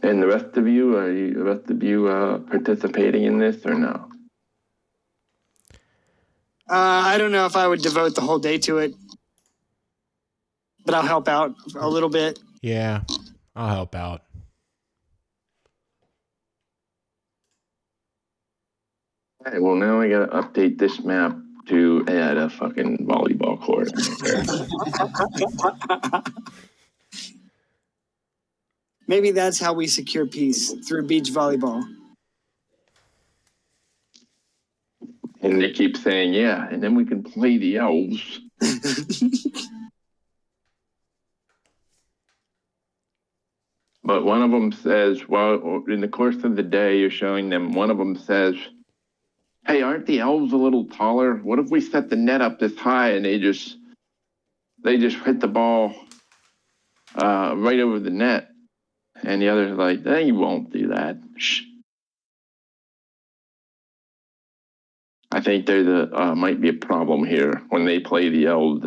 And the rest of you, participating in this or no? I don't know if I would devote the whole day to it, but I'll help out a little bit. Yeah, I'll help out. Okay, well now I gotta update this map to add a fucking volleyball court. Maybe that's how we secure peace, through beach volleyball. And they keep saying, yeah, and then we can play the elves. But one of them says, well, in the course of the day, you're showing them, one of them says, hey, aren't the elves a little taller? What if we set the net up this high and they just hit the ball right over the net? And the other's like, you won't do that. Shh. I think there's might be a problem here when they play the elves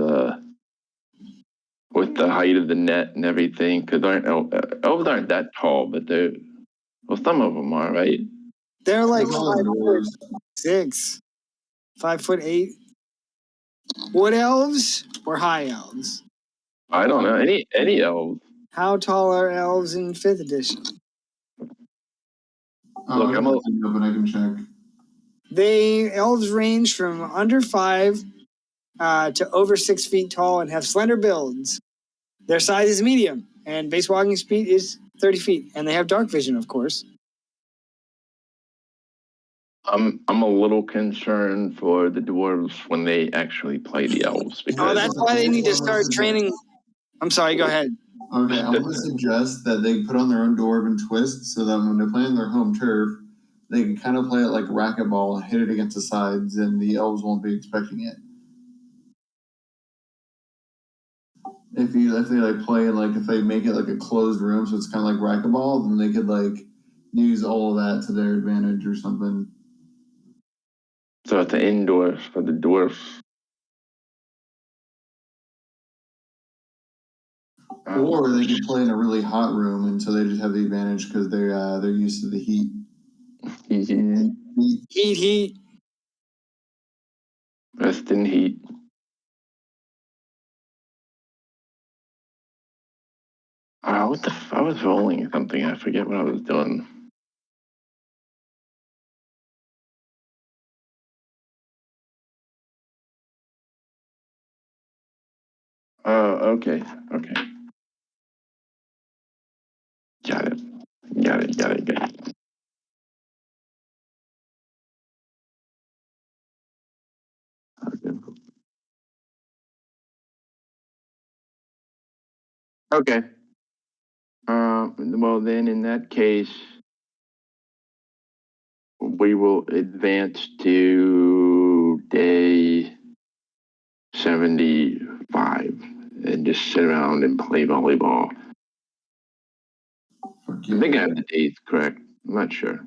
with the height of the net and everything, because elves aren't that tall, but some of them are, right? They're like 5'6", 5'8". Wood elves or high elves? I don't know any elves. How tall are elves in 5th edition? Look, I'm looking up and I can check. Elves range from under 5 to over 6 feet tall and have slender builds. Their size is medium, and base walking speed is 30 feet, and they have dark vision, of course. I'm a little concerned for the dwarves when they actually play the elves. Because that's why they need to start training. I'm sorry, go ahead. Okay, I'm going to suggest that they put on their own dwarven twist so that when they're playing their home turf, they can kind of play it like racquetball, hit it against the sides, and the elves won't be expecting it. If they like play if they make it like a closed room, so it's kind of like racquetball, then they could like use all of that to their advantage or something. So it's indoors for the dwarfs. Or they could play in a really hot room, and so they just have the advantage because they're used to the heat. Heat. Rest in heat. I was rolling something. I forget what I was doing. Okay. Got it. Okay. Well, then in that case, we will advance to day 75 and just sit around and play volleyball. I think I have the dates correct. I'm not sure.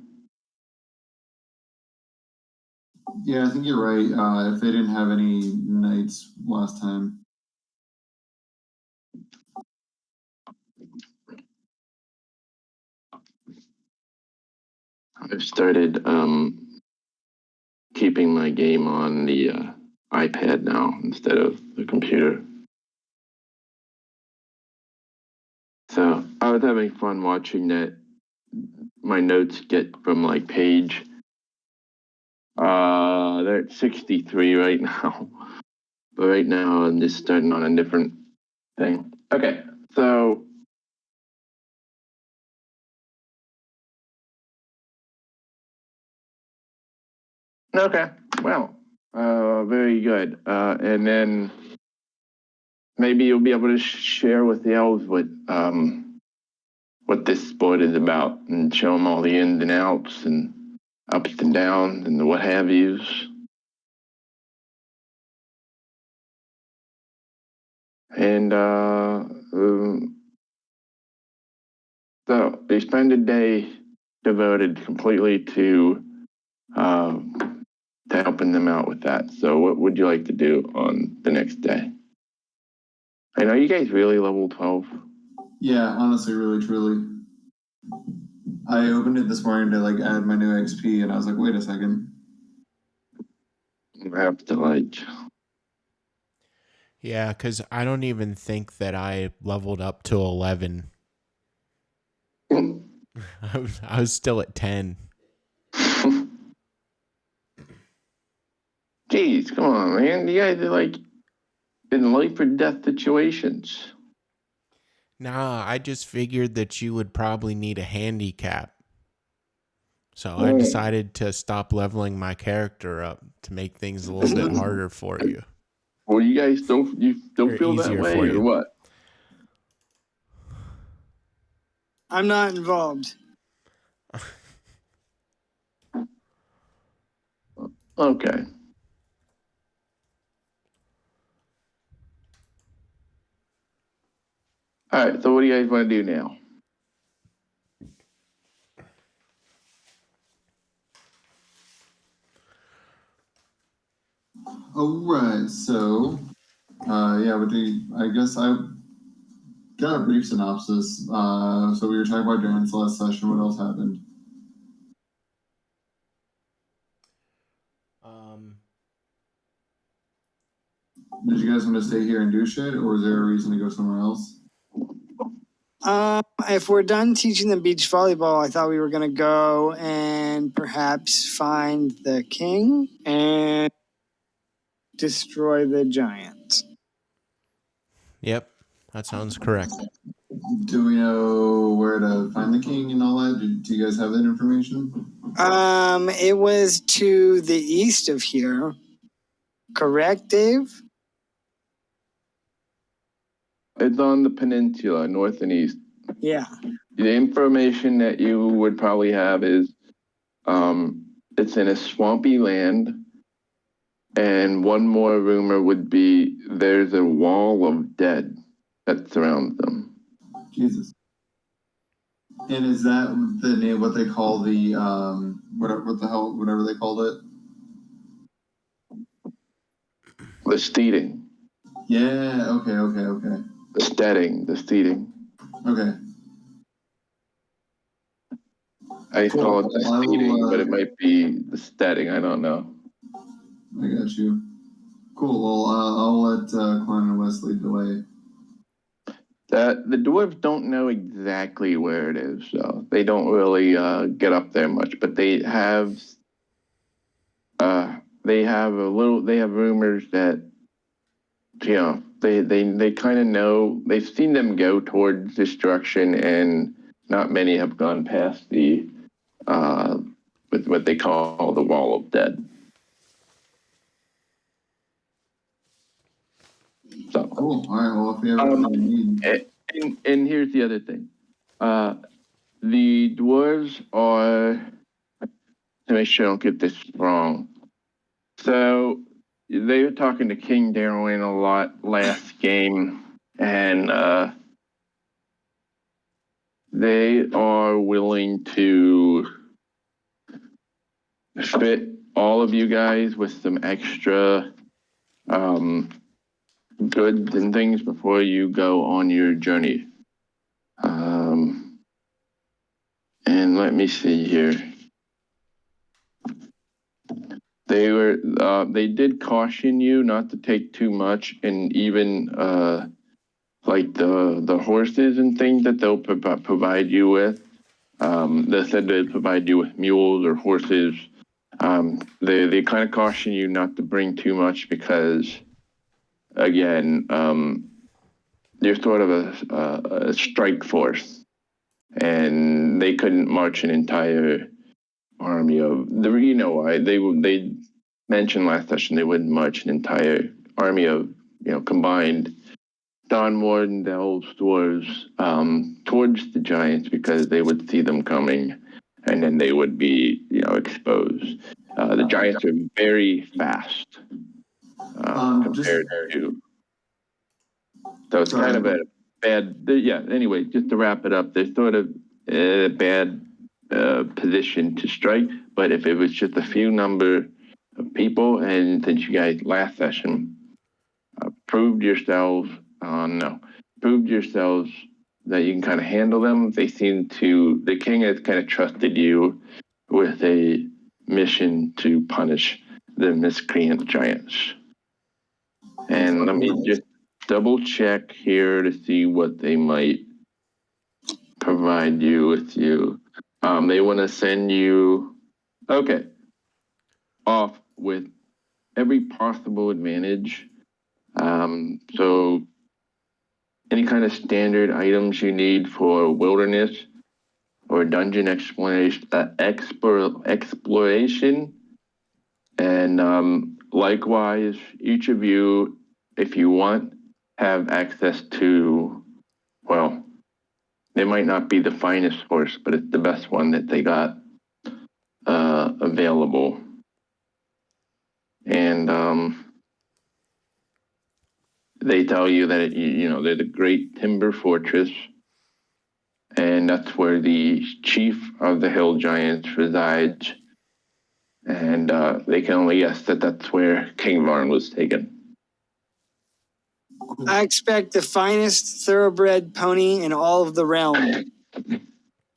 Yeah, I think you're right. If they didn't have any nights last time. I've started keeping my game on the iPad now instead of the computer. So I was having fun watching that. My notes get from like page. They're at 63 right now. But right now I'm just starting on a different thing. Okay, so okay, well, very good. And then maybe you'll be able to share with the elves what this sport is about and show them all the ins and outs and ups and downs and the what have yous. And so they spend a day devoted completely to helping them out with that. So what would you like to do on the next day? And are you guys really level 12? Yeah, honestly, really, truly. I opened it this morning to like add my new XP, and I was like, wait a second. I have to like. Yeah, because I don't even think that I leveled up to 11. I was still at 10. Jeez, come on, man. You guys are like in life or death situations. Nah, I just figured that you would probably need a handicap. So I decided to stop leveling my character up to make things a little bit harder for you. Well, you guys don't Or feel that easier way, for or you. what? I'm not involved. Okay. All right. So what do you guys want to do now? All right, so yeah, I guess I got a brief synopsis. So we were talking about giants last session. What else happened? Did you guys want to stay here and do shit, or was there a reason to go somewhere else? If we're done teaching them beach volleyball, I thought we were going to go and perhaps find the king and destroy the giant. Yep, that sounds correct. Do we know where to find the king and all that? Do you guys have that information? It was to the east of here. Correct, Dave? It's on the peninsula, north and east. Yeah. The information that you would probably have is it's in a swampy land. And one more rumor would be there's a wall of dead that surrounds them. Jesus. And is that the name? What they call the whatever they called it? The steeding. Yeah. Okay. The steeding. Okay. I Cool. call it the I will, steeding, but it might be the steading. I don't know. I got you. Cool. Well, I'll let Klein and Wes lead the way. The dwarves don't know exactly where it is, so they don't really get up there much. But they have rumors that they kind of know. They've seen them go towards destruction, and not many have gone past the with what they call the wall of dead. So cool. All right. Well, if we have everything we need. and here's the other thing. The dwarves are, to make sure I don't get this wrong. So they were talking to King Darwin a lot last game, and they are willing to fit all of you guys with some extra goods and things before you go on your journey. And let me see here. They did caution you not to take too much, and even like the horses and things that they'll provide you with. They said they'd provide you with mules or horses. They kind of caution you not to bring too much because, again, you're sort of a strike force, and they couldn't march an entire army of the. You know why they mentioned last session they wouldn't march an entire army of combined Don Warden, the Elves, dwarves towards the giants because they would see them coming, and then they would be exposed. The giants are very fast compared to. So it's kind of a bad. Yeah. Anyway, just to wrap it up, they're sort of a bad position to strike. But if it was just a few number of people, and since you guys last session proved yourselves that you can kind of handle them. The king has kind of trusted you with a mission to punish the miscreant giants. And let me just double check here to see what they might provide you with you. They want to send you, off with every possible advantage. So any kind of standard items you need for wilderness or dungeon exploration. And likewise, each of you, if you want, have access to, well, they might not be the finest horse, but it's the best one that they got available. And they tell you that, they're the great timber fortress, and that's where the chief of the hill giants resides. And they can only guess that that's where King Varn was taken. I expect the finest thoroughbred pony in all of the realm.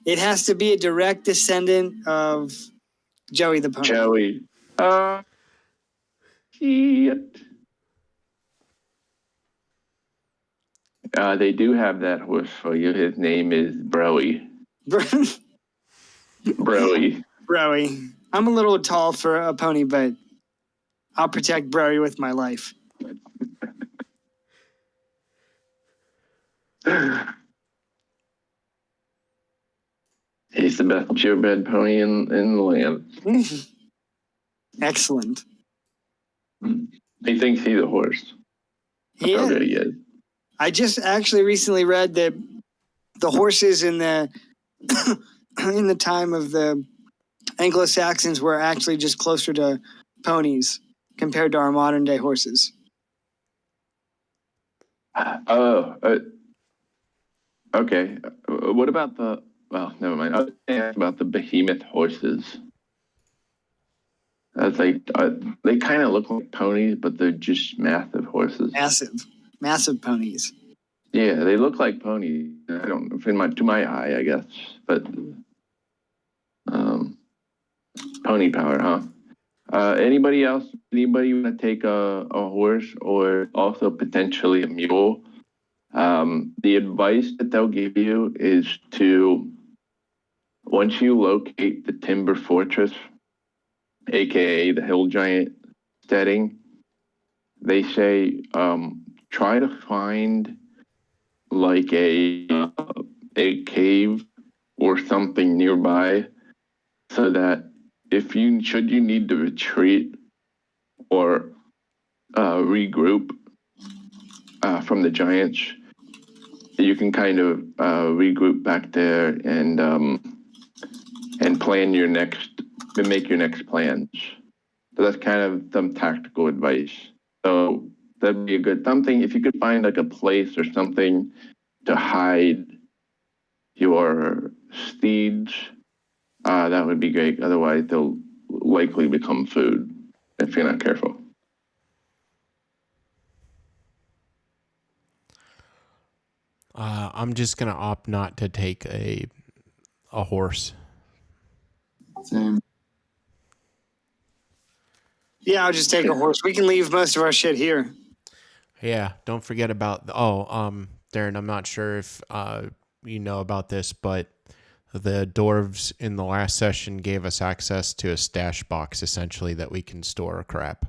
It has to be a direct descendant of Joey the pony. Joey. Shit. They do have that horse for you. His name is Broey. Broey. Broey. I'm a little tall for a pony, but I'll protect Broey with my life. He's the best purebred pony in the land. Excellent. He thinks he's a horse. He How is. good he is. I just actually recently read that the horses in the in the time of the Anglo-Saxons were actually just closer to ponies compared to our modern day horses. Okay. What about well, never mind. I was going to ask about the behemoth horses. That's like, they kind of look like ponies, but they're just massive horses. Massive ponies. Yeah, they look like ponies. I don't know, to my eye, I guess. But pony power, huh? Anybody else? Anybody want to take a horse or also potentially a mule? The advice that they'll give you is to, once you locate the timber fortress, aka the hill giant setting, they say try to find like a cave or something nearby, so that should you need to retreat or regroup from the giants, you can kind of regroup back there and plan make your next plans. So that's kind of some tactical advice. So that'd be a good something if you could find like a place or something to hide your steeds. That would be great. Otherwise, they'll likely become food if you're not careful. I'm just gonna opt not to take a horse. Same. Yeah, I'll just take a horse. We can leave most of our shit here. Yeah, don't forget about Darren. I'm not sure if you know about this, but the dwarves in the last session gave us access to a stash box, essentially, that we can store our crap.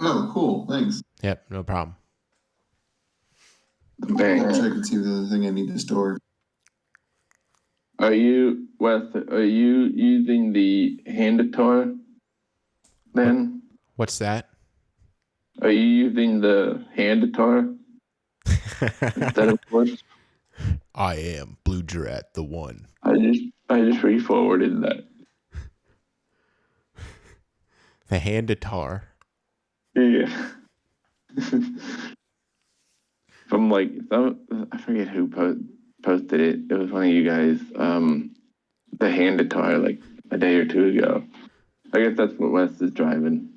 Oh, cool. Thanks. Yep, no problem. I'll check and see if there's anything I need to store. Are you, Wes, are you using the Handator then? What's that? Are you using the Handator instead of horse? I am Blue Jurat, the one. I just re-forwarded that. The Handatar. Yeah. From I forget who posted it. It was one of you guys. The Handatar like a day or two ago. I guess that's what Wes is driving.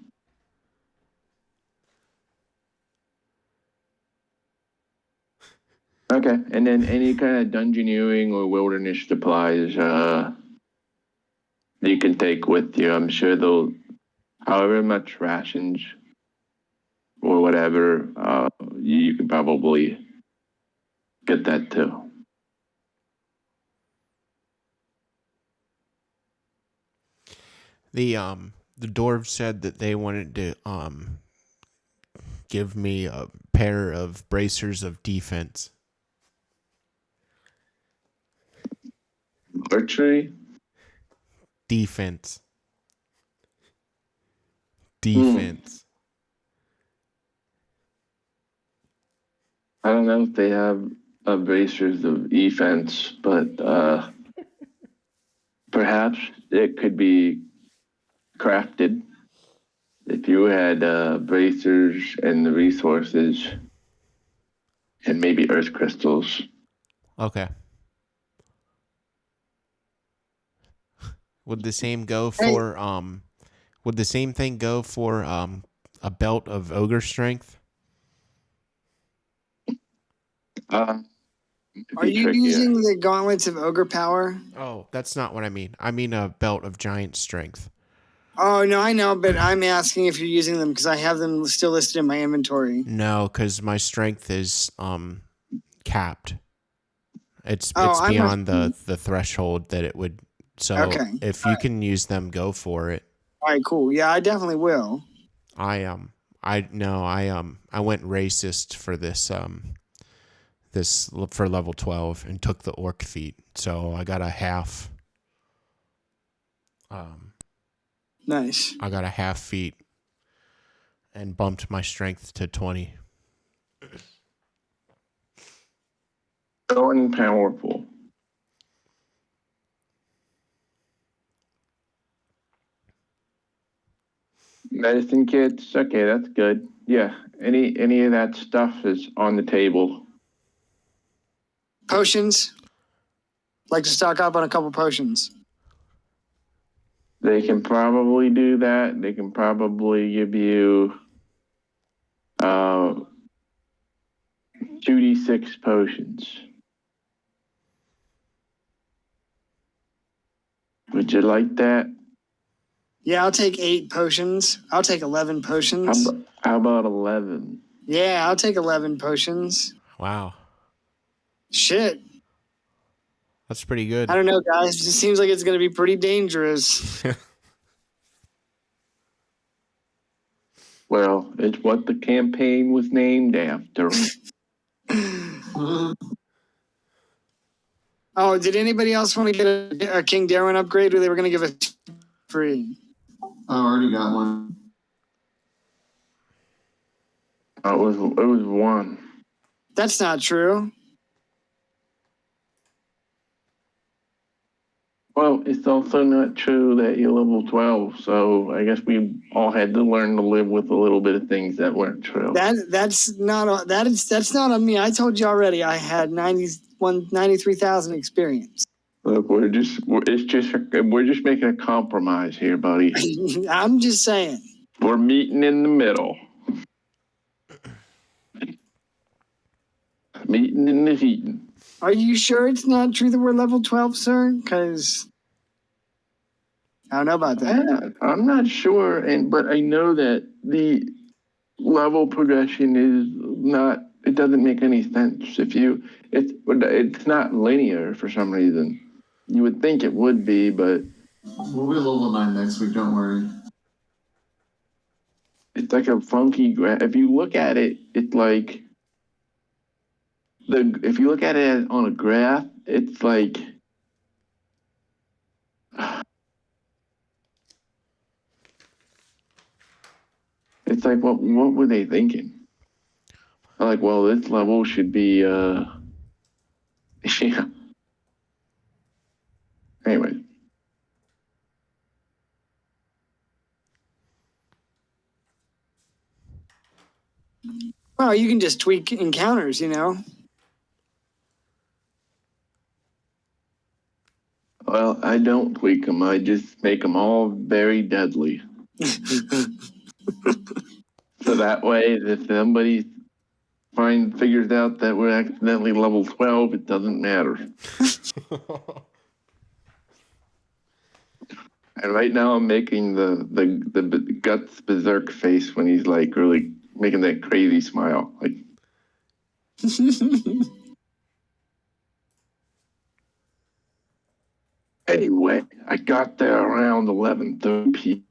Okay, and then any kind of dungeoneering or wilderness supplies you can take with you. I'm sure they'll, however much rations or whatever, you can probably get that too. The dwarves said that they wanted to give me a pair of bracers of defense. Archery? Defense. I don't know if they have bracers of defense, but perhaps it could be crafted if you had bracers and the resources and maybe earth crystals. Okay. Would the same go for would the same thing go for a belt of ogre strength? Are you using the gauntlets of ogre power? Oh, that's not what I mean. I mean a belt of giant strength. Oh, no, I know, but I'm asking if you're using them because I have them still listed in my inventory. No, because my strength is capped. It's Oh, beyond the threshold that it would. So Okay. if you can use them, go for it. All right, cool. Yeah, I definitely will. I went racist for this for level 12 and took the orc feat. So I got a half. Nice. I got a half feat and bumped my strength to 20. So powerful. Medicine kits. Okay, that's good. Yeah, any of that stuff is on the table. Potions. Like to stock up on a couple potions. They can probably do that. They can probably give you 2d6 potions. Would you like that? Yeah, I'll take 8 potions. I'll take 11 potions. How about 11? Yeah, I'll take 11 potions. Wow. Shit. That's pretty good. I don't know, guys. It seems like it's going to be pretty dangerous. Well, it's what the campaign was named after. Oh, did anybody else want to get a King Darwin upgrade, or they were going to give it free? I already got one. It was 1. That's not true. Well, it's also not true that you're level 12, so I guess we all had to learn to live with a little bit of things that weren't true. That's not on me. I told you already. I had 93,000 experience. Look, we're just making a compromise here, buddy. I'm just saying. We're meeting in the middle. Meeting in the heating. Are you sure it's not true that we're level 12, sir? Because I don't know about that. I'm not sure, but I know that the level progression is not. It doesn't make any sense. It's not linear for some reason. You would think it would be, but We'll be level 9 next week, don't worry. it's like a funky graph. If you look at it, it's like if you look at it on a graph, it's like what were they thinking? Like, well, this level should be yeah. Anyway. Well, you can just tweak encounters, you know? Well, I don't tweak them. I just make them all very deadly. So that way, if somebody figures out that we're accidentally level 12, it doesn't matter. And right now I'm making the guts berserk face when he's like really making that crazy smile. Like, anyway, I got there around 11:30 p.m.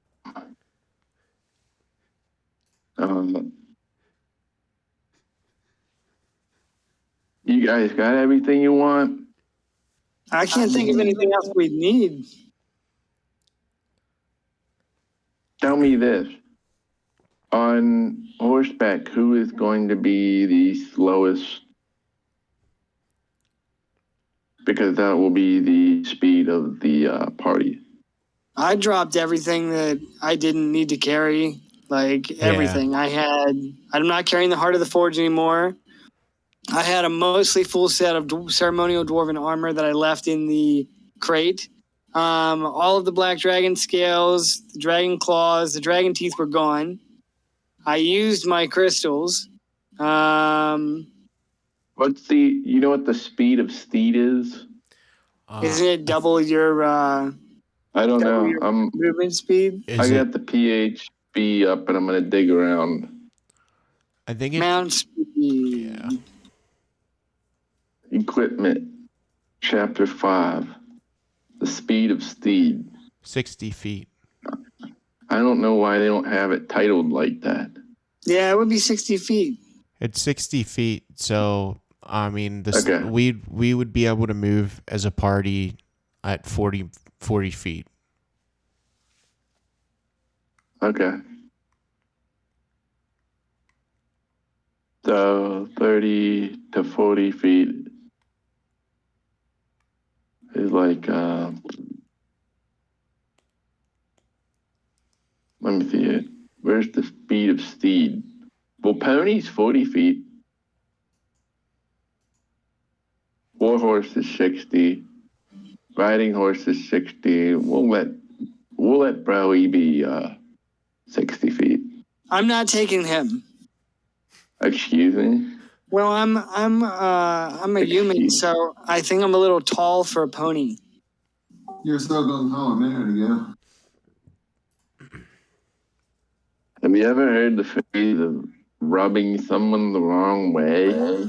You guys got everything you want? I can't think of anything else we'd need. Tell me this. On horseback, who is going to be the slowest? Because that will be the speed of the party. I dropped everything that I didn't need to carry, like everything. I'm not carrying the Heart of the Forge anymore. I had a mostly full set of ceremonial dwarven armor that I left in the crate. All of the black dragon scales, the dragon claws, the dragon teeth were gone. I used my crystals. What's you know what the speed of steed is? Isn't it double your I don't know. movement speed? I got the PHB up and I'm gonna dig around. I think it's Mount speed. Yeah. Equipment, chapter 5. The speed of steed. 60 feet. I don't know why they don't have it titled like that. Yeah, it would be 60 feet. It's 60 feet, so I mean, Okay. we would be able to move as a party at 40 feet. Okay. So 30 to 40 feet is like, let me see it. Where's the speed of steed? Well, pony's 40 feet. War horse is 60. Riding horse is 60. We'll let Browy be 60 feet. I'm not taking him. Excuse me? Well, I'm a human, so I think I'm a little tall for a pony. You're so gung ho a minute ago. Have you ever heard the phrase of rubbing someone the wrong way? I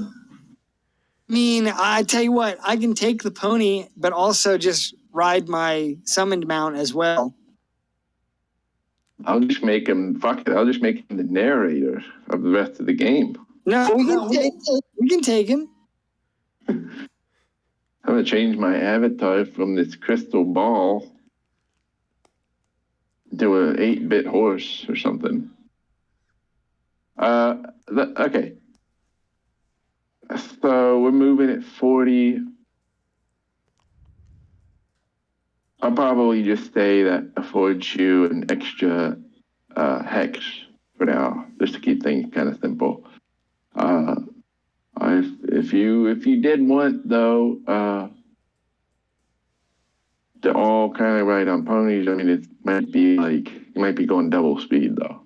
mean, I tell you what, I can take the pony, but also just ride my summoned mount as well. I'll just make him, fuck it, I'll just make him the narrator of the rest of the game. No, we can take him. I'm gonna change my avatar from this crystal ball to an 8-bit horse or something. Okay. So we're moving at 40. I'll probably just say that affords you an extra hex for now, just to keep things kind of simple. If you did want though to all kind of ride on ponies, I mean, it might be like you might be going double speed though.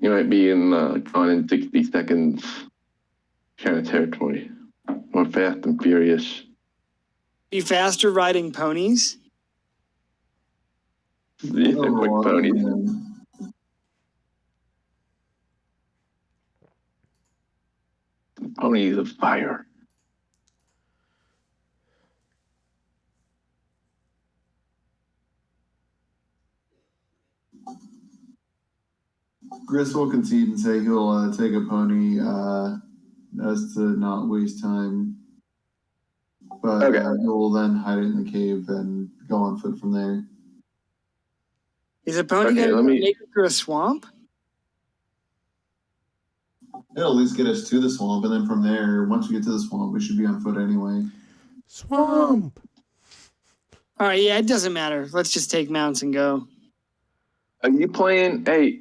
You might be gone in 60 seconds kind of territory, or fast and furious. Be faster riding ponies. These are quick ponies. Ponies of fire. Gris will concede and say he'll take a pony as to not waste time. But Okay. he'll then hide it in the cave and go on foot from there. Is a pony going to make it through a swamp? It'll at least get us to the swamp, and then from there, once we get to the swamp, we should be on foot anyway. Swamp! All right, yeah, it doesn't matter. Let's just take mounts and go. Are you playing as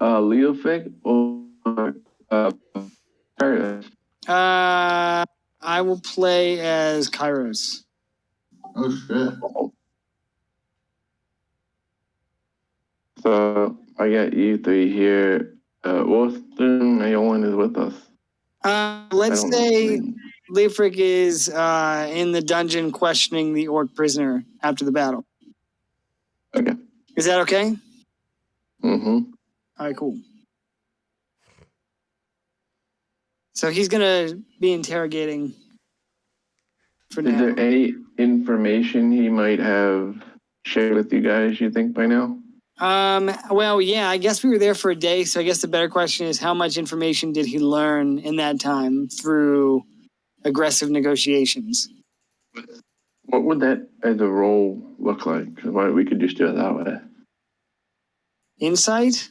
Leofig or Paradise? I will play as Kairos. Oh, shit. So I got you three here. Wolfson Aolen is with us. Let's say Leifric is in the dungeon questioning the orc prisoner after the battle. Okay. Is that okay? Mm-hmm. All right, cool. So he's going to be interrogating for now. Is there any information he might have shared with you guys, you think, by now? Well, yeah, I guess we were there for a day, so I guess the better question is how much information did he learn in that time through aggressive negotiations? What would that as a role look like? 'Cause we could just do it that way. Insight?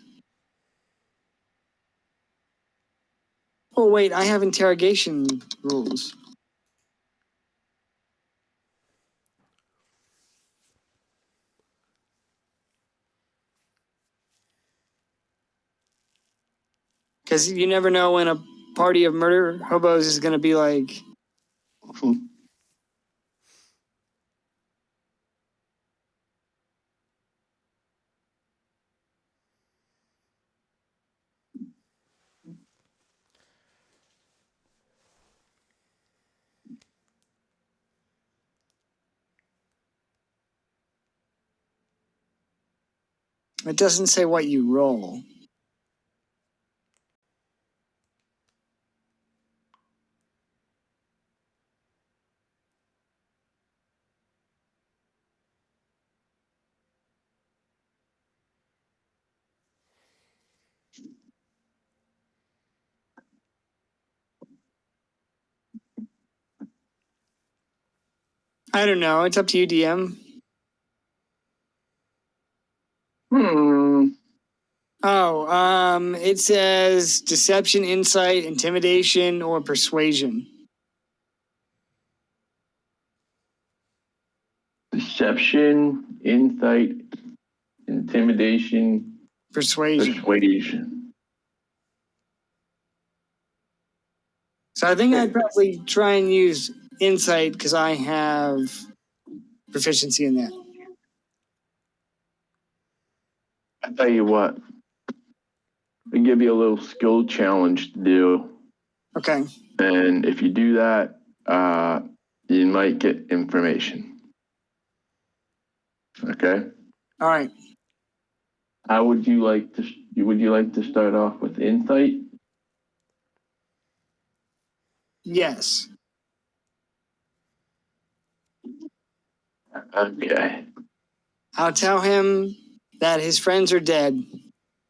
Oh, wait, I have interrogation rules. Because you never know when a party of murder hobos is going to be like, it doesn't say what you roll. I don't know. It's up to you, DM. Oh, it says deception, insight, intimidation, or persuasion. Deception, insight, intimidation, Persuasion. So I think I'd probably try and use insight because I have proficiency in that. I tell you what, I'll give you a little skill challenge to do. Okay. And if you do that, you might get information. Okay. All right. How would you like to start off with insight? Yes. Okay. I'll tell him that his friends are dead,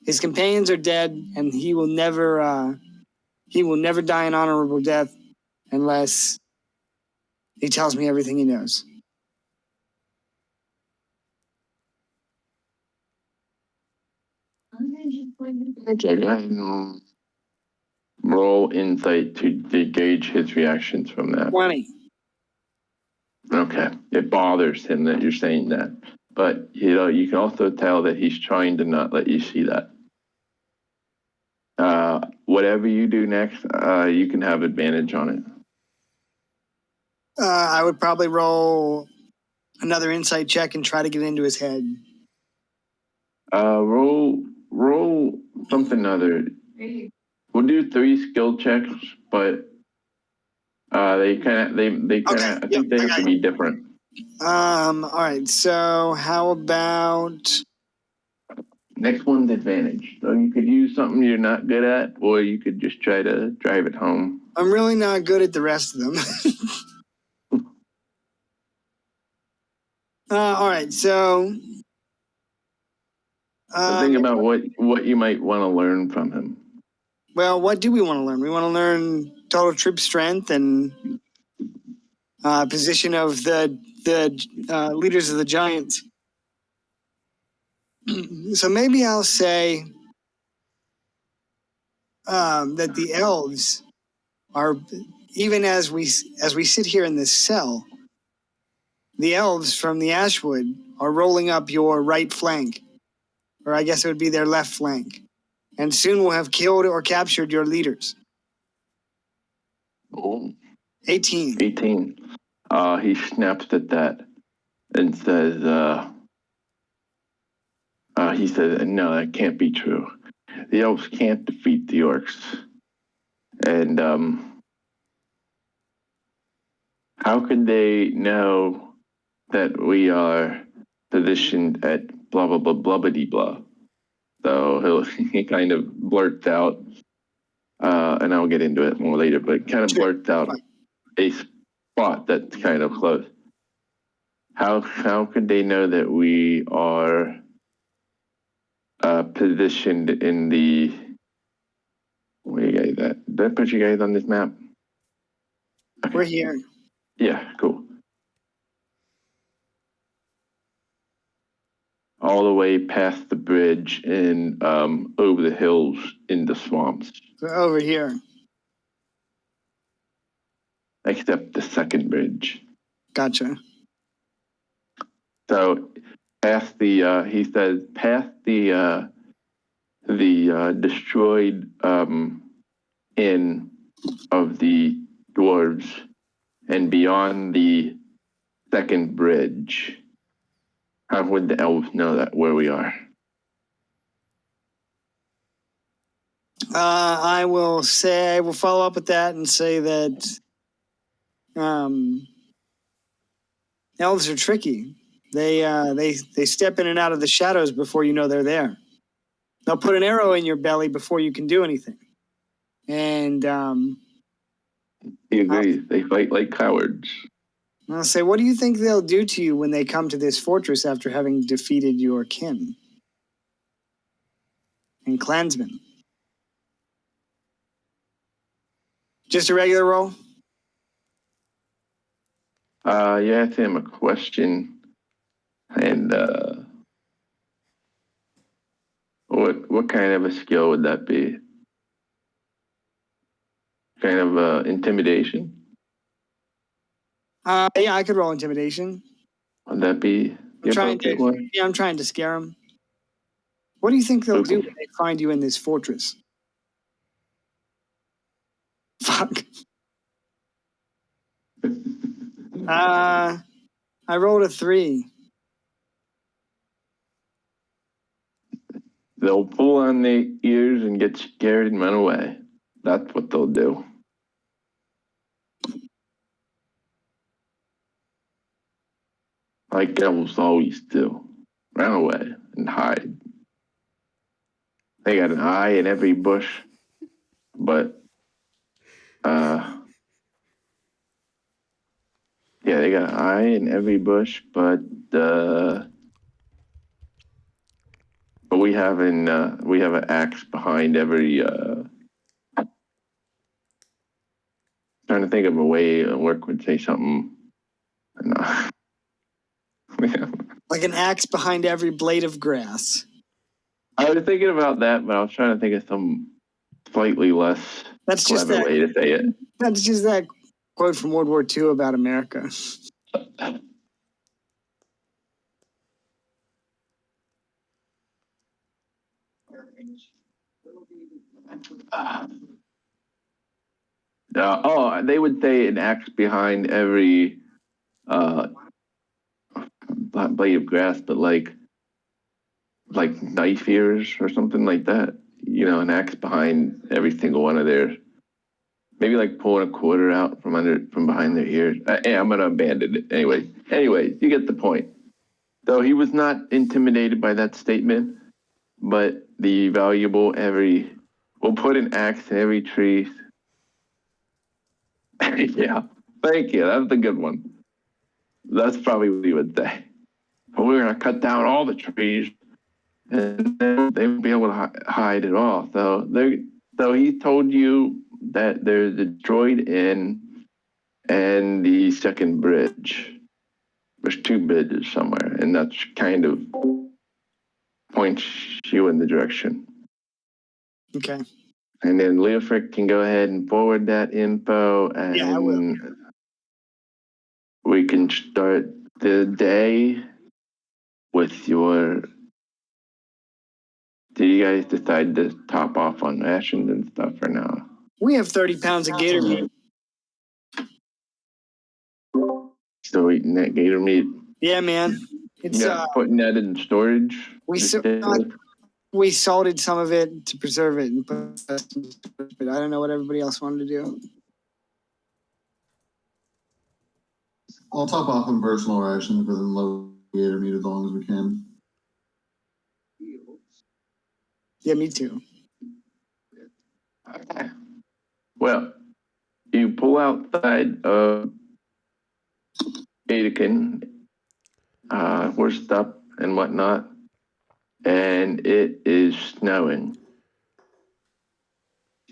his companions are dead, and he will never die an honorable death unless he tells me everything he knows. Okay, go ahead and roll insight to gauge his reactions from that. 20. Okay. It bothers him that you're saying that. But, you can also tell that he's trying to not let you see that. Whatever you do next, you can have advantage on it. I would probably roll another insight check and try to get into his head. Roll something other. We'll do 3 skill checks, but they kind of I think they have to be different. All right. So how about Next one's advantage. So you could use something you're not good at, or you could just try to drive it home. I'm really not good at the rest of them. All right. So think about what you might want to learn from him. Well, what do we want to learn? We want to learn total troop strength and position of the leaders of the giants. So maybe I'll say that the elves are, even as we sit here in this cell, the elves from the Ashwood are rolling up your right flank, or I guess it would be their left flank, and soon we'll have killed or captured your leaders. Oh. 18. 18. He snaps at that and says, he says, no, that can't be true. the elves can't defeat the orcs. And how could they know that we are positioned at blah, blah, blah, blah, blah? So he kind of blurts out, and I'll get into it more later, but kind of blurts out a spot that's kind of close. How could they know that we are positioned in the? Where you guys at? Did I put you guys on this map? Okay. We're here. Yeah, cool. All the way past the bridge and over the hills in the swamps. We're over here. Except the second bridge. Gotcha. So past the he says past the destroyed inn of the dwarves and beyond the second bridge. How would the elves know that where we are? I will follow up with that and say that elves are tricky. They step in and out of the shadows before you know they're there. They'll put an arrow in your belly before you can do anything. And He agrees. They fight like cowards. I'll say, what do you think they'll do to you when they come to this fortress after having defeated your kin and clansmen? Just a regular roll? You asked him a question, and what kind of a skill would that be? Kind of intimidation? Yeah, I could roll intimidation. Would that be? I'm trying to scare them. What do you think they'll do when they find you in this fortress? Fuck. I rolled a 3. They'll pull on their ears and get scared and run away. That's what they'll do. Like elves always do. Run away and hide. They got an eye in every bush, but yeah, they got an eye in every bush, but we have an axe behind every. Trying to think of a way a work would say something. Yeah. Like an axe behind every blade of grass. I was thinking about that, but I was trying to think of some slightly less clever way to say it. That's just that quote from World War II about America. They would say an axe behind every blade of grass, but like knife ears or something like that. You know, an axe behind every single one of theirs. Maybe like pulling a quarter out from behind their ears. I'm gonna abandon it anyway. Anyway, you get the point. Though he was not intimidated by that statement, but the valuable we'll put an axe in every tree. Yeah, thank you. That's the good one. That's probably what he would say. But we're gonna cut down all the trees, and they won't be able to hide at all. So he told you that there's a droid inn and the second bridge. There's 2 bridges somewhere, and that's kind of points you in the direction. Okay. And then Leofric can go ahead and forward that info, and yeah, I will. We can start the day with your. Did you guys decide to top off on rations and stuff or no? We have 30 pounds of gator meat. Still eating that gator meat? Yeah, man. It's putting that in storage. We salted some of it to preserve it, and but I don't know what everybody else wanted to do. I'll top off on personal rations, but then low gator meat as long as we can. Yeah, me too. Okay. Well, you pull outside of Aitken, horsed up and whatnot, and it is snowing.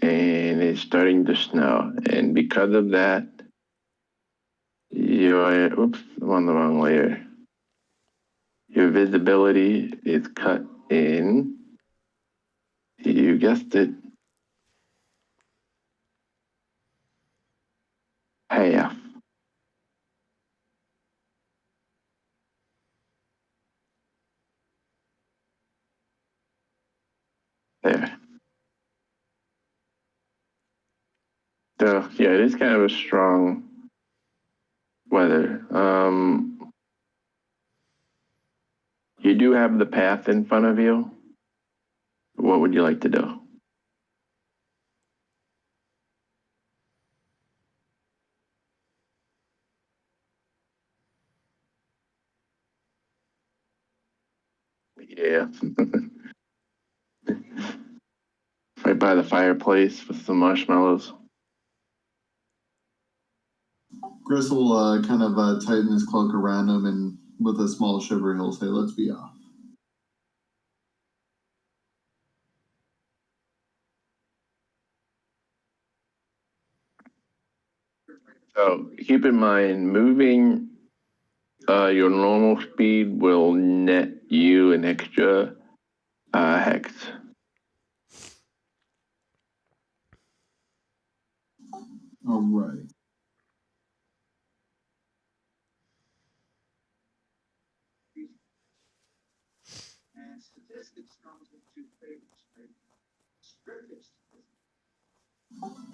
And it's starting to snow. And because of that, oops, I'm on the wrong layer. Your visibility is cut in, you guessed it, half. There. So yeah, it is kind of a strong weather. You do have the path in front of you. What would you like to do? Yeah. Right by the fireplace with some marshmallows. Chris will kind of tighten his cloak around him, and with a small shiver, he'll say, "Let's be off." So keep in mind, moving your normal speed will net you an extra hex. All right.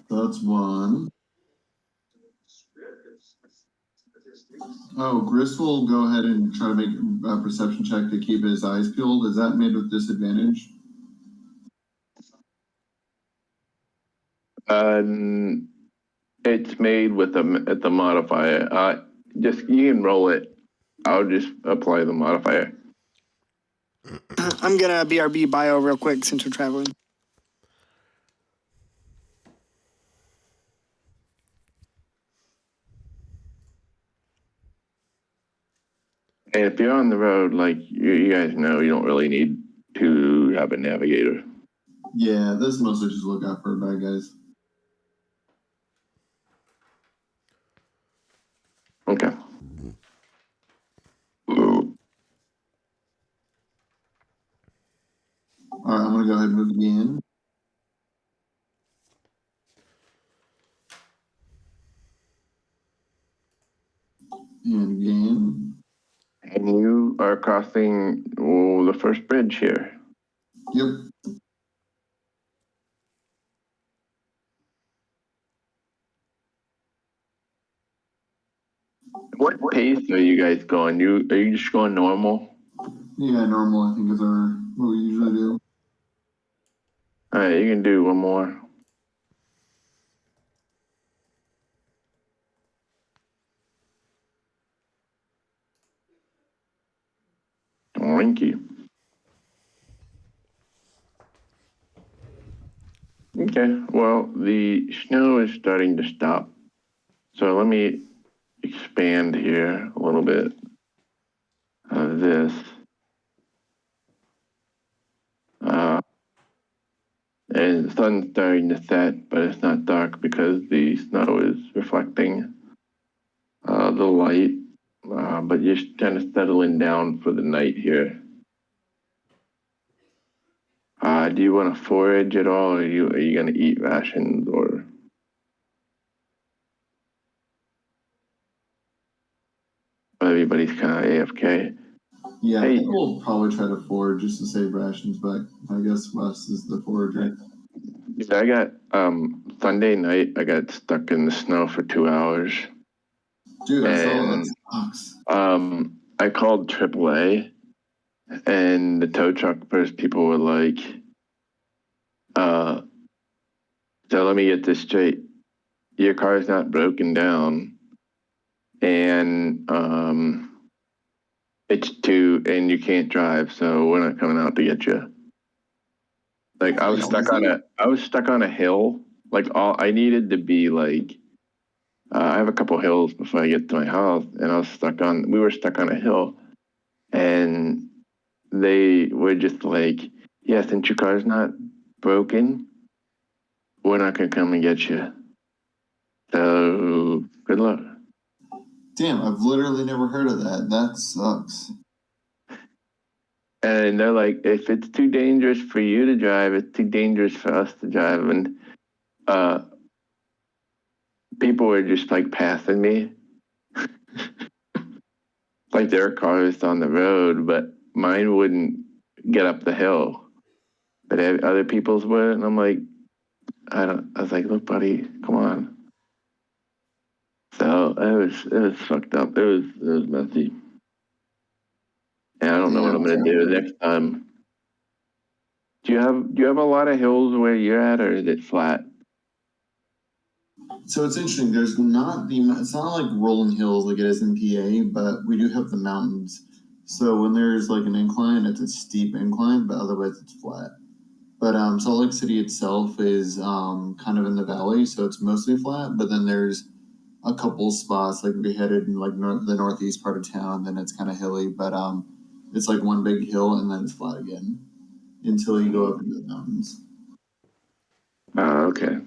That's one. Oh, Gris will go ahead and try to make a perception check to keep his eyes peeled. Is that made with disadvantage? It's made with the modifier. Just you can roll it. I'll just apply the modifier. I'm gonna BRB bio real quick since we're traveling. And if you're on the road, like you guys know, you don't really need to have a navigator. Yeah, this mostly just look out for bad guys. Okay. All right, I'm gonna go ahead and move again. And again. And you are crossing the first bridge here. Yep. What pace are you guys going? Are you just going normal? Yeah, normal, I think, is what we usually do. All right, you can do one more. Thank you. Okay, well, the snow is starting to stop. So let me expand here a little bit of this. And the sun's starting to set, but it's not dark because the snow is reflecting the light. But you're kind of settling down for the night here. Do you want to forage at all? Or are you going to eat rations or? Everybody's kind of AFK. Yeah, Hey. I think we'll probably try to forage just to save rations, but I guess Wes is the forager. Yeah, I got Sunday night. I got stuck in the snow for 2 hours. Dude, I saw that sucks. I called AAA, And the tow truck first people were like, so let me get this straight. Your car's not broken down, and and you can't drive, so we're not coming out to get you. Like I was stuck on a hill. Like all I needed to be like, I have a couple hills before I get to my house, and we were stuck on a hill, and they were just like, yeah, since your car's not broken, we're not gonna come and get you. So good luck. Damn, I've literally never heard of that. That sucks. And they're like, if it's too dangerous for you to drive, it's too dangerous for us to drive. And people were just like passing me. Like their car was on the road, but mine wouldn't get up the hill. But other people's would. And I'm like, I was like, look, buddy, come on. So it was fucked up. It was messy. And I don't know what I'm gonna do next time. Do you have a lot of hills where you're at, or is it flat? So it's interesting. It's not like rolling hills like it is in PA, but we do have the mountains. So when there's like an incline, it's a steep incline, but otherwise it's flat. But Salt Lake City itself is kind of in the valley, so it's mostly flat. But then there's a couple spots like we headed in like the northeast part of town, then it's kind of hilly. But it's like one big hill and then it's flat again until you go up into the mountains. Okay.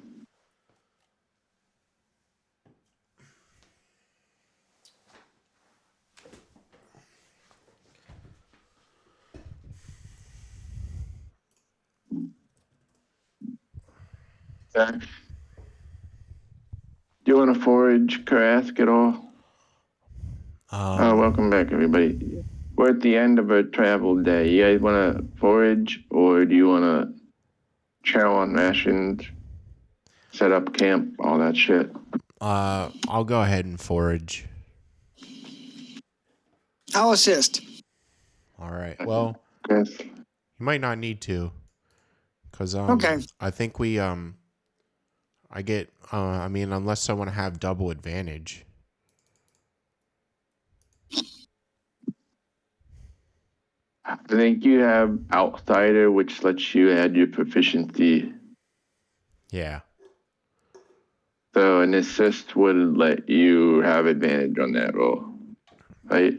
Do you want to forage Karask at all? Welcome back, everybody. We're at the end of a travel day. You guys want to forage, or do you want to chow on rations, set up camp, all that shit? I'll go ahead and forage. I'll assist. All right. Well, Yes. you might not need to, because Okay. I think we I get I mean, unless I want to have double advantage. I think you have Outsider, which lets you add your proficiency. Yeah. So an assist would let you have advantage on that roll, right?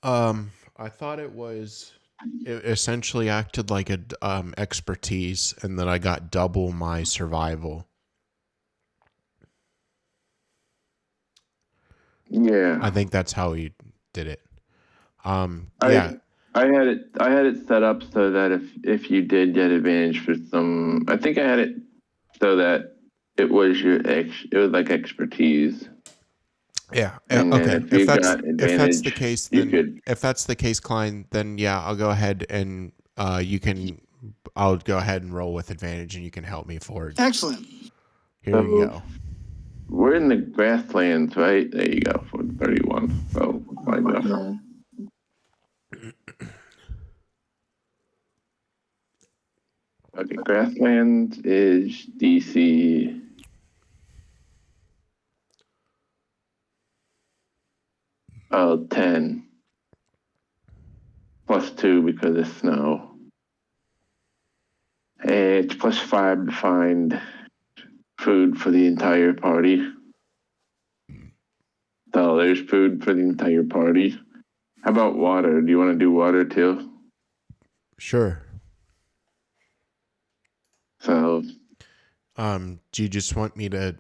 I thought it essentially acted like a expertise, and that I got double my survival. Yeah. I think that's how he did it. I had it set up so that if you did get advantage for some, I think I had it so that it was it was like expertise. Yeah. And Okay. then if that's the case, you then could. if that's the case, Klein, then yeah, I'll go ahead and I'll go ahead and roll with advantage, and you can help me forward. Excellent. Here you go. We're in the grasslands, right? There you go for 31. So find out. Yeah. Okay, grasslands is DC. Oh, 10. +2 because of snow. And it's +5 to find food for the entire party. So there's food for the entire party. How about water? Do you want to do water too? Sure. So do you just want me to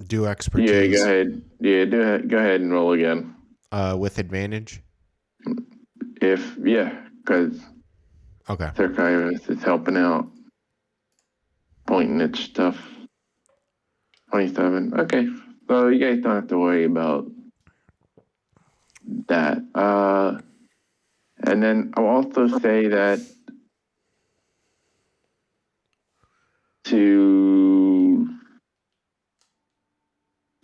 do expertise? yeah, go ahead. Yeah, go ahead and roll again. With advantage? Because Okay. Thurkyrus is helping out, pointing at stuff. 27. Okay, so you guys don't have to worry about that. And then I'll also say that to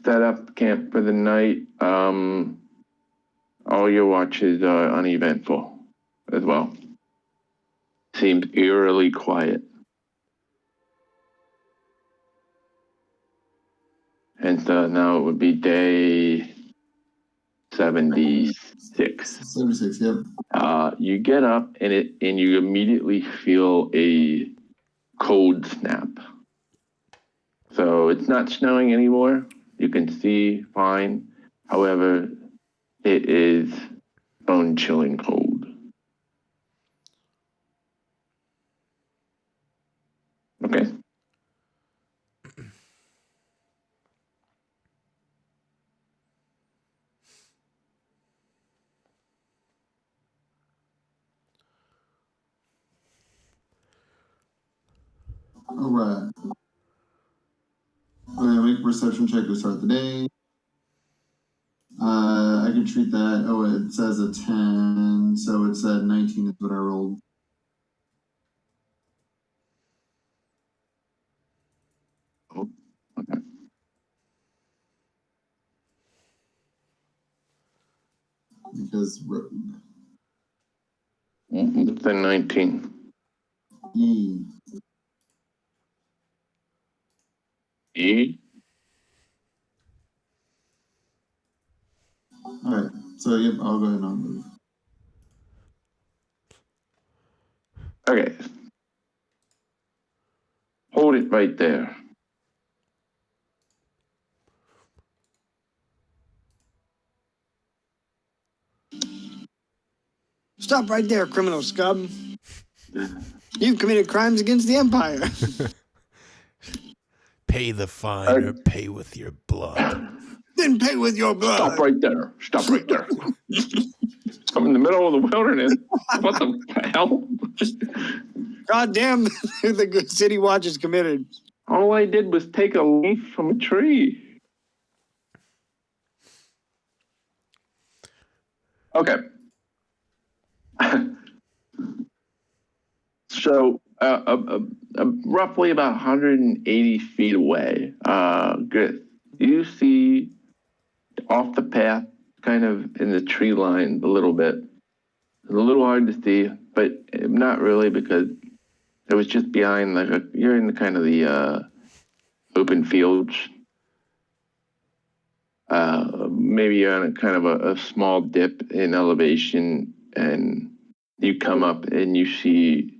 set up camp for the night, all your watches are uneventful as well. Seems eerily quiet. And so now it would be day 76. 76, yep. You get up and you immediately feel a cold snap. So it's not snowing anymore. You can see fine. However, it is bone-chilling cold. Okay. All right. Okay, make a perception check to start the day. I can treat that. Oh, it says a 10, so it's a 19 is what I rolled. Oh, okay. Because rogue. It's a 19. E. E? All right. So, yep, I'll go ahead and I'll move. Okay. Hold it right there. Stop right there, criminal scum. You've committed crimes against the Empire. Pay the fine or pay with your blood. Then pay with your blood. Stop right there. Stop right there. I'm in the middle of the wilderness. What the hell? God damn, the city watch is committed. All I did was take a leaf from a tree. Okay. So, roughly about 180 feet away, you see off the path, kind of in the tree line a little bit. It's a little hard to see, but not really, because it was just behind, you're in the kind of the open fields. Maybe you're on a kind of a small dip in elevation, and you come up and you see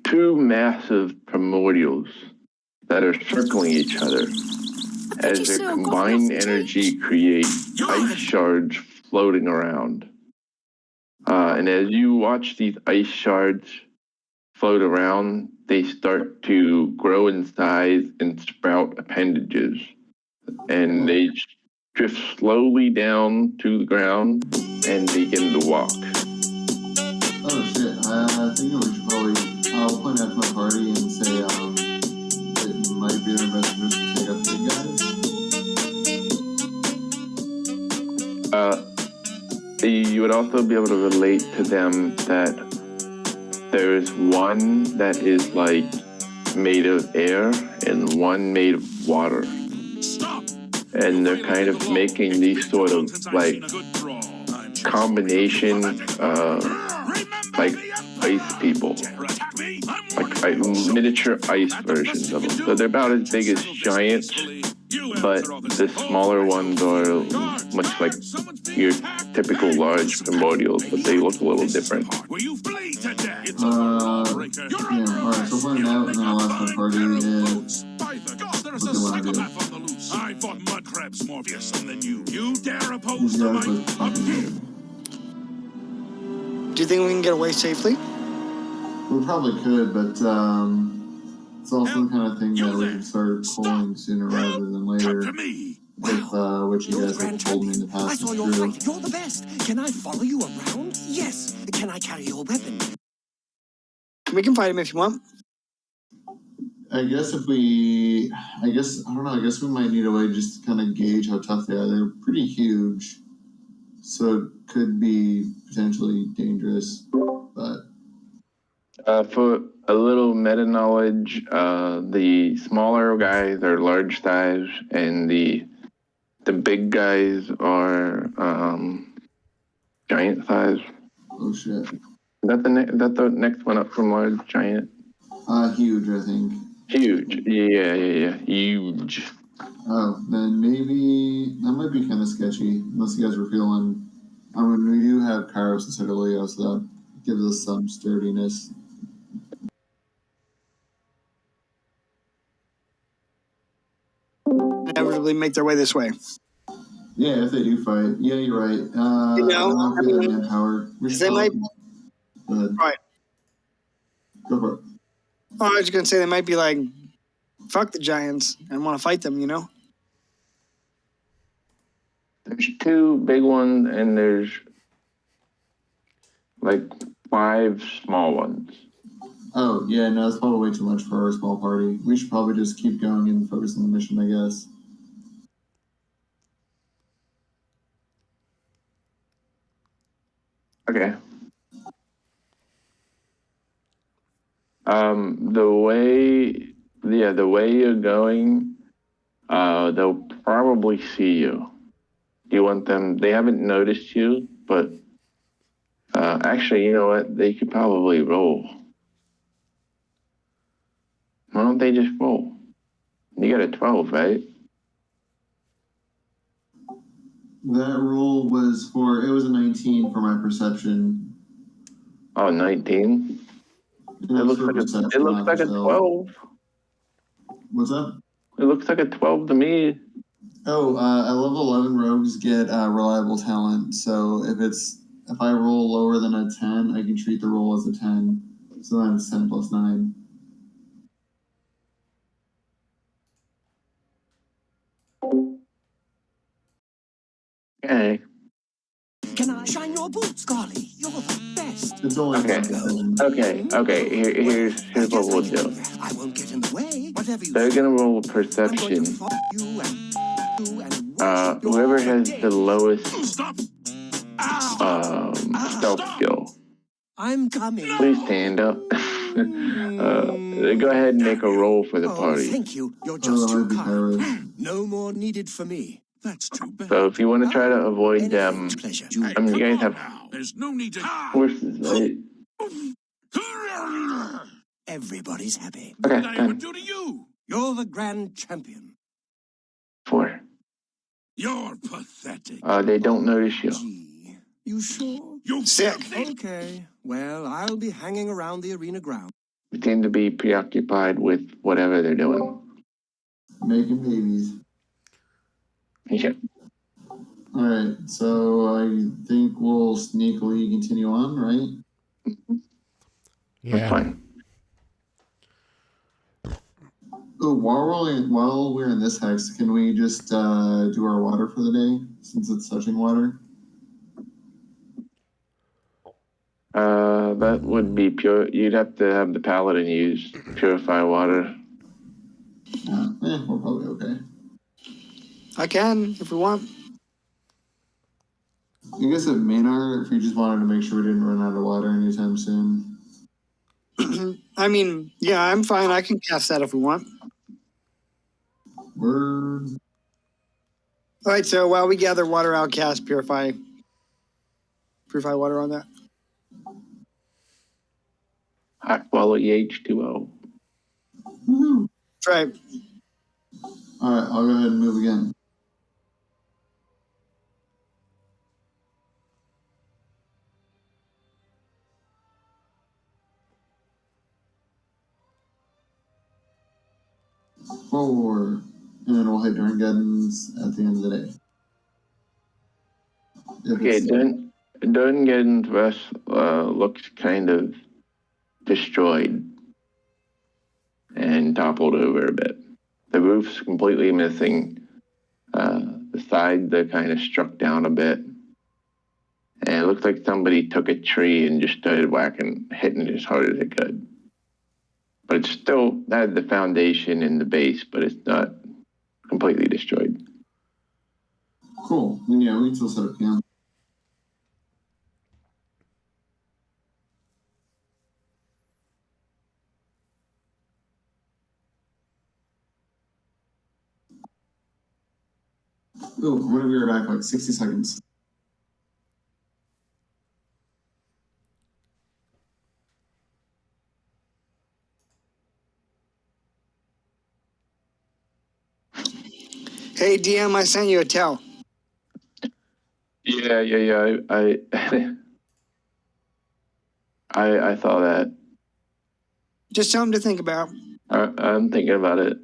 two massive primordials that are circling each other as their combined energy creates ice shards floating around. And as you watch these ice shards float around, they start to grow in size and sprout appendages. And they drift slowly down to the ground and begin to walk. Oh, shit. I think we should probably... I'll point out to my party and say it might be in our best interest to take up the guys. You would also be able to relate to them that there's one that is like made of air and one made of water. Stop! And they're kind of making these sort of like combination like ice people, like miniature ice versions of them. So they're about as big as giants, but the smaller ones are much like your typical large primordials, but they look a little different. Yeah, alright, so I'll point it out and then I'll ask my party if what they want to do. I fought mud crabs more fearsome than you. You dare oppose These the guys might look of fucking him? good. Do you think we can get away safely? We probably could, but it's also the kind of thing that we can start pulling sooner rather than later. Come to me. If what you guys have told me in the I past saw is your true. fight. You're the best. Can I follow you around? Yes. Can I carry your weapon? We can fight him if you want. I guess I don't know, I guess we might need a way just to kind of gauge how tough they are. They're pretty huge, so it could be potentially dangerous, but... For a little meta knowledge, the smaller guys are large size, and the big guys are giant size. Oh shit. Is that the next one up from large giant? Huge, I think. Huge. Yeah. Huge. Oh, then maybe that might be kind of sketchy, unless you guys were feeling. I mean, we do have Kairos instead of Leo, so that gives us some sturdiness. Inevitably make their way this way. Yeah, if they do fight. Yeah, you're right. I don't know if we have manpower. They might. Go ahead. Right. Go for it. Oh, I was just gonna say they might be like, fuck the giants and want to fight them. You know. There's 2 big ones and there's like 5 small ones. Oh, yeah, no, that's probably way too much for our small party. We should probably just keep going and focus on the mission, I guess. Okay. The way you're going, they'll probably see you. You want them, they haven't noticed you, but actually, you know what? They could probably roll. Why don't they just roll? You got a 12, right? That roll was it was a 19 for my perception. Oh, 19? It looks like a 12. What's that? It looks like a 12 to me. Oh, at level 11, rogues get reliable talent. So if I roll lower than a 10, I can treat the roll as a 10. So then it's 10 plus 9. Okay. Can I shine your boots, Golly? You're the best. It's only Okay. Here's what we'll do. I won't get in the way. Whatever you They're say. gonna roll I'm going perception. to follow you and worship your Whoever has day. the lowest Stop! stealth skill, I'm coming. please stand up. Go ahead and make a roll for the Oh, party. thank you. You're just too be kind. Kairos. No more needed for me. That's too bad. So if you want to try to avoid Anything's pleasure. Hey, you come guys on have now. There's no need to. horses, right? Everybody's happy. What Okay, did I ever 10, do to you? You're the grand champion. 4. You're pathetic. They don't notice you. Gee, you sure? You Sick. filthy- Okay. Well, I'll be hanging around the arena ground. They seem to be preoccupied with whatever they're doing. Making babies. Yeah. All right, so I think we'll sneakily continue on, right? That's Yeah. fine. Oh, while we're in this hex, can we just do our water for the day, since it's touching water? That would be pure. You'd have to have the paladin use purify water. We're probably okay. I can if we want. I guess at Maynard, if we just wanted to make sure we didn't run out of water anytime soon. I mean, yeah, I'm fine. I can cast that if we want. We're All right. So while we gather water, I'll cast purify water on that. Hot quality H2O. woohoo. Right. All right, I'll go ahead and move again. Forward, and then we'll hit Durngedden's at the end of the day. Okay, Dungeon's West looks kind of destroyed and toppled over a bit. The roof's completely missing. The sides are kind of struck down a bit. And it looks like somebody took a tree and just started hitting it as hard as it could. But it's still had the foundation and the base, but it's not completely destroyed. Cool. And yeah, we can still set up camp. Ooh, I'm gonna be right back, like 60 seconds. Hey, DM, I sent you a tell. Yeah. I saw that. Just something to think about. I'm thinking about it.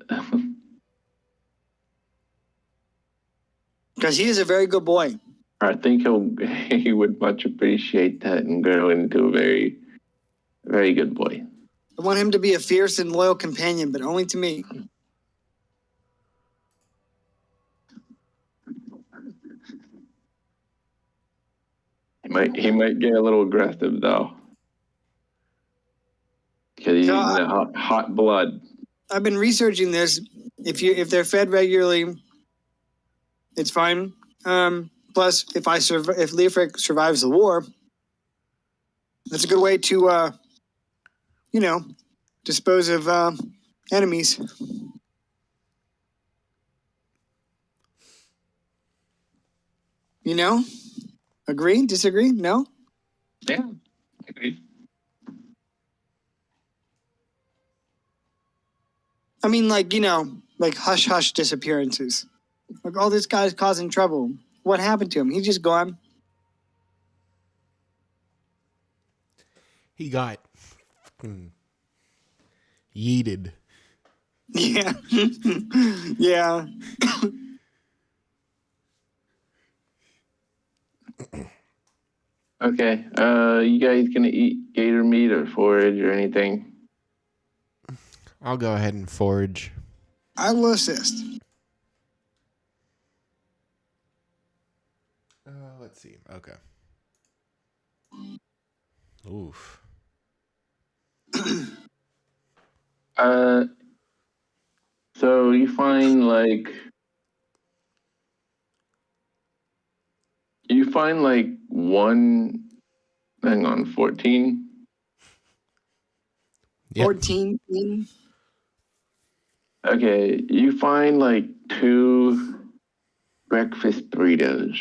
Because he is a very good boy. I think he would much appreciate that and grow into a very, very good boy. I want him to be a fierce and loyal companion, but only to me. He might get a little aggressive though, because he's So, in the hot blood. I've been researching this. If they're fed regularly, it's fine. Plus, if Leofric survives the war, that's a good way to dispose of enemies. You know? Agree? Disagree? No? Yeah, I agree. I mean, like hush-hush disappearances. Like, oh, this guy's causing trouble. What happened to him? He's just gone. He got yeeted. Yeah. Yeah. Okay. You guys gonna eat gator meat or forage or anything? I'll go ahead and forage. I will assist. Let's see. Okay. Oof. So you find one. Hang on, 14. Yep. 14. Okay, you find like 2 breakfast burritos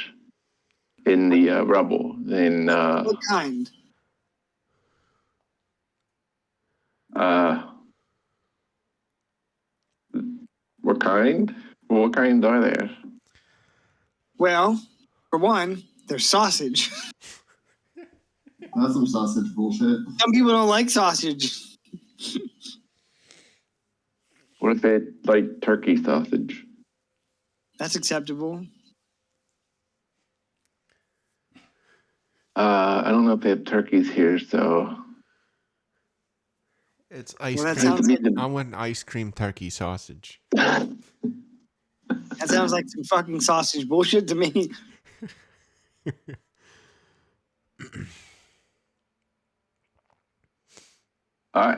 in the rubble. Then What kind? what kind? What kinds are there? Well, for one, there's sausage. That's some sausage bullshit. Some people don't like sausage. What if it's like turkey sausage? That's acceptable. I don't know if they have turkeys here, so It's ice Well, that cream. sounds like, I want ice cream turkey sausage. that sounds like some fucking sausage bullshit to me.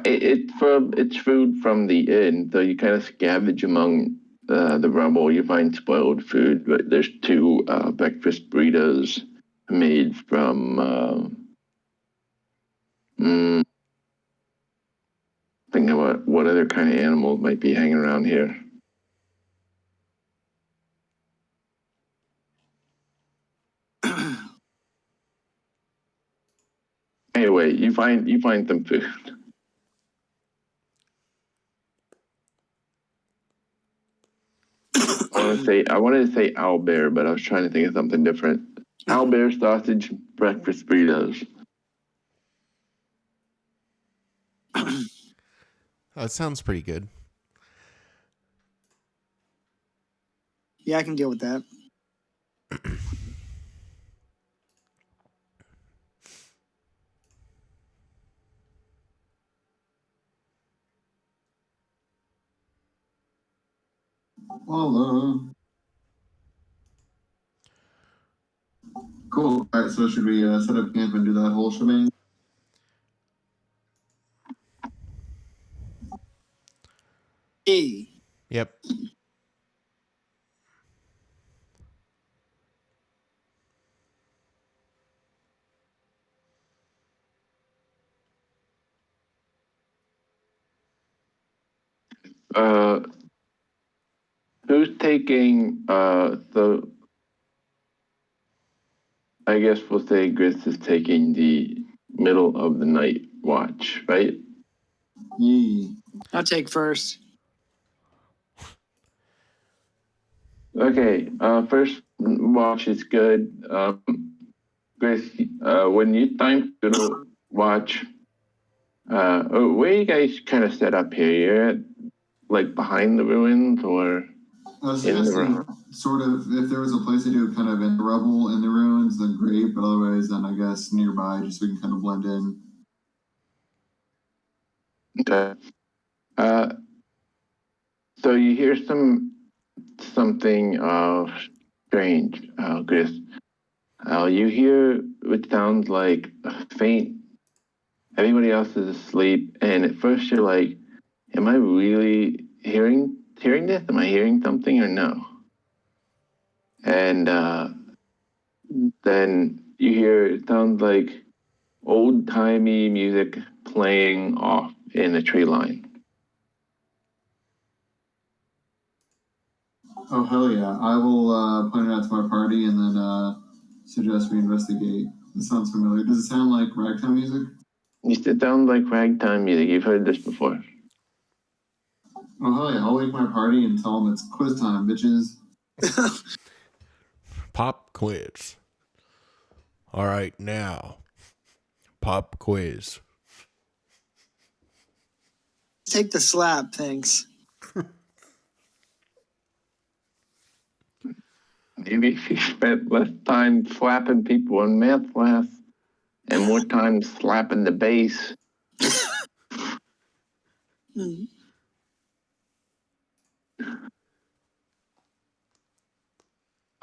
it's food from the inn, so you kind of scavenge among the rubble. You find spoiled food, but there's 2 breakfast burritos made from. Think about what other kind of animals might be hanging around here. Anyway, you find some food. I wanted to say owlbear, but I was trying to think of something different. Owlbear sausage breakfast burritos. That sounds pretty good. Yeah, I can deal with that. Well, cool. All right, so should we set up camp and do that whole shebang? E. Yep. Who's taking the? I guess we'll say Gris is taking the middle of the night watch, right? Yee. I'll take first. Okay, first watch is good. Chris, when you time to watch, where you guys kind of set up here? You're at, like, behind the ruins or I was in the suggesting ruins? sort of if there was a place to do kind of in the rubble in the ruins, then great. But otherwise, then I guess nearby, just so we can kind of blend in. Okay. So you hear something strange, Chris. You hear what sounds like a faint. Everybody else is asleep, and at first you're like, "Am I really hearing this? Am I hearing something or no?" And then you hear it sounds like old timey music playing off in a tree line. Oh hell yeah! I will point it out to my party and then suggest we investigate. It sounds familiar. Does it sound like ragtime music? It sounds like ragtime music. You've heard this before. Oh hell yeah! I'll wake my party and tell them it's quiz time, bitches. Pop quiz. All right, now. Pop quiz. Take the slap, thanks. Maybe if you spent less time slapping people in math class and more time slapping the bass.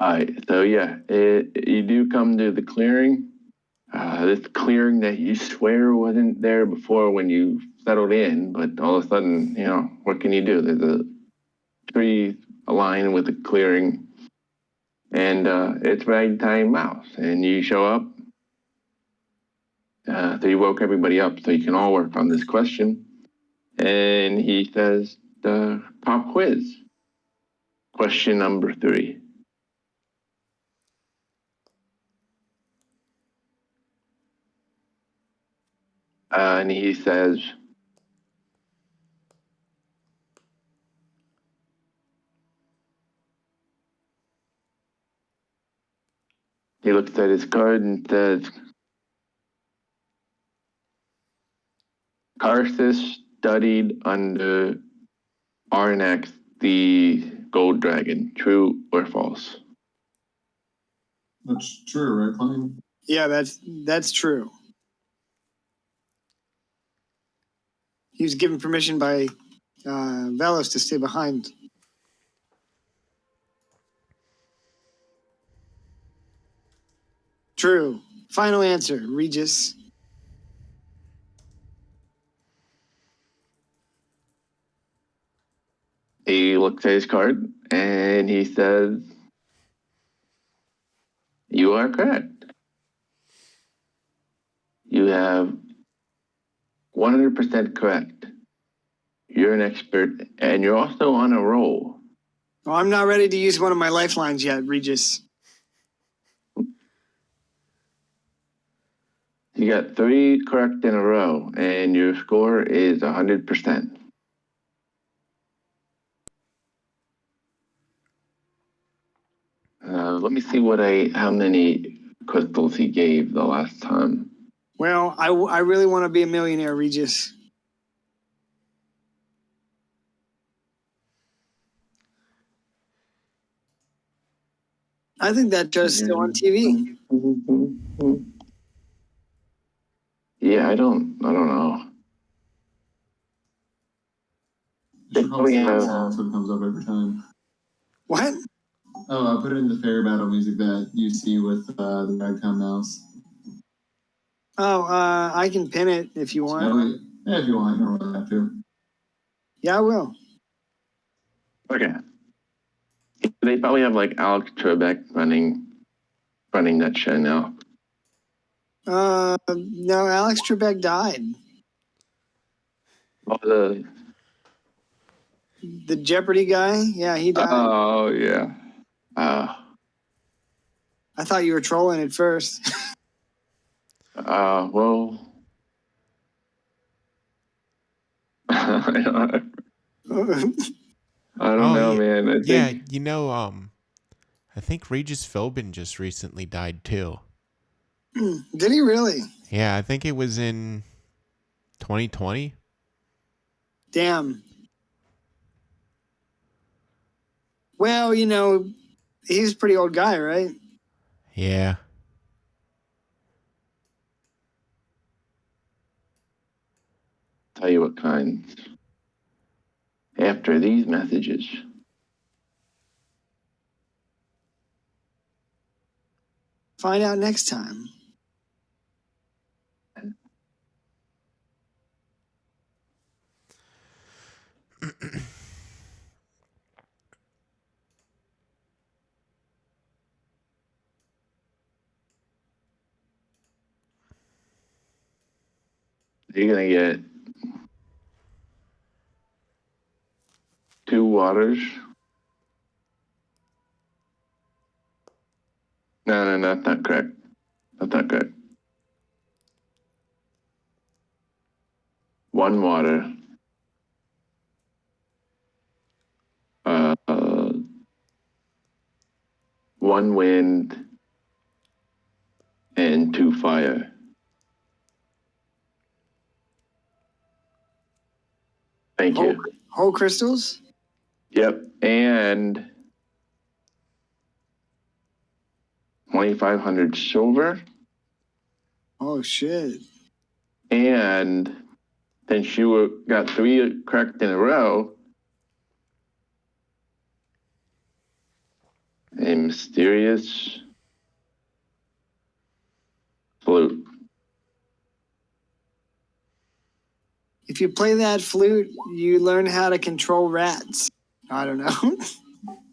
All right, so yeah, you do come to the clearing. This clearing that you swear wasn't there before when you settled in, but all of a sudden, what can you do? There's a tree aligned with a clearing, and it's Ragtime Mouse, and you show up. So you woke everybody up so you can all work on this question. And he says, the pop quiz. Question number 3. And he says, he looks at his card and says, Karthus studied under Arnax the Gold Dragon. True or false? That's true, right, Klein? Yeah, that's true. He was given permission by Velos to stay behind. True. Final answer, Regis. He looks at his card and he says, you are correct. You have 100% correct. You're an expert and you're also on a roll. Well, I'm not ready to use one of my lifelines yet, Regis. You got 3 correct in a row and your score is 100%. Let me see how many crystals he gave the last time. Well, I really want to be a millionaire, Regis. I think that show's still on TV. Yeah, I don't know. You should probably have so it comes up every time. What? Oh, I put it in the fairy battle music that you see with the ragtime mouse. Oh, I can pin it if you want. Yeah, if you want, you don't really have to. Yeah, I will. Okay. They probably have like Alex Trebek running that show now. No, Alex Trebek died. Oh, The Jeopardy guy? Yeah, he died. Oh, yeah. I thought you were trolling at first. Well, I don't know, man. I think, yeah, I think Regis Philbin just recently died too. Did he really? Yeah, I think it was in 2020. Damn. Well, he's a pretty old guy, right? Yeah. Tell you what kinds. After these messages. Find out next time. You're going to get 2 waters. No, that's not correct. That's not correct. 1 water. 1 wind and 2 fire. Thank you. Whole crystals? Yep. And 2,500 silver. Oh, shit. And then she got 3 correct in a row. A mysterious flute. If you play that flute, you learn how to control rats. I don't know.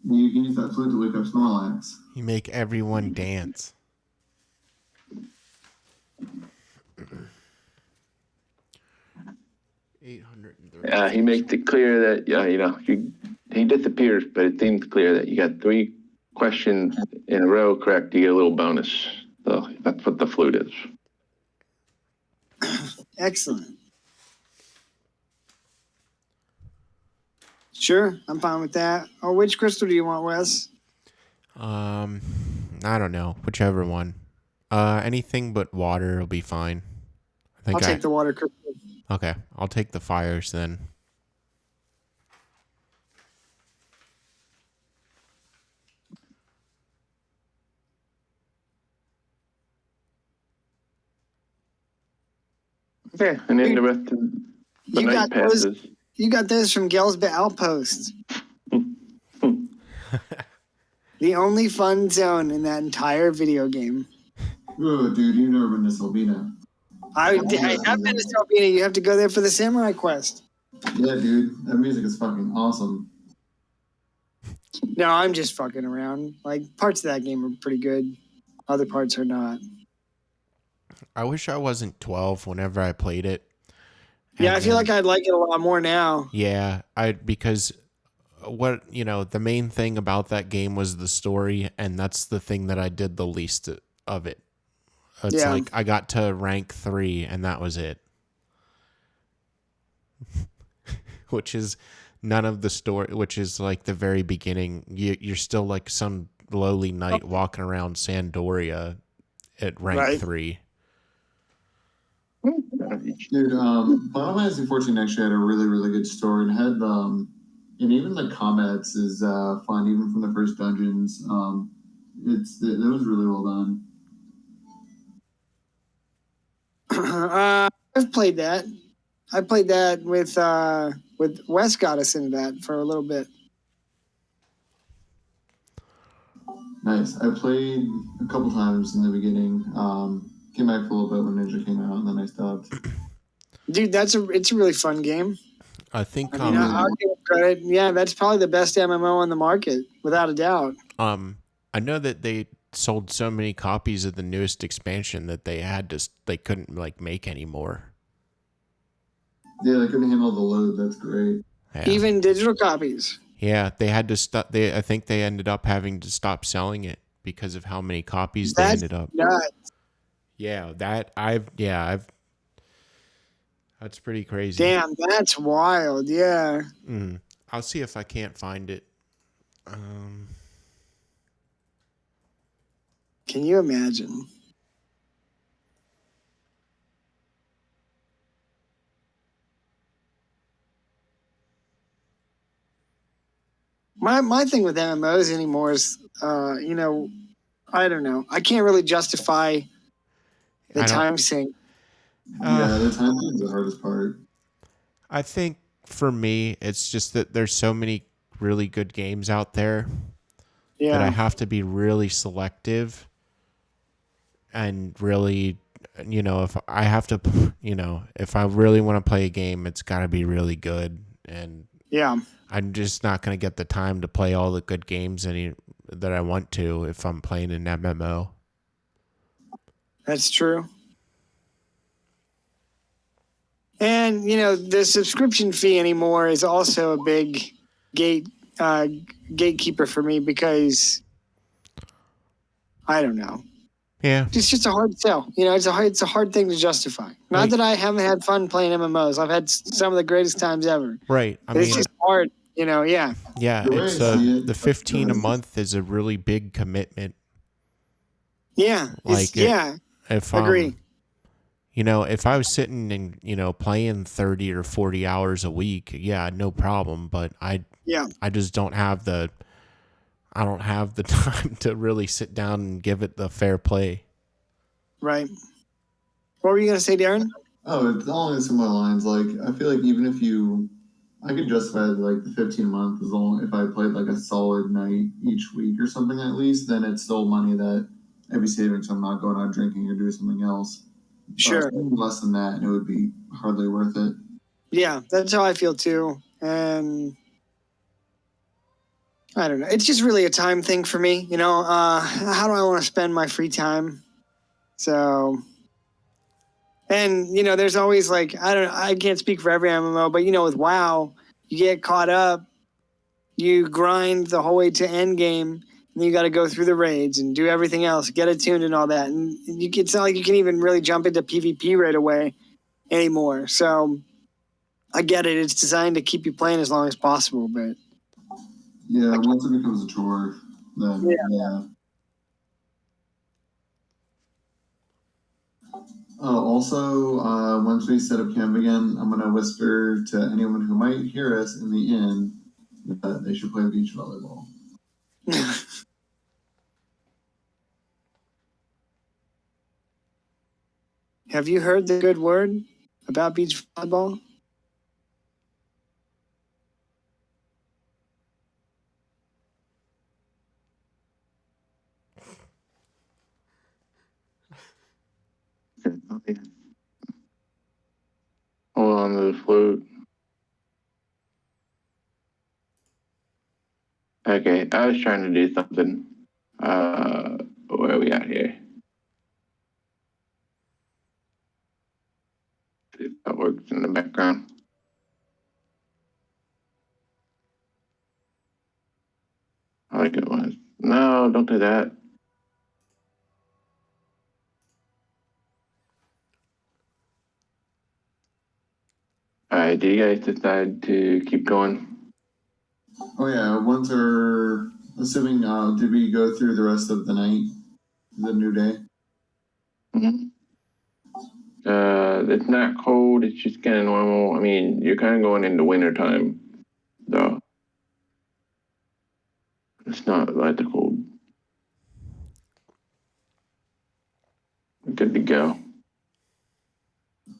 You can use that flute to wake up Snorlax. You make everyone dance. He makes it clear that he disappears, but it seems clear that you got 3 questions in a row correct, you get a little bonus. So that's what the flute is. Excellent. Sure, I'm fine with that. Oh, which crystal do you want, Wes? I don't know. Whichever one. Anything but water will be fine. I'll take the water crystal. Okay, I'll take the fires then. Okay, and then the rest of the night passes. You got those from Gelsba Outpost. The only fun zone in that entire video game. Oh, dude, you've never been to Selbina. I have been to Selbina. You have to go there for the samurai quest. Yeah, dude, that music is fucking awesome. No, I'm just fucking around. Like, parts of that game are pretty good. Other parts are not. I wish I wasn't 12 whenever I played it. Yeah, I feel like I'd like it a lot more now. Yeah, because the main thing about that game was the story, and that's the thing that I did the least of it. It's like I got to rank 3 and that was it. Which is none of the story, which is like the very beginning. You're still like some lowly knight walking around Sandoria at rank 3. Dude, Final Fantasy 14 actually had a really, really good story and had and even the combats is fun, even from the first dungeons. It was really well done. I've played that. I played that with Wes got us into that for a little bit. Nice. I played a couple times in the beginning. Came back for a little bit when Ninja came out, and then I stopped. Dude, it's a really fun game. I think I'll give it credit. Yeah, that's probably the best MMO on the market, without a doubt. I know that they sold so many copies of the newest expansion that they couldn't like make anymore. Yeah, they couldn't handle the load. That's great. Yeah. Even digital copies. Yeah, they had to stop. I think they ended up having to stop selling it because of how many copies they ended up. Nuts. Yeah, that's pretty crazy. Damn, that's wild. Yeah. I'll see if I can't find it. Can you imagine? My thing with MMOs anymore is, I don't know. I can't really justify the I don't. time sink. Yeah, the time is the hardest part. I think for me, it's just that there's so many really good games out there that I Yeah, have to be really selective and really, if I have to, if I really want to play a game, it's got to be really good. And yeah, I'm just not going to get the time to play all the good games that I want to if I'm playing an MMO. that's true. And the subscription fee anymore is also a big gatekeeper for me because I don't know. Yeah, It's just a hard sell. It's a hard thing to justify. Not Like- that I haven't had fun playing MMOs. I've had some of the greatest times ever. right. But it's just hard. Yeah. Yeah, The way it's I see it, the 15 a month is a really big commitment. Yeah. Like if Agree. if I was sitting and playing 30 or 40 hours a week, yeah, no problem, but I just don't have the time to really sit down and give it the fair play. Right. What were you gonna say, Darren? Oh, it's along similar lines. Like, I feel like even if I could justify like the 15 a month as long if I played like a solid night each week or something at least, then it's still money that I'd be saving, so I'm not going out drinking or doing something else. Sure. Less than that, and it would be hardly worth it. Yeah, that's how I feel too. And I don't know. It's just really a time thing for me. How do I want to spend my free time? So, and there's always like I can't speak for every MMO, but with WoW, you get caught up, you grind the whole way to end game, and then you got to go through the raids and do everything else, get attuned and all that. And it's not like you can even really jump into PvP right away anymore. So I get it. It's designed to keep you playing as long as possible, but Yeah, once it becomes a chore, then yeah. Also, once we set up camp again, I'm gonna whisper to anyone who might hear us in the inn that they should play beach volleyball. Have you heard the good word about beach volleyball? Hold on to the flute. Okay, I was trying to do something. Where are we at here? See if that works in the background. I like it was. No, don't do that. All right, do you guys decide to keep going? Oh yeah, once we're assuming, did we go through the rest of the night, the new day? Mm-hmm. It's not cold. It's just kind of normal. I mean, you're kind of going into winter time, though. It's not like the cold. Good to go.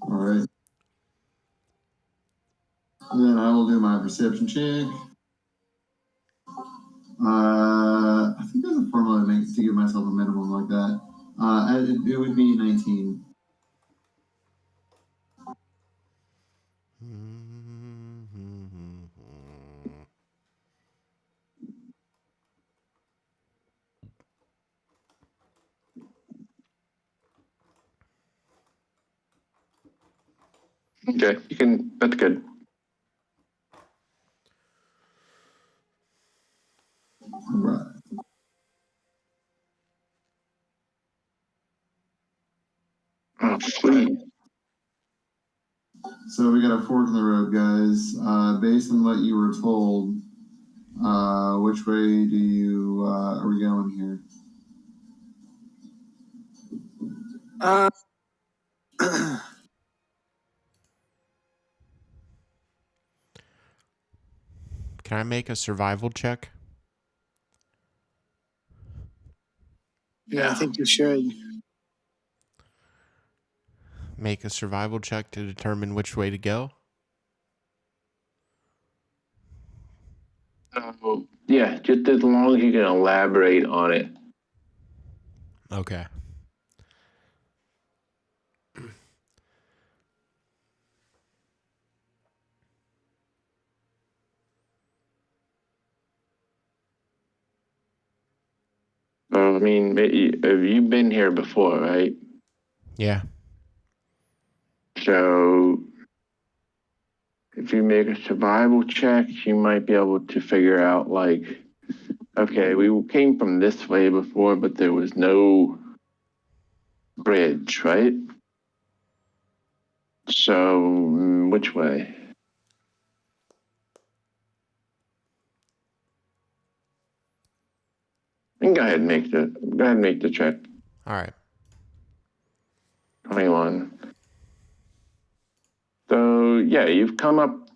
All right. Then I will do my perception check. I think there's a formula to give myself a minimum like that. It would be 19. Okay, you can. That's good. All right. Oh, sweet. So we got a fork in the road, guys. Based on what you were told, which way are we going here? Uh, Can I make a survival check? yeah, I think you should. Make a survival check to determine which way to go? So, yeah, just as long as you can elaborate on it. Okay. I mean, have you been here before, right? Yeah. So if you make a survival check, you might be able to figure out, like, okay, we came from this way before, but there was no bridge, right? So which way? And go ahead and make the check. All right. 21. So yeah, you've come up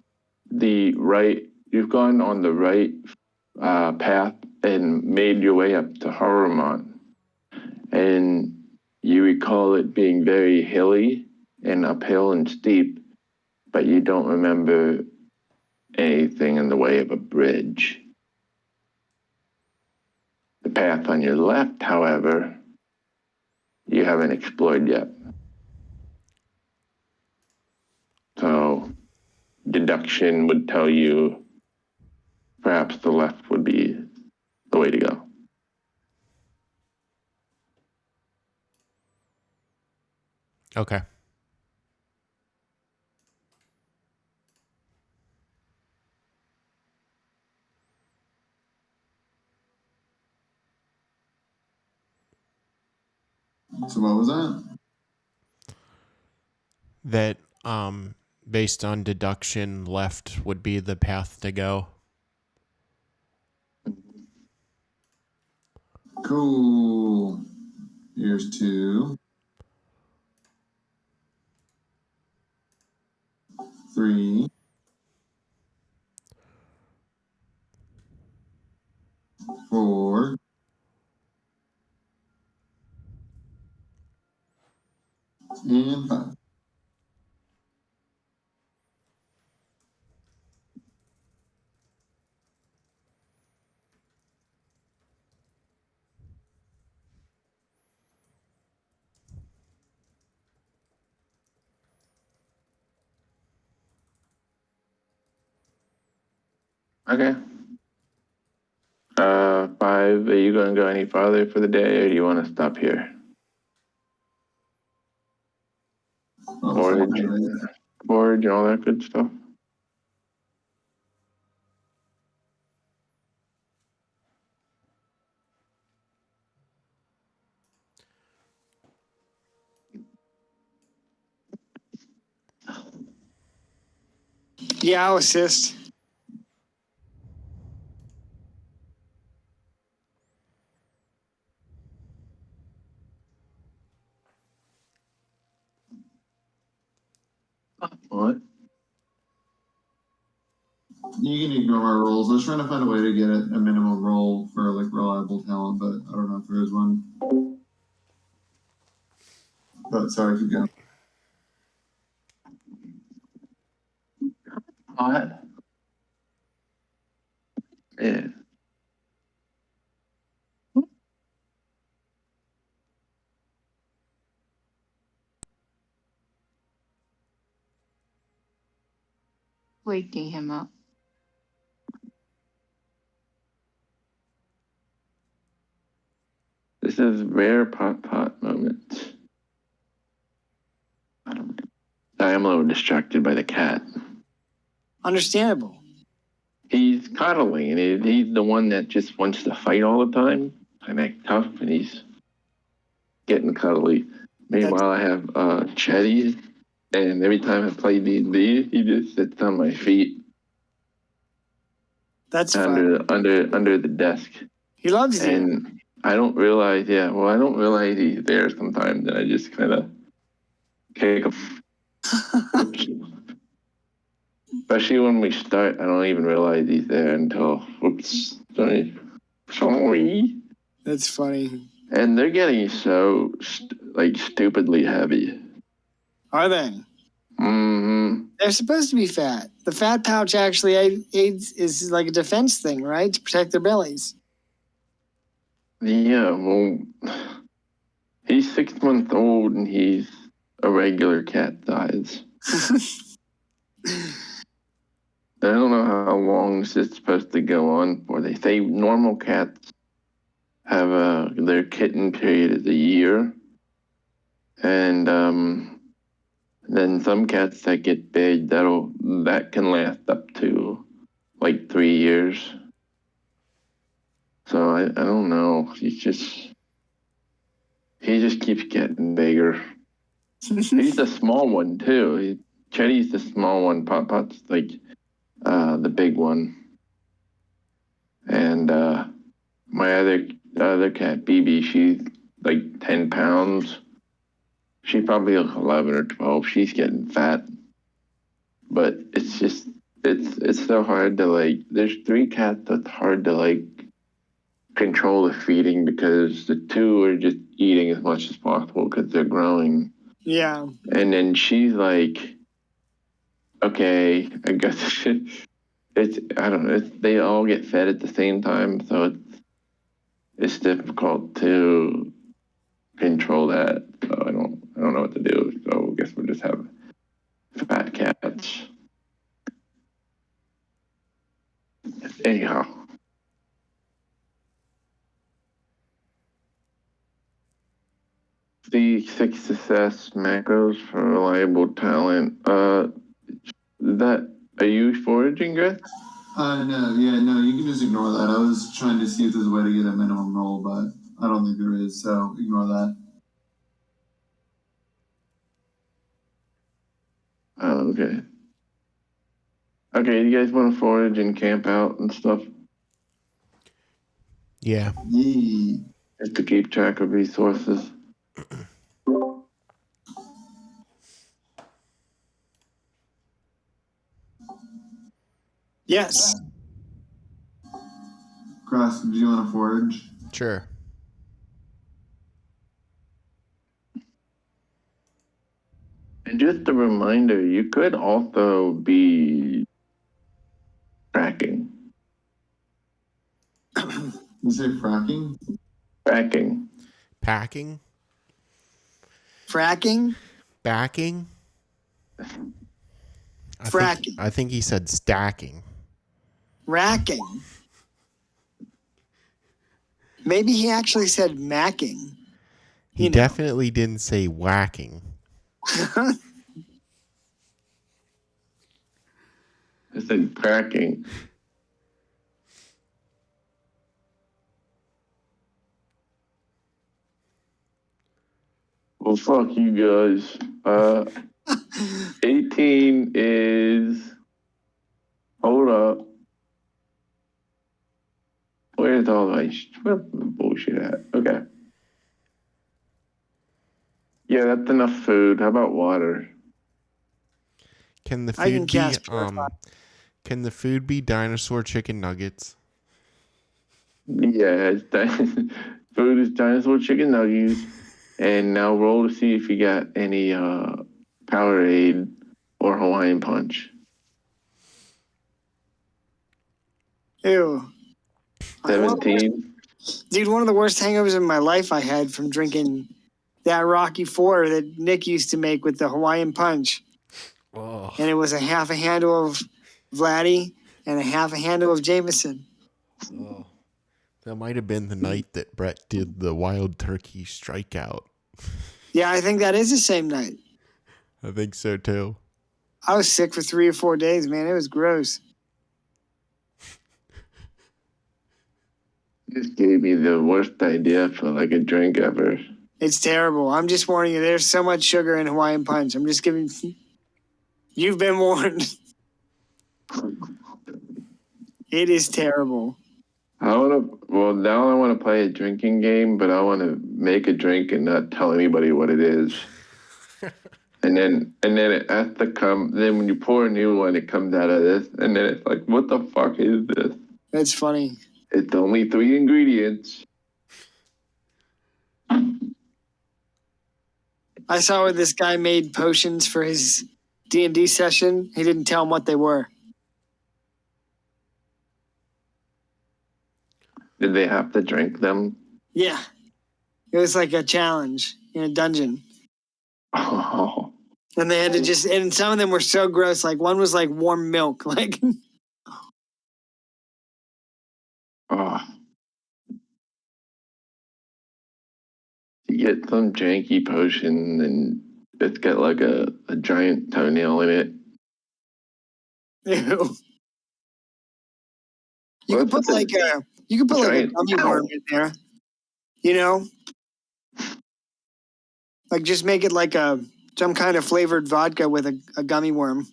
you've gone on the right path and made your way up to Haruman. And you recall it being very hilly and uphill and steep, but you don't remember anything in the way of a bridge. The path on your left, however, you haven't explored yet. So deduction would tell you perhaps the left would be the way to go. Okay. So what was that? That based on deduction, left would be the path to go. Cool. Here's 2, 3, 4, and 5. Okay. 5, are you going to go any farther for the day, or do you want to stop here? Forage and all that good stuff? Yeah, I'll assist. What? You can ignore my rolls. I was trying to find a way to get a minimum roll for like reliable talent, but I don't know if there is one. But sorry, keep going. What? Yeah. Waking him up. This is rare pot moments. I am a little distracted by the cat. Understandable. He's coddling, and he's the one that just wants to fight all the time and act tough, and he's getting cuddly. Meanwhile, I have Chetty, and every time I play D&D, he just sits on my feet That's fun. under the desk. He loves you. And I don't realize. Yeah, well, I don't realize he's there sometimes, and I just kind of take a. Especially when we start, I don't even realize he's there until. Oops, sorry. That's funny. And they're getting so stupidly heavy. Are they? Mm-hmm. They're supposed to be fat. The fat pouch actually aids is like a defense thing, right? To protect their bellies. Yeah, well, he's 6 months old and he's a regular cat size. I don't know how long this is supposed to go on for. They say normal cats have their kitten period is a year, and then some cats that get big that can last up to like 3 years. So I don't know. He just keeps getting bigger. He's the small one too. Chetty's the small one. Pot's like the big one. And my other cat, BB, she's like 10 pounds. She's probably like 11 or 12. She's getting fat. But it's just it's so hard to like. There's 3 cats that's hard to like control the feeding because the 2 are just eating as much as possible because they're growing. Yeah. And then she's like, okay, I guess it's I don't know. They all get fed at the same time, so it's difficult to control that. So I don't know what to do. So I guess we'll just have fat cats. Anyhow. The 6 success macros for reliable talent. Are you foraging, Griff? No, you can just ignore that. I was trying to see if there's a way to get a minimum roll, but I don't think there is, so ignore that. Oh, okay. Okay, you guys want to forage and camp out and stuff? Yeah. Yee. Just to keep track of resources. Yes. Cross, do you want to forage? Sure. And just a reminder, you could also be tracking. You say fracking? Tracking. Packing? Fracking? Backing? Fracking. I think he said stacking. Racking. Maybe he actually said macking. He definitely didn't say whacking. I said cracking. Well, fuck you guys. 18 is. Hold up. Where's all my bullshit at? Okay. Yeah, that's enough food. How about water? Can the I can food cast be Purify. can the food be dinosaur chicken nuggets? Yeah, food is dinosaur chicken nuggets. And now roll to see if you got any Powerade or Hawaiian Punch. Ew. 17. Dude, one of the worst hangovers of my life I had from drinking that Rocky 4 that Nick used to make with the Hawaiian Punch. Oh. And it was a half a handle of Vladdy and a half a handle of Jameson. Oh. That might have been the night that Brett did the wild turkey strikeout. Yeah, I think that is the same night. I think so too. I was sick for 3 or 4 days, man. It was gross. Just gave me the worst idea for like a drink ever. It's terrible. I'm just warning you. There's so much sugar in Hawaiian Punch. I'm just giving... You've been warned. It is terrible. Now I want to play a drinking game, but I want to make a drink and not tell anybody what it is. And then it has to come. Then when you pour a new one, it comes out of this, and then it's like, what the fuck is this? That's funny. It's only 3 ingredients. I saw where this guy made potions for his D&D session. He didn't tell him what they were. Did they have to drink them? Yeah. It was like a challenge in a dungeon. Oh, And they had to just, and some of them were so gross. Like one was like warm milk. Like, oh. You get some janky potion and it's got like a giant toenail in it. ew. You could What's put like a giant gummy worm in there. You know? Like just make it like some kind of flavored vodka with a gummy worm.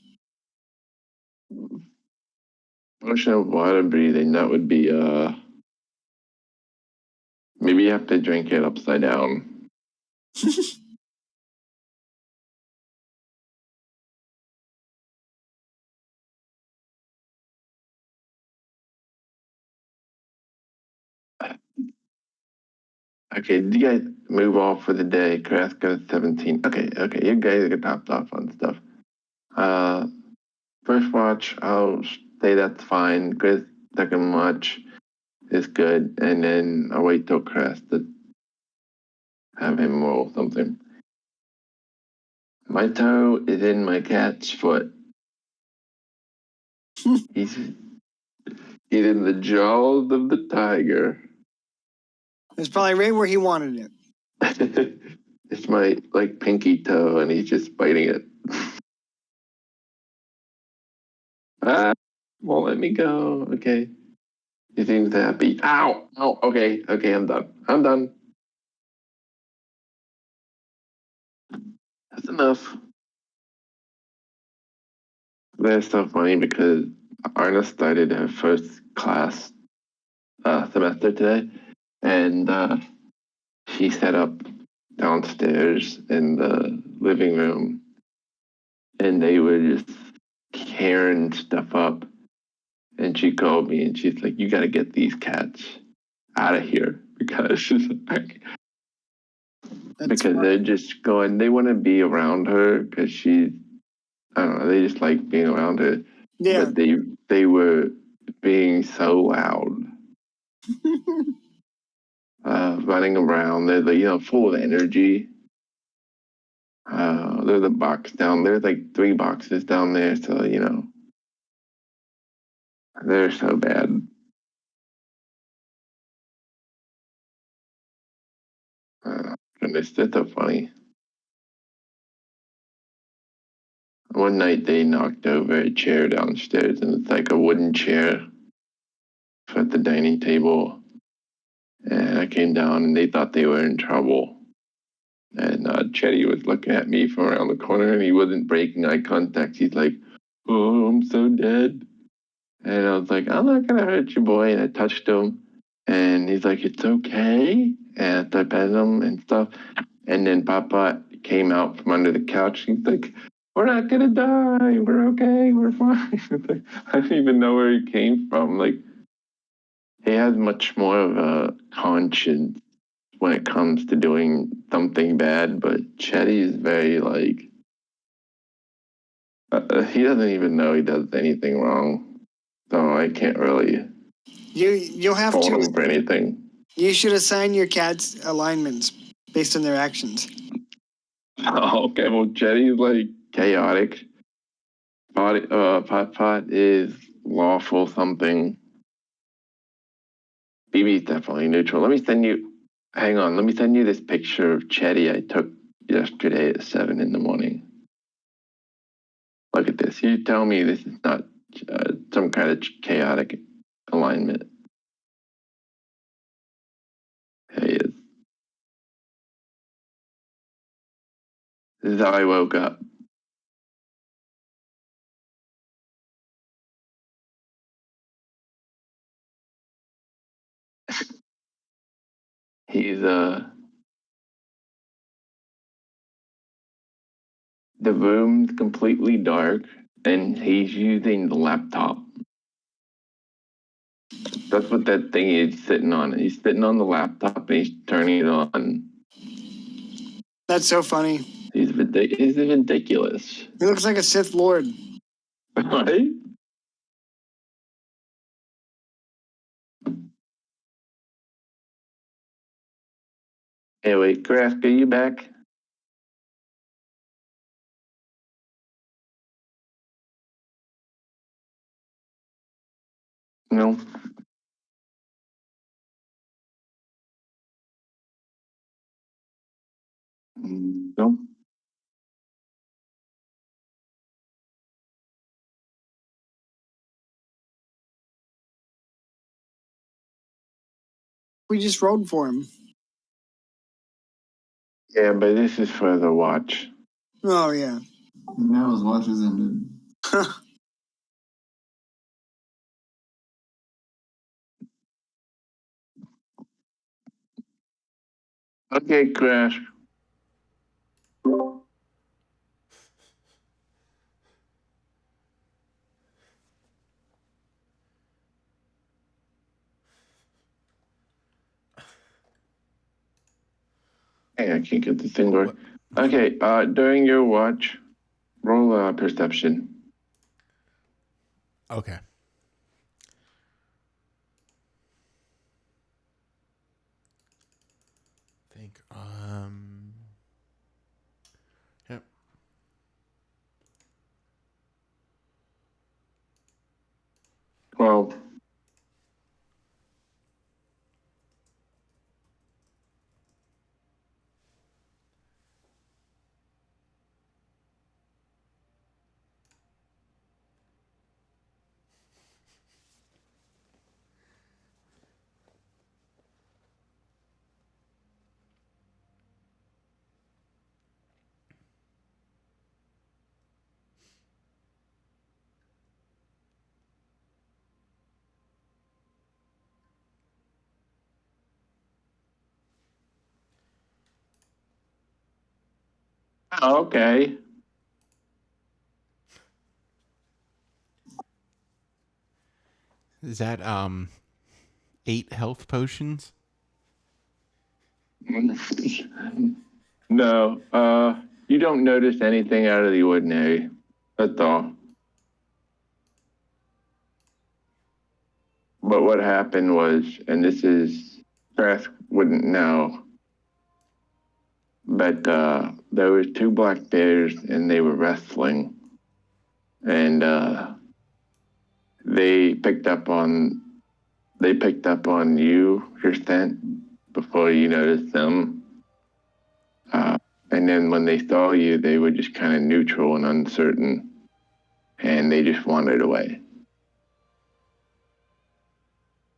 Potion of water breathing? That would be maybe you have to drink it upside down. Okay, do you guys move off for the day? Carrasco's 17. Okay, you guys get topped off on stuff. First watch, I'll say that's fine. Chris, second watch is good. And then I'll wait till Chris to have him roll something. My toe is in my cat's foot. He's in the jaws of the tiger. It's probably right where he wanted it. It's my like pinky toe, and he's just biting it. Won't let me go. Okay. He seems happy. Ow! Ow! Okay, I'm done. That's enough. That's so funny because Arna started her first class semester today, and she set up downstairs in the living room, and they were just tearing stuff up. And she called me, and she's like, "You got to get these cats out of here because they're just going. They want to be around her because she's. I don't know. They just like being around her. Yeah. But they were being so loud." Running around. They're like, full of energy. There's a box down. There's like 3 boxes down there. So, they're so bad. Goodness, that's so funny. One night they knocked over a chair downstairs, and it's like a wooden chair at the dining table. And I came down, and they thought they were in trouble. And Chetty was looking at me from around the corner, and he wasn't breaking eye contact. He's like, "Oh, I'm so dead." And I was like, "I'm not going to hurt you, boy." And I touched him. And he's like, "It's okay." And I petted him and stuff. And then Papa came out from under the couch. He's like, "We're not going to die. We're okay. We're fine." Like, I didn't even know where he came from. Like, he has much more of a conscience when it comes to doing something bad. But Chetty is very like, he doesn't even know he does anything wrong. So I can't really You'll have fault to. him for anything. You should assign your cats alignments based on their actions. Oh, okay, well, Jetty's like chaotic. Pot is lawful something. BB's definitely neutral. Let me send you this picture of Chetty I took yesterday at 7 in the morning. Look at this. You tell me this is not some kind of chaotic alignment. There he is. This is how I woke up. He's the room's completely dark, and he's using the laptop. That's what that thing is sitting on. He's sitting on the laptop and he's turning it on. That's so funny. He's ridiculous. He looks like a Sith Lord. Right? Anyway, Krask, are you back? No. No. We just rolled for him. Yeah, but this is for the watch. Oh, yeah. Now his watch is ended. Okay, Krask. Hey, I can't get this thing going. Okay, during your watch, roll perception. Okay. Think. Yep. Well, okay. Is that 8 health potions? No, you don't notice anything out of the ordinary. That's all. But what happened was, and this is, Krask wouldn't know, but there was 2 black bears and they were wrestling. And they picked up on you, your scent, before you noticed them. And then when they saw you, they were just kind of neutral and uncertain, and they just wandered away.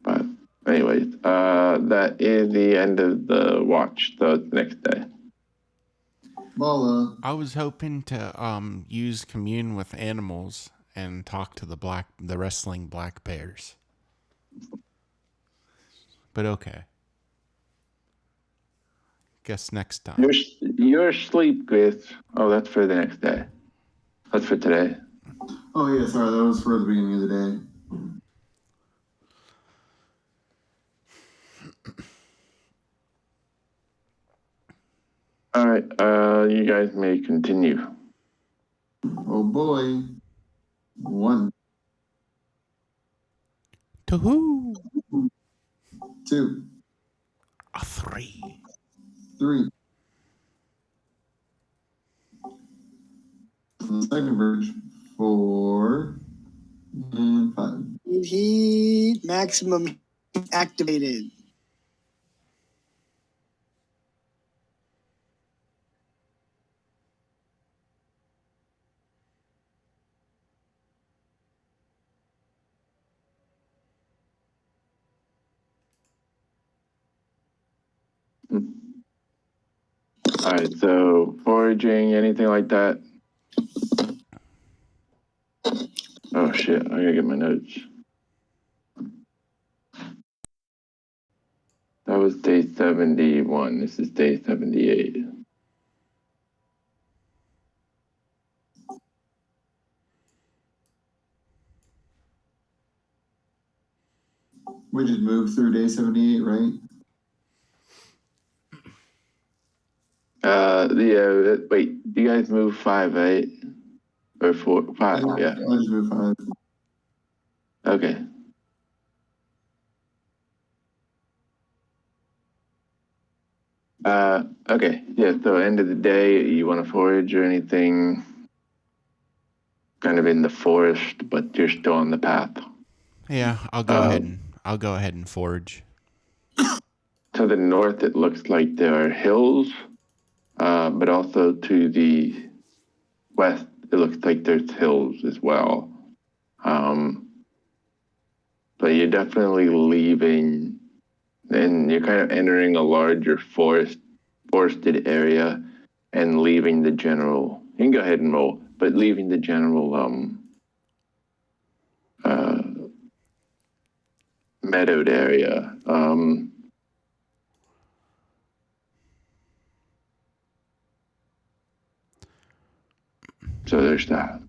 But anyways, that is the end of the watch. So it's the next day. Well, I was hoping to use commune with animals and talk to the wrestling black bears. But okay. Guess next time. Your sleep, Chris. Oh, that's for the next day. That's for today. oh yeah, sorry, that was for the beginning of the day. All right, you guys may continue. Oh boy. 1, Toohoo! 2, A 3. 3. The second verge, 4 and 5. Heat maximum activated. All right, so foraging, anything like that? Oh shit, I gotta get my notes. That was day 71. This is day 78. We just moved through day 78, right? Wait, do you guys move 5, 8? Or 4, 5, yeah. I just moved 5. Okay. Okay, yeah, so end of the day, you want to forage or anything kind of in the forest, but you're still on the path. Yeah, I'll go ahead and forage. To the north, it looks like there are hills, but also to the west, it looks like there's hills as well. But you're definitely leaving, and you're kind of entering a larger forested area and leaving the general. You can go ahead and roll, but leaving the general meadowed area. So there's that.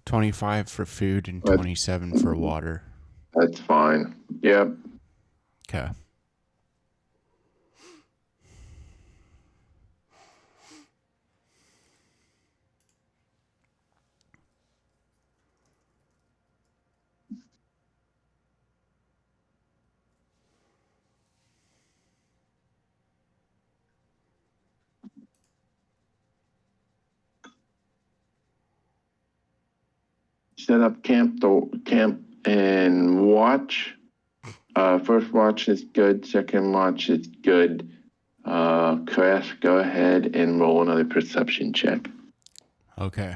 $25 for food and What? $27 for water. That's fine. Yep. Okay. Set up camp and watch. First watch is good. Second watch is good. Crash, go ahead and roll another perception check. Okay.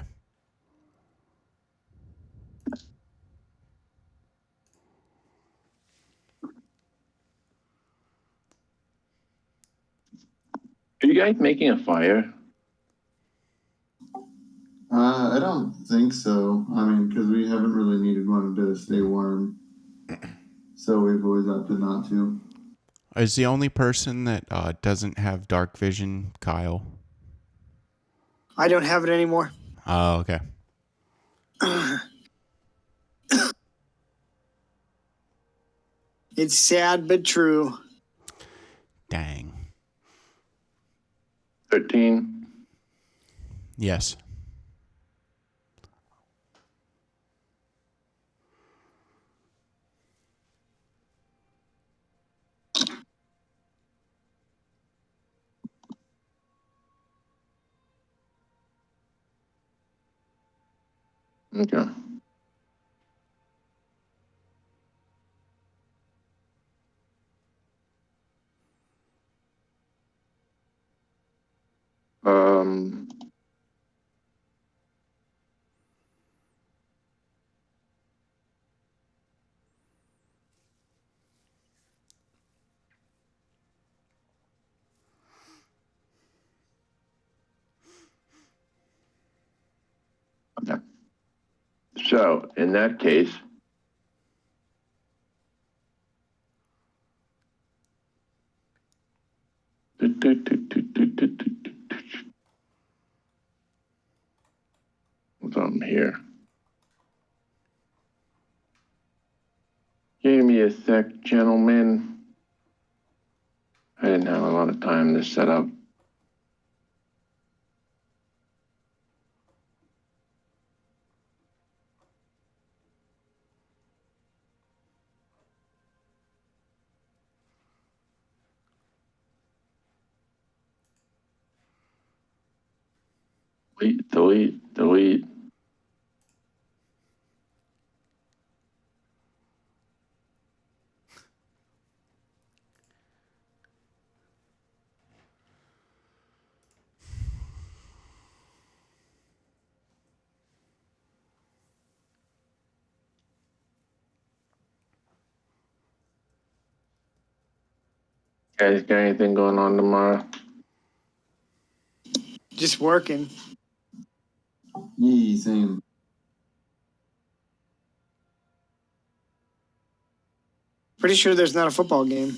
Are you guys making a fire? I don't think so. I mean, because we haven't really needed one to stay warm. So we've always opted not to. Is the only person that doesn't have dark vision Kyle? I don't have it anymore. Oh, okay. It's sad but true. Dang. 13. Yes. Okay. Um, okay. So in that case, what's on here? Give me a sec, gentlemen. I didn't have a lot of time to set up. Delete. Guys, got anything going on tomorrow? Just working. Yeah, same. Pretty sure there's not a football game.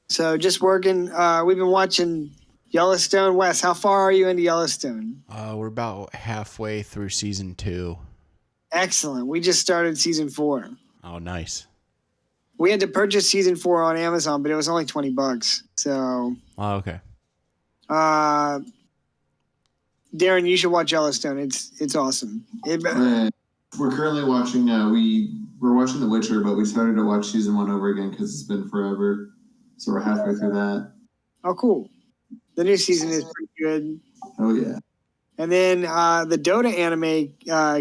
So just working. We've been watching Yellowstone. Wes, how far are you into Yellowstone? We're about halfway through season 2. Excellent. We just started season 4. Oh, nice. We had to purchase season 4 on Amazon, but it was only $20. So, Oh, okay. Darren, you should watch Yellowstone. It's awesome. We're currently watching. We're watching The Witcher, but we started to watch season 1 over again because it's been forever. So we're halfway through that. Oh, cool. The new season is pretty good. Oh yeah. And then the Dota anime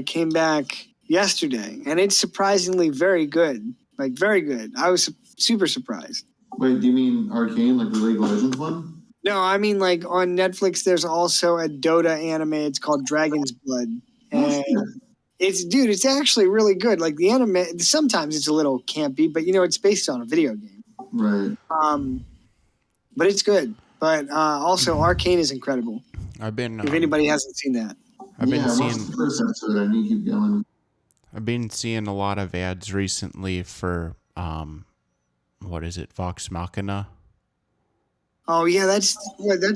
came back yesterday, and it's surprisingly very good. Like, very good. I was super surprised. Wait, do you mean Arcane, like the League of Legends one? No, I mean, like, on Netflix, there's also a Dota anime. It's called Dragon's Blood. And it's actually really good. Like, the anime, sometimes it's a little campy, but, it's based on a video game. Right. But it's good. But also, Arcane is incredible. I've been. If anybody hasn't seen that. I've been I seeing. watched the first episode. I need to keep going. I've been seeing a lot of ads recently for what is it, Vox Machina? Oh yeah, that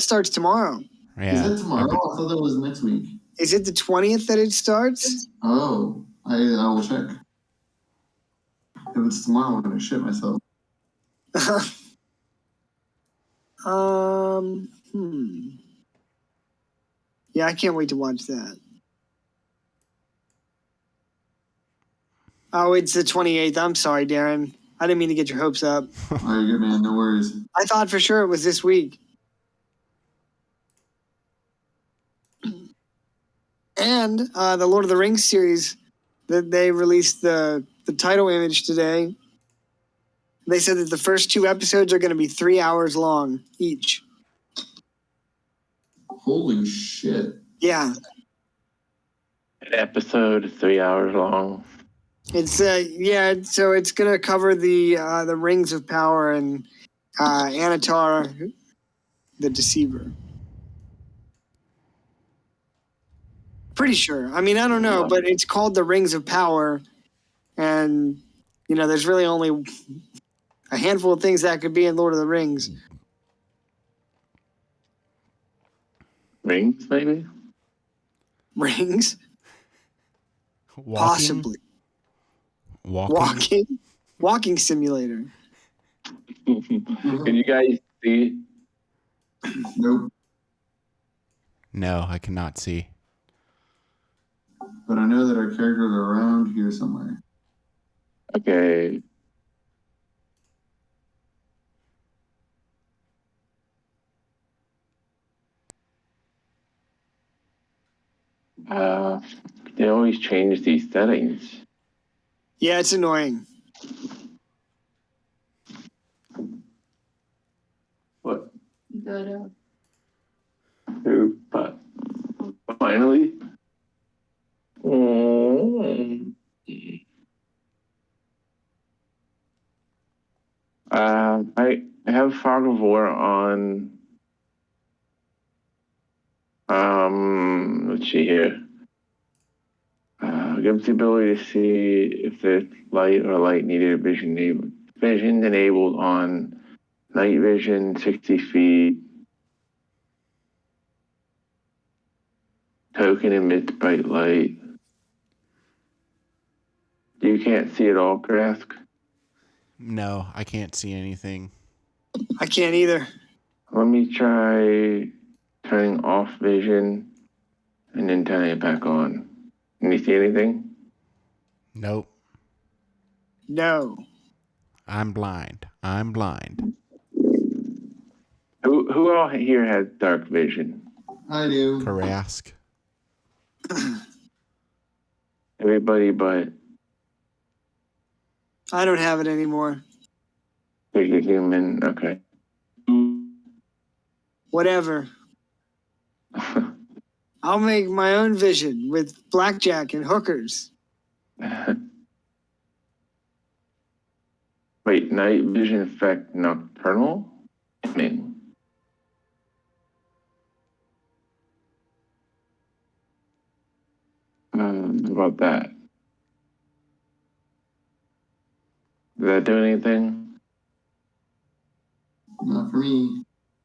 starts tomorrow. Yeah. Is it tomorrow? I thought that was next week. Is it the 20th that it starts? Oh, I will check. If it's tomorrow, I'm gonna shit myself. Yeah, I can't wait to watch that. Oh, it's the 28th. I'm sorry, Darren. I didn't mean to get your hopes up. All right, good man. No worries. I thought for sure it was this week. And the Lord of the Rings series, that they released the title image today. They said that the first 2 episodes are going to be 3 hours long each. Holy shit. Yeah. An episode 3 hours long. It's so it's going to cover the Rings of Power and Anatar, the Deceiver. Pretty sure. I mean, I don't know, but it's called the Rings of Power, and there's really only a handful of things that could be in Lord of the Rings. Rings, maybe? Rings? Walking? Possibly. Walking simulator. Can you guys see? Nope. No, I cannot see. But I know that our characters are around here somewhere. Okay. They always change these settings. Yeah, it's annoying. What? Good. But finally. Mm. I have Fog of War on. Let's see here. Gives the ability to see if there's light or light needed vision enabled on night vision 60 feet. Token emits bright light. You can't see it all, Grask? No, I can't see anything. I can't either. Let me try turning off vision and then turning it back on. Can you see anything? Nope. No. I'm blind. Who all here has dark vision? I do. Karask. Everybody but I don't have it anymore. Big Human. Okay. Whatever. I'll make my own vision with blackjack and hookers. Wait, night vision effect nocturnal? Dimming. How about that? Does that do anything? Not for me.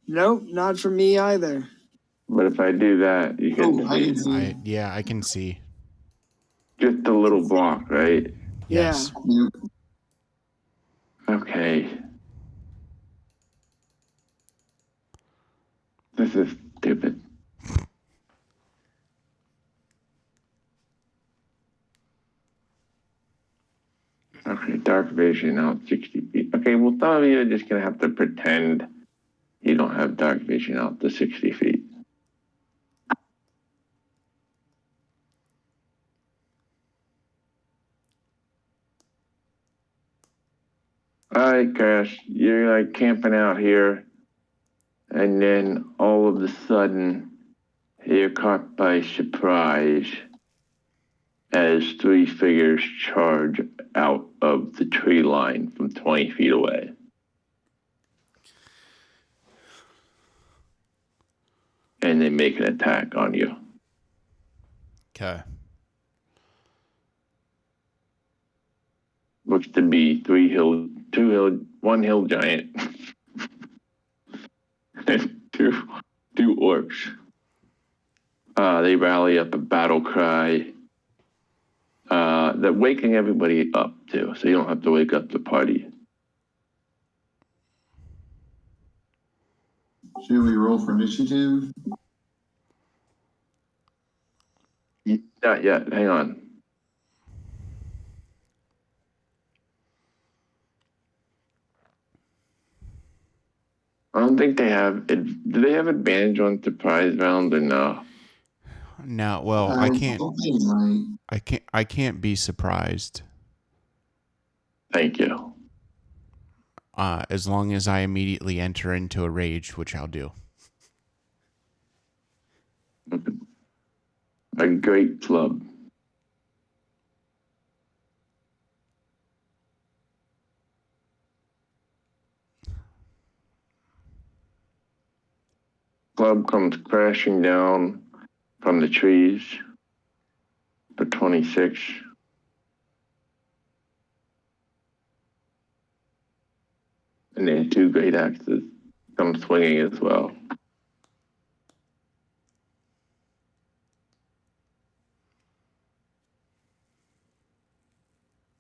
Nope, not for me either. But if I do that, you can I can see see. I can see. just a little block, right? Yes. Yeah. Yep. Okay. This is stupid. Okay, dark vision out 60 feet. Okay, well, some of you are just going to have to pretend you don't have dark vision out to 60 feet. All right, Crash, you're like camping out here, and then all of a sudden, you're caught by surprise as three figures charge out of the tree line from 20 feet away. And they make an attack on you. Okay. Looks to be one hill giant, and two orcs. They rally up a battle cry. They're waking everybody up too, so you don't have to wake up the party. Should we roll for initiative? Not yet. Hang on. I don't think they have. Do they have advantage on surprise round or no? No, well, I can't. don't think it might. I can't be surprised. Thank you. As long as I immediately enter into a rage, which I'll do. A great club. Club comes crashing down from the trees for 26. And then two great axes come swinging as well.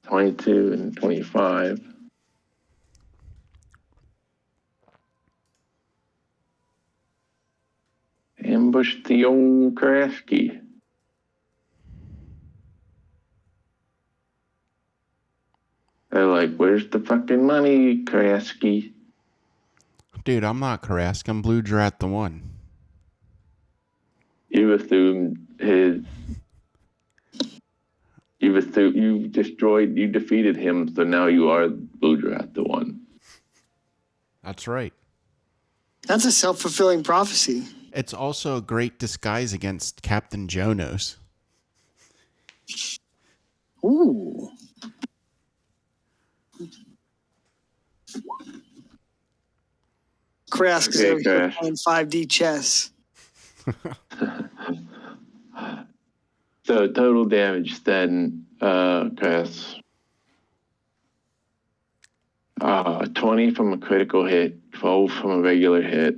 $22 and $25. Ambush the old Kraski. They're like, where's the fucking money, Kraski? Dude, I'm not Karask. I'm Blue Drat the One. You assumed his. You defeated him, so now you are Blue Drat the One. That's right. That's a self-fulfilling prophecy. It's also a great disguise against Captain Jonos. Ooh. Krask is Okay, over here Crash. playing 5D chess. So total damage then, Chris. 20 from a critical hit, 12 from a regular hit,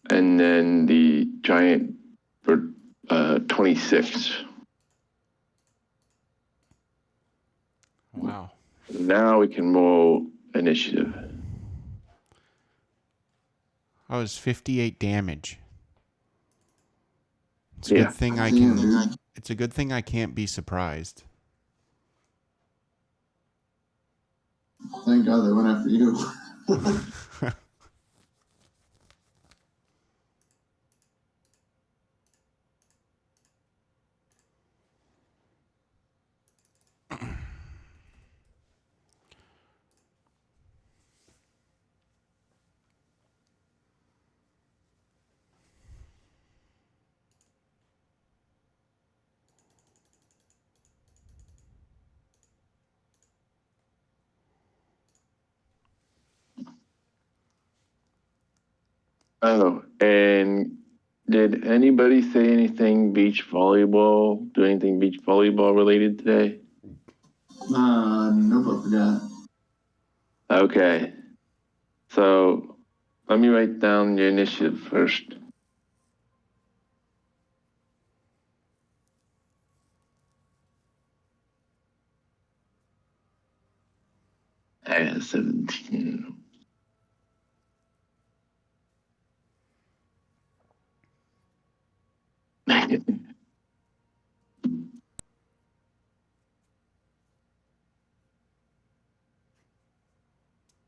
and then the giant for 26. Wow. Now we can roll initiative. I was 58 damage. It's a Yeah. good thing I Damn, can. dude. It's a good thing I can't be surprised. Thank God they went after you. Oh, and Did anybody say anything beach volleyball? Do anything beach volleyball related today? Nope, I forgot. Okay. So let me write down your initiative first. I got 17.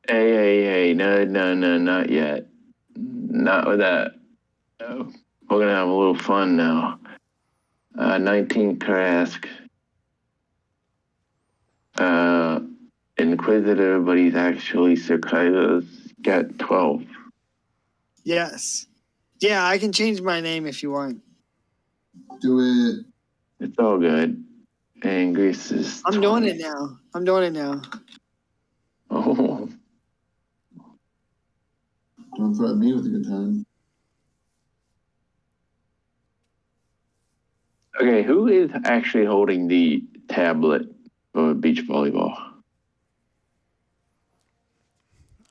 Hey, no, not yet. Not with that. No. We're gonna have a little fun now. 19 Krask. Inquisitor, but he's actually Sirkaido's got 12. Yes. Yeah, I can change my name if you want. Do it. It's all good. And Greece is I'm 20. doing it now. I'm doing it now. Oh. Don't threaten me with a good time. Okay, who is actually holding the tablet for beach volleyball?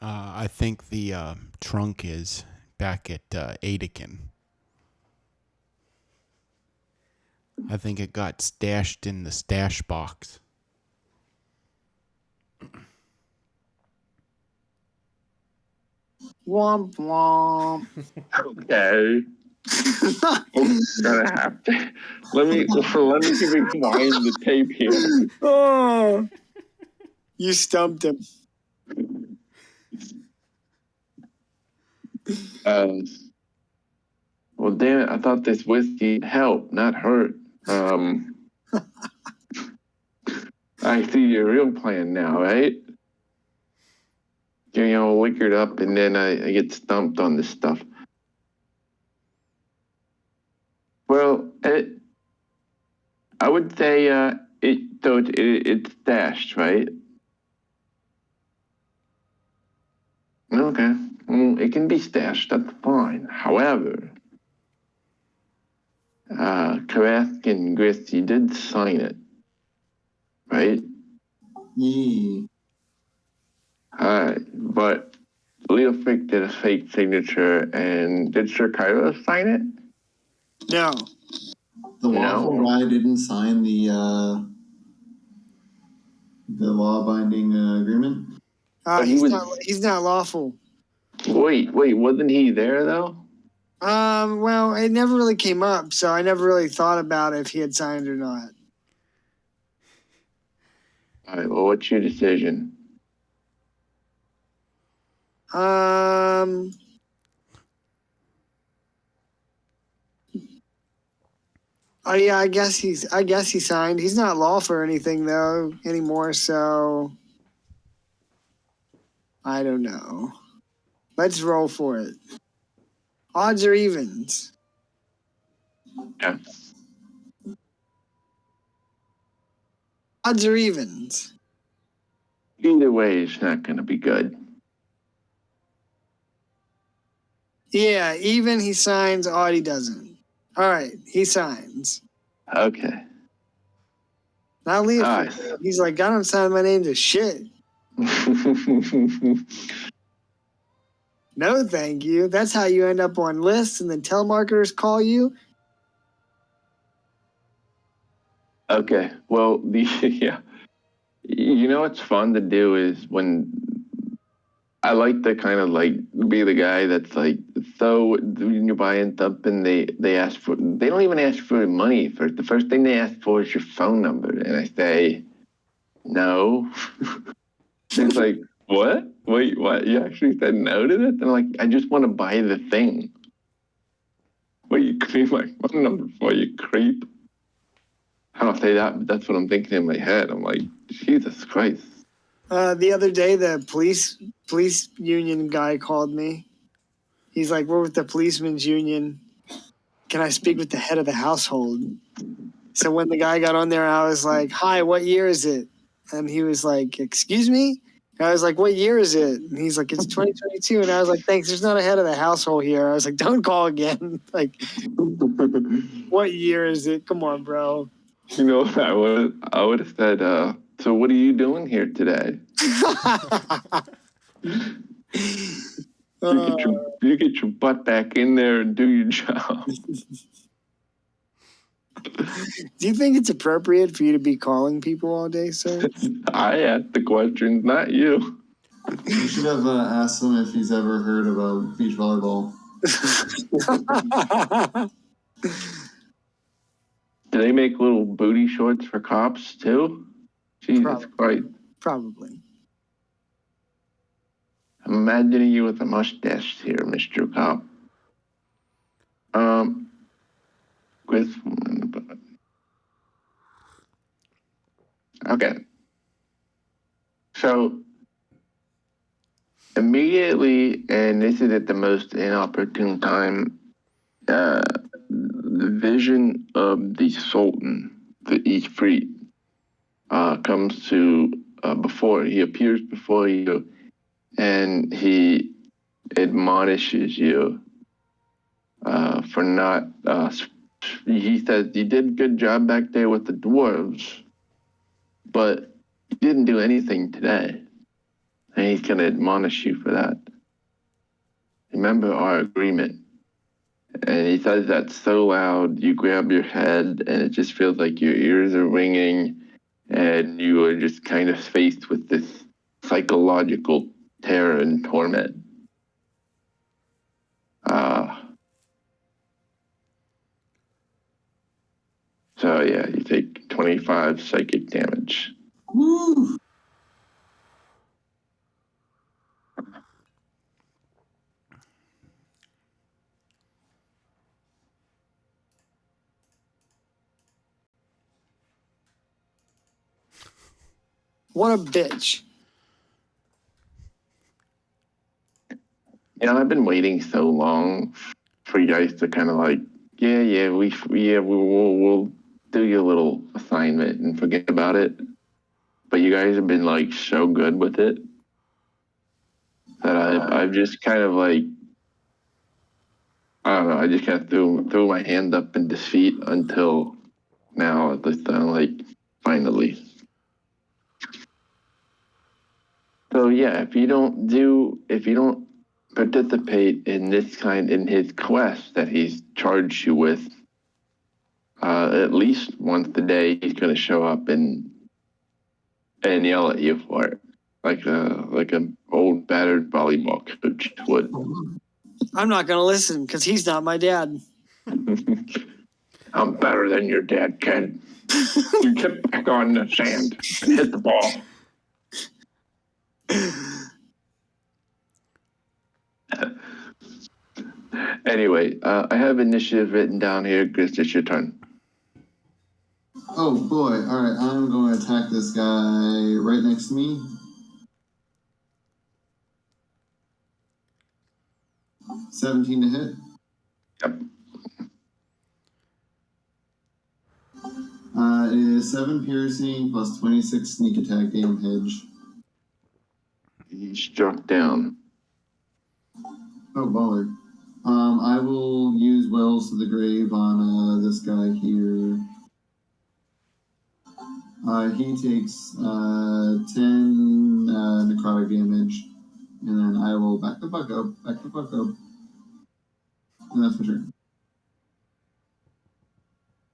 I think the trunk is back at Adekin. I think it got stashed in the stash box. Womp womp. Okay. We're gonna have to let me rewind the tape here. Oh, you stumped him. Well, damn it! I thought this whiskey helped, not hurt. I see your real plan now, right? Getting all liquored up, and then I get stumped on this stuff. Well, I would say it's stashed, right? Okay, it can be stashed. That's fine. However, Karask and Grist, you did sign it, right? Yeah. But Leo Frick did a fake signature, and did Sir Cairo sign it? No. The lawful guy didn't sign the law-binding agreement. But He's not lawful. Wait, wasn't he there though? Well, it never really came up, so I never really thought about if he had signed or not. All right, well, what's your decision? Oh yeah, I guess he signed. He's not lawful or anything though anymore, so I don't know. Let's roll for it. Odds or evens? Yeah. Odds or evens? Either way, it's not going to be good. Yeah, even he signs, odd he doesn't. All right, he signs. Okay. Not Leo. Nice. He's like, I don't sign my name to shit. No, thank you. That's how you end up on lists, and then telemarketers call you. Okay. Well, yeah. You know what's fun to do is when I like to kind of like be the guy that's like, so when you're buying something, they don't even ask for money first. The first thing they ask for is your phone number. And I say, no. It's like, what? Wait, what? You actually said no to this? And I'm like, I just want to buy the thing. What, you creep my phone number for, you creep? I don't say that, but that's what I'm thinking in my head. I'm like, Jesus Christ. The other day, the police union guy called me. He's like, we're with the policemen's union. Can I speak with the head of the household? So when the guy got on there, I was like, hi, what year is it? And he was like, excuse me? And I was like, what year is it? And he's like, it's 2022. And I was like, thanks. There's not a head of the household here. I was like, don't call again. Like, what year is it? Come on, bro. You know, I would have said, so what are you doing here today? You get your butt back in there and do your job. Do you think it's appropriate for you to be calling people all day, sir? I asked the questions, not you. You should have asked him if he's ever heard about beach volleyball. Do they make little booty shorts for cops too? Jesus Christ. Probably. I'm imagining you with a mustache here, Mr. Cop. With okay. So immediately, and this is at the most inopportune time, the vision of the Sultan, the Ifrit, comes to before he appears before you, and he admonishes you for not. He says you did a good job back there with the dwarves, but you didn't do anything today, and he's going to admonish you for that. Remember our agreement. And he says that so loud, you grab your head, and it just feels like your ears are ringing, and you are just kind of faced with this psychological terror and torment. So yeah, you take 25 psychic damage. Woo! What a bitch. You know, I've been waiting so long for you guys to kind of like, we'll do your little assignment and forget about it. But you guys have been like so good with it that I've just kind of like, I don't know, I just kind of threw my hand up in defeat until now. At least I'm like, finally. So yeah, if you don't participate in his quest that he's charged you with, at least once a day he's going to show up and yell at you for it, like a old battered volleyball coach would. I'm not going to listen because he's not my dad. I'm better than your dad, Ken. You get back on the sand and hit the ball. Anyway, I have initiative written down here. Chris, it's your turn. Oh boy, alright, I'm going to attack this guy right next to me. $17 to hit. Yep. It is 7 piercing plus 26 sneak attack damage. He struck down. Oh, baller. I will use Wells to the Grave on this guy here. He takes 10 necrotic damage, and then I will back the fuck up, and that's my turn.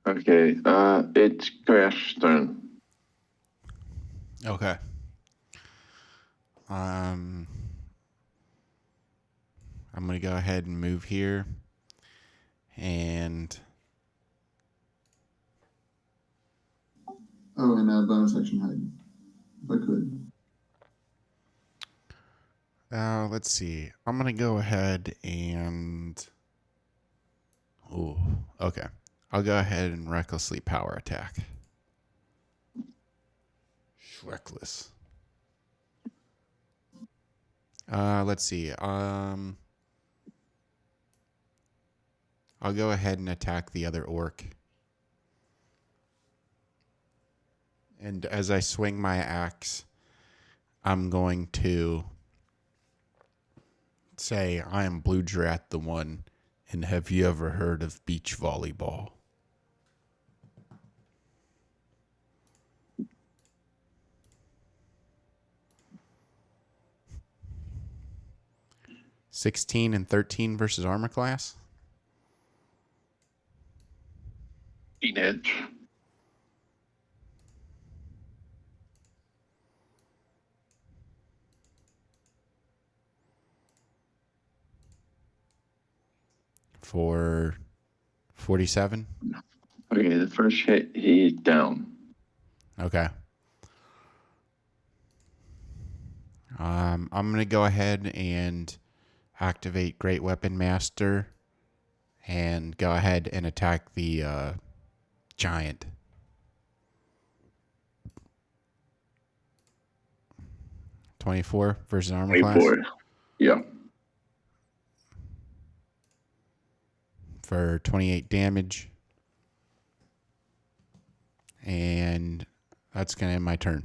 Okay, it's Crash's turn. Okay. I'm going to go ahead and move here. And Oh, and bonus action hide, if I could. let's see. I'm going to go ahead and... Oh, okay. I'll go ahead and recklessly power attack. Reckless. Let's see. I'll go ahead and attack the other orc. And as I swing my axe, I'm going to say, I am Blue Drat the One, and have you ever heard of beach volleyball? $16 and $13 versus armor class. Teenage. For 47. Okay, the first hit, he's down. Okay. I'm going to go ahead and activate Great Weapon Master and go ahead and attack the giant. $24 versus armor class 24. Yeah. for 28 damage. And that's going to end my turn.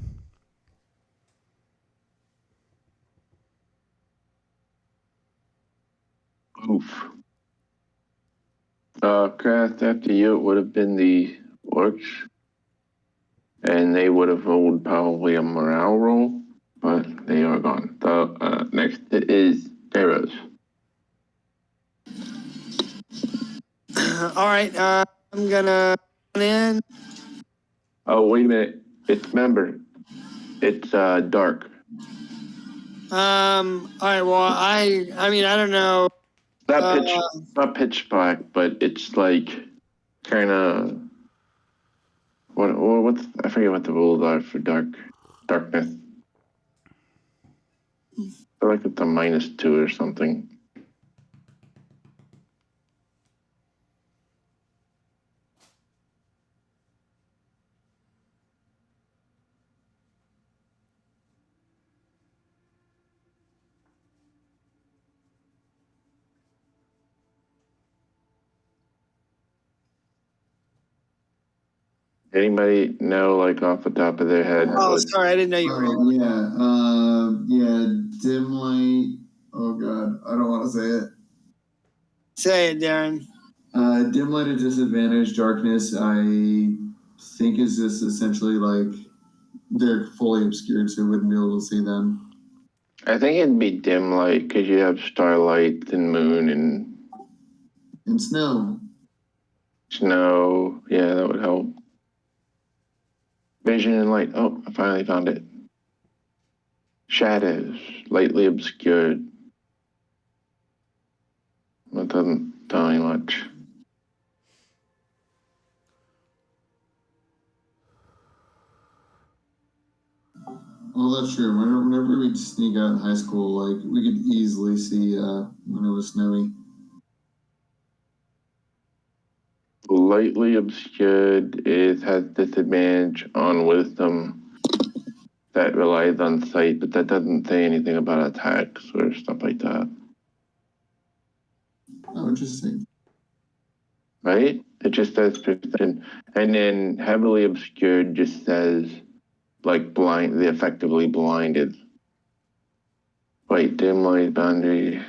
Oof. Craft after you, it would have been the orcs. And they would have rolled probably a morale roll, but they are gone. So next is arrows. All right, I'm gonna run in. Oh, wait a minute. Remember, it's dark. All right. Well, I mean, I don't know. Not pitch black, but it's like kind of what's I forget what the rules are for darkness. I feel like it's a -2 or something. Anybody know, like off the top of their head? Oh, sorry, I didn't know you were in. Yeah, dim light. Oh god, I don't want to say it. Say it, Darren. Dim light at disadvantage, darkness, I think is just essentially like they're fully obscured, so you wouldn't be able to see them. I think it'd be dim light because you have starlight and moon And snow. snow. Yeah, that would help. Vision and light. Oh, I finally found it. Shadows, lightly obscured. That doesn't tell me much. Well, that's true. Whenever we'd sneak out in high school, like we could easily see when it was snowy. Lightly obscured has disadvantage on wisdom that relies on sight, but that doesn't say anything about attacks or stuff like that. Oh, interesting. Right? It just says perception. And then heavily obscured just says like the effectively blinded. Wait, dim light boundary.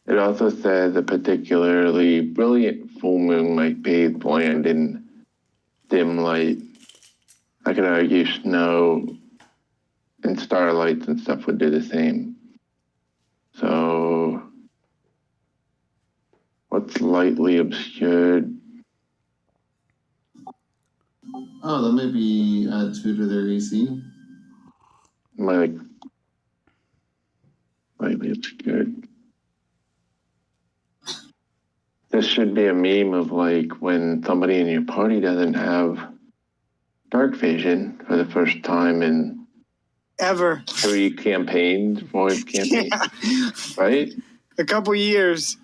It also says a particularly brilliant full moon might bathe land in dim light. I could argue snow and starlights and stuff would do the same. So, what's lightly obscured? Oh, that might be add 2 to their AC. Like, lightly obscured. This should be a meme of like when somebody in your party doesn't have dark vision for the first time in Ever. 3 campaigns, 4 campaigns, Yeah. right? A couple years.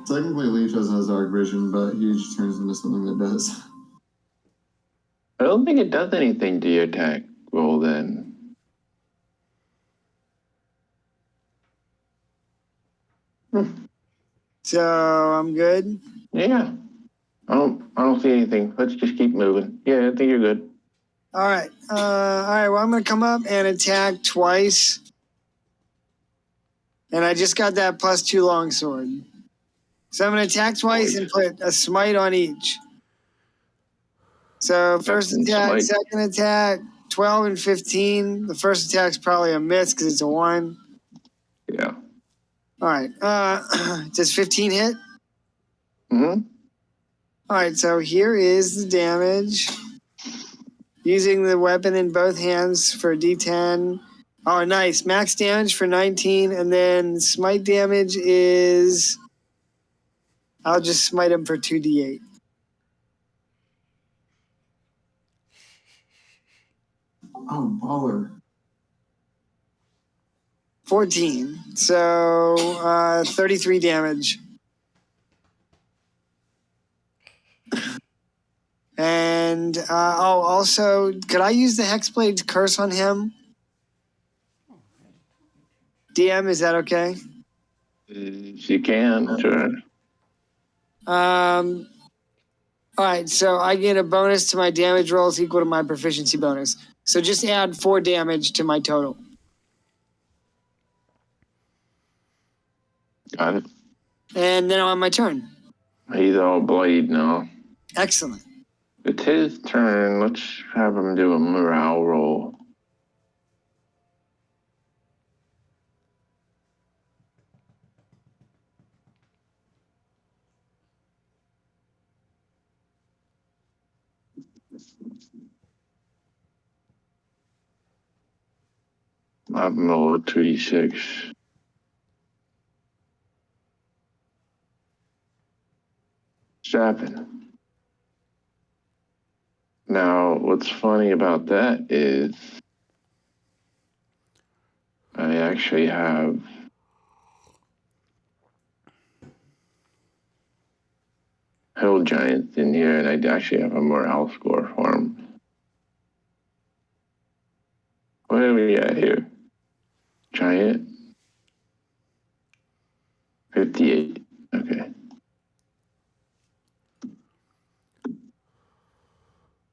Technically, Leech has dark vision, but he just turns into something that does. I don't think it does anything to your attack roll then. So I'm good. Yeah. I don't don't see anything. Let's just keep moving. Yeah, I think you're good. All right. Well, I'm going to come up and attack twice. And I just got that +2 longsword. So I'm going to attack twice and put a smite on each. So first attack, second attack, 12 and 15. The first attack's probably a miss because it's a 1. Yeah. All right. Does 15 hit? Mm-hmm. All right, so here is the damage. Using the weapon in both hands for D10. Oh, nice. Max damage for 19, and then smite damage is... I'll just smite him for 2d8. Oh, baller. 14. So 33 damage. And also, could I use the Hexblade's curse on him? DM, is that okay? You can, sure. All right, so I get a bonus to my damage rolls equal to my proficiency bonus. So just add 4 damage to my total. Got it. And then on my turn. He's all blade now. Excellent. It's his turn. Let's have him do a morale roll. I've rolled a 3-6. Seven. Now, what's funny about that is I actually have hill giants in here, and I actually have a morale score for him. What are we at here? Giant? 58. Okay.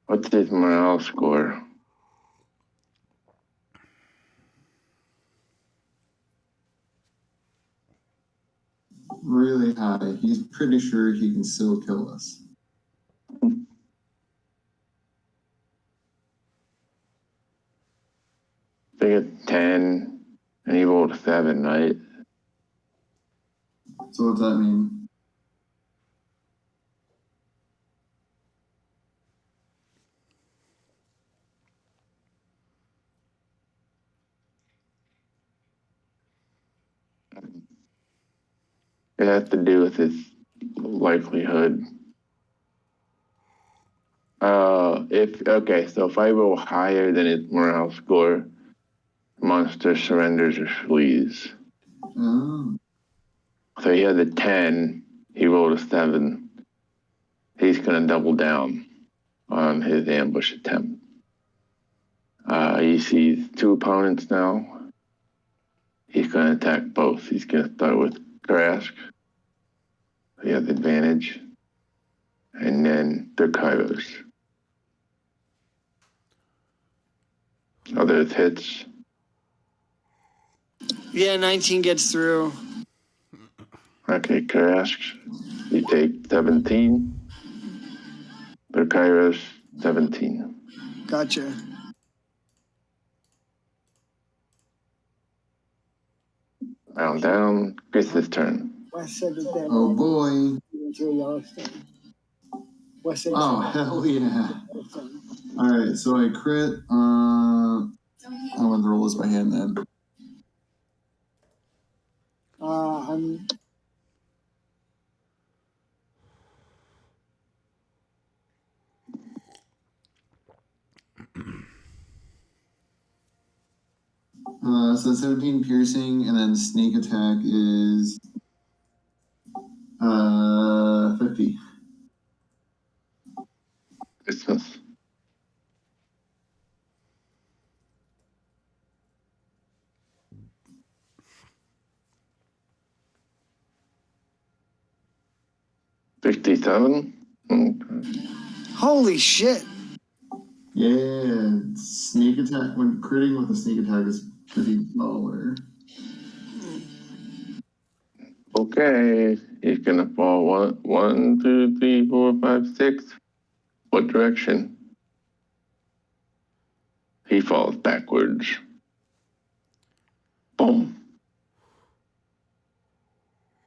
What's his morale score? Really high. He's pretty sure he can still kill us. I think it's 10, and he rolled a 7, right? So what's that mean? It has to do with his likelihood. So if I roll higher than his morale score, monster surrenders or flees. Oh. So he had a 10, he rolled a 7. He's gonna double down on his ambush attempt. He sees 2 opponents now. He's gonna attack both. He's gonna start with Grask. He has advantage. And then the Kairos. So there's hits. Yeah, 19 gets through. Okay, Grask. You take 17. The Kairos, 17. Gotcha. Round down. Chris's turn. Wes said that Oh boy. Yellowstone. Wes said Oh, hell yeah. Alright, so I crit. I'm gonna roll this by hand then. I'm 17 piercing, and then sneak attack is 50. Christmas. $57. Holy shit. Yeah, sneak attack. When critting with a sneak attack is pretty baller. Okay, he's gonna fall 1, 2, 3, 4, 5, 6. What direction? He falls backwards. Boom.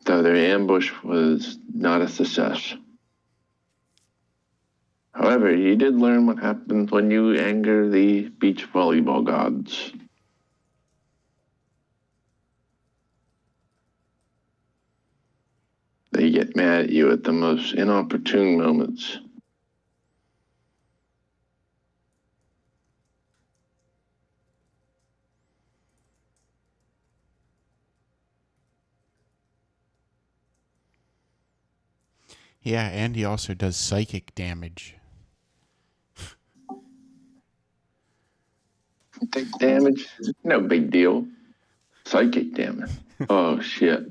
So their ambush was not a success. However, you did learn what happens when you anger the beach volleyball gods. They get mad at you at the most inopportune moments. Yeah, and he also does psychic damage. Take damage? No big deal. Psychic damage. Oh, shit.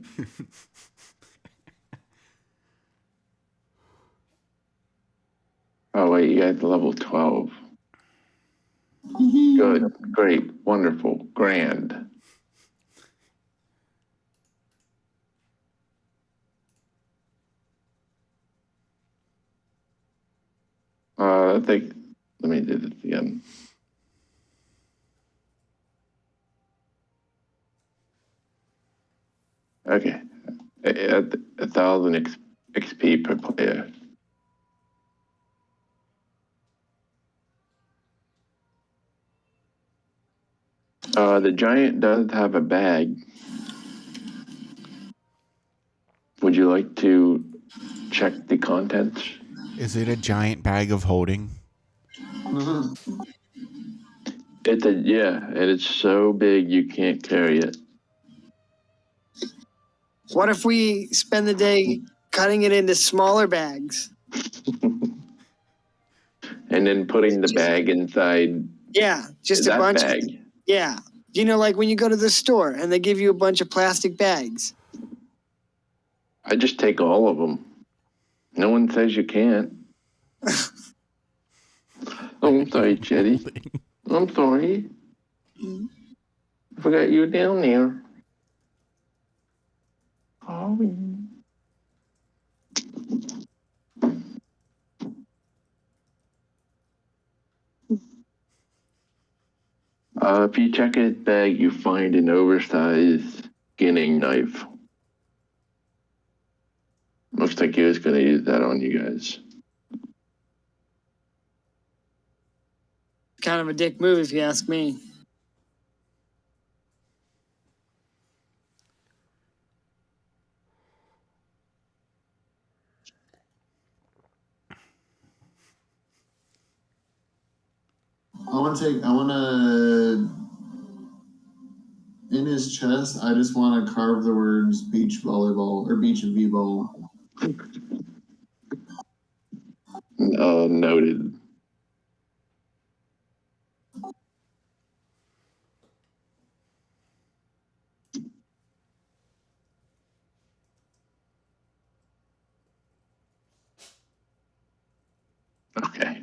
Oh, wait, you guys level 12. Good, great, wonderful, grand. I think, let me do this again. Okay, 1,000 XP per player. The giant does have a bag. Would you like to check the contents? Is it a giant bag of holding? Yeah, and it's so big you can't carry it. What if we spend the day cutting it into smaller bags? And then putting the bag inside Yeah, just a that bunch. bag. Yeah. You know, like when you go to the store and they give you a bunch of plastic bags. I just take all of them. No one says you can't. Oh, I'm sorry, Chetty. I'm sorry. I forgot you were down there. Sorry. If you check his bag, you find an oversized skinning knife. Looks like he was going to use that on you guys. Kind of a dick move, if you ask me. In his chest, I just want to carve the words beach volleyball or beach v-ball. Noted. Okay.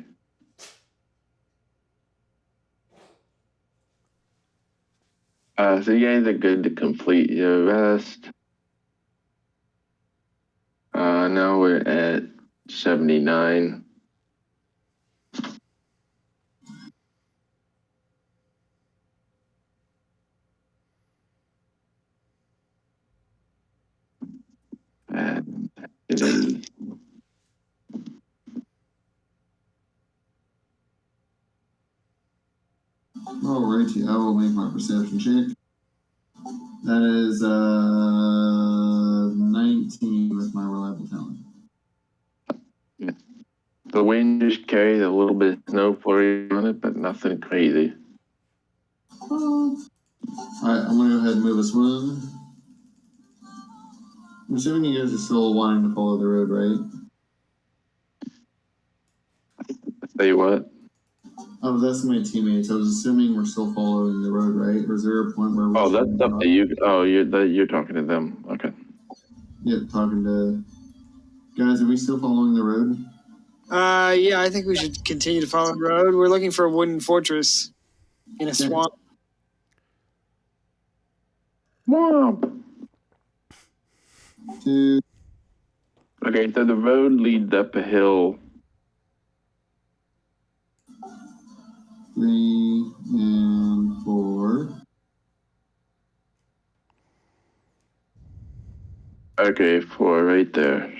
So you guys are good to complete your rest. Now we're at 79. And it is. Alrighty, I will make my perception check. That is 19 with my reliable talent. The wind just carries a little bit of snow flurry on it, but nothing crazy. Alright, I'm gonna go ahead and move us one. I'm assuming you guys are still wanting to follow the road, right? Say what? I was asking my teammates. I was assuming we're still following the road, right? Or is there a point where we're... Oh, that's up to you. Oh, you're talking to them. Okay. Yeah, talking to... Guys, are we still following the road? Yeah, I think we should continue to follow the road. We're looking for a wooden fortress in a swamp. Swamp. Two, Okay, so the road leads up a hill. 3, and 4. Okay, 4 right there.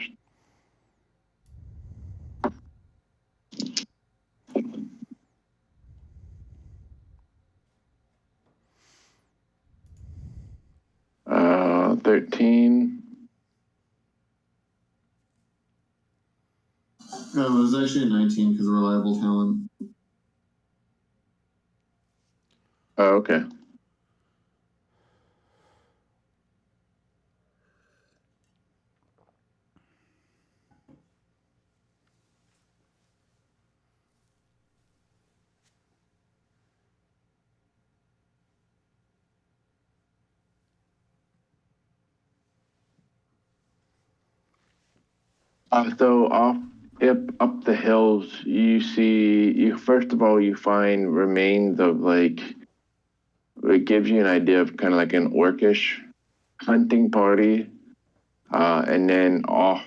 Uh, 13. No, it was actually a 19 because reliable talent. Oh, okay. So up the hills, you first of all you find remains of like it gives you an idea of kind of like an orcish hunting party, and then off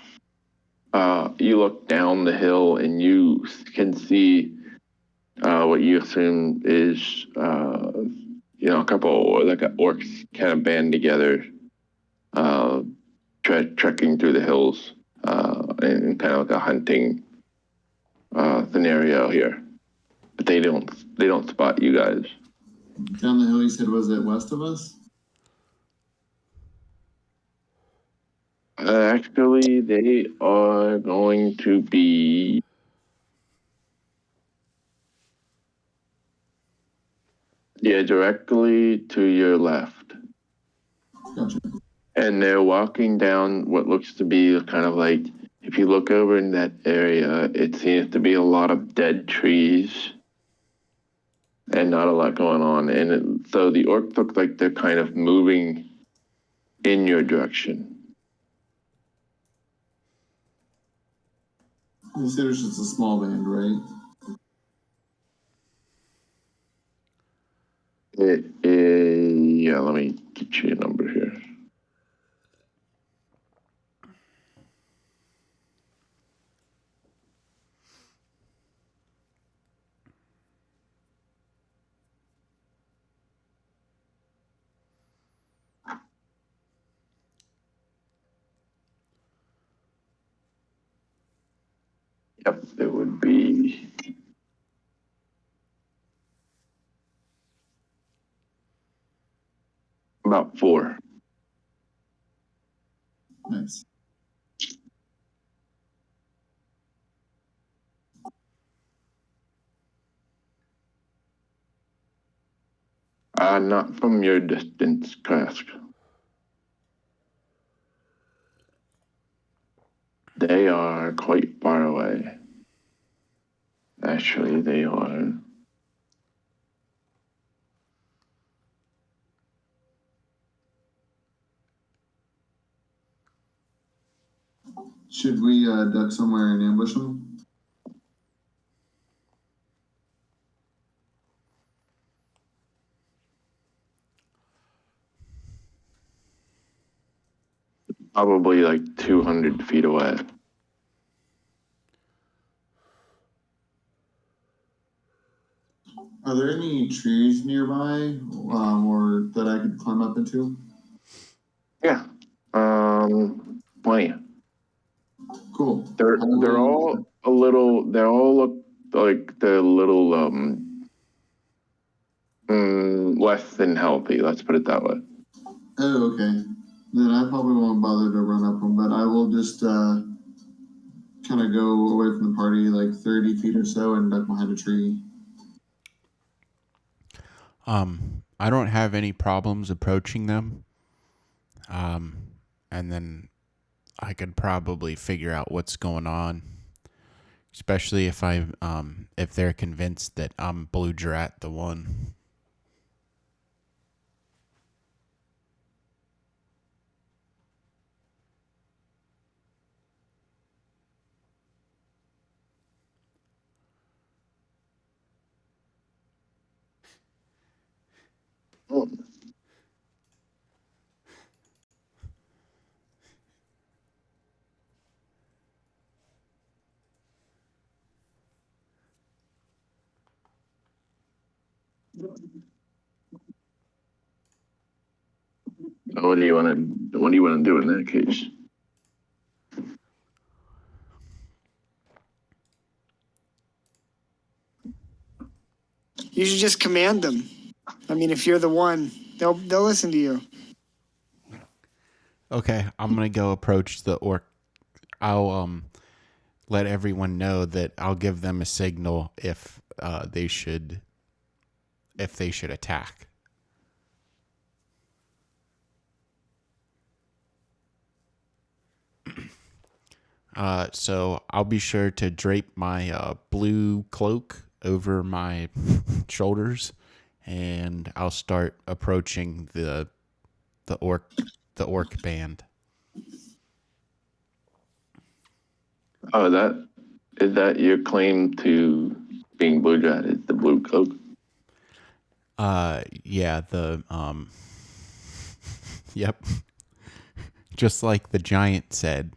you look down the hill and you can see what you assume is a couple like orcs kind of band together, uh, trekking through the hills in kind of like a hunting scenario here, but they don't spot you guys. Down the hill, you said, was it west of us? Actually, they are going to be directly to your left. Gotcha. And they're walking down what looks to be kind of like, if you look over in that area, it seems to be a lot of dead trees and not a lot going on. And so the orcs look like they're kind of moving in your direction. You said it was just a small band, right? It is, yeah, let me get you a number here. Yep, it would be about 4. Nice. Not from your distance, Kask. They are quite far away. Actually, they are. Should we duck somewhere and ambush them? Probably like 200 feet away. Are there any trees nearby, or that I could climb up into? Yeah. Plenty. Cool. They're all a little. They all look like they're a little less than healthy. Let's put it that way. Oh, okay. Then I probably won't bother to run up them, but I will just kind of go away from the party like 30 feet or so and duck behind a tree. I don't have any problems approaching them. And then I could probably figure out what's going on, especially if they're convinced that I'm Blue Drat the one. Oh. What do you want to? What do you want to do in that case? You should just command them. I mean, if you're the one, they'll listen to you. Okay, I'm gonna go approach the orc. I'll let everyone know that I'll give them a signal if they should attack. So I'll be sure to drape my blue cloak over my shoulders, and I'll start approaching the orc band. Oh, is that your claim to being blue drat? Is the blue cloak? Yeah, yep. Just like the giant said,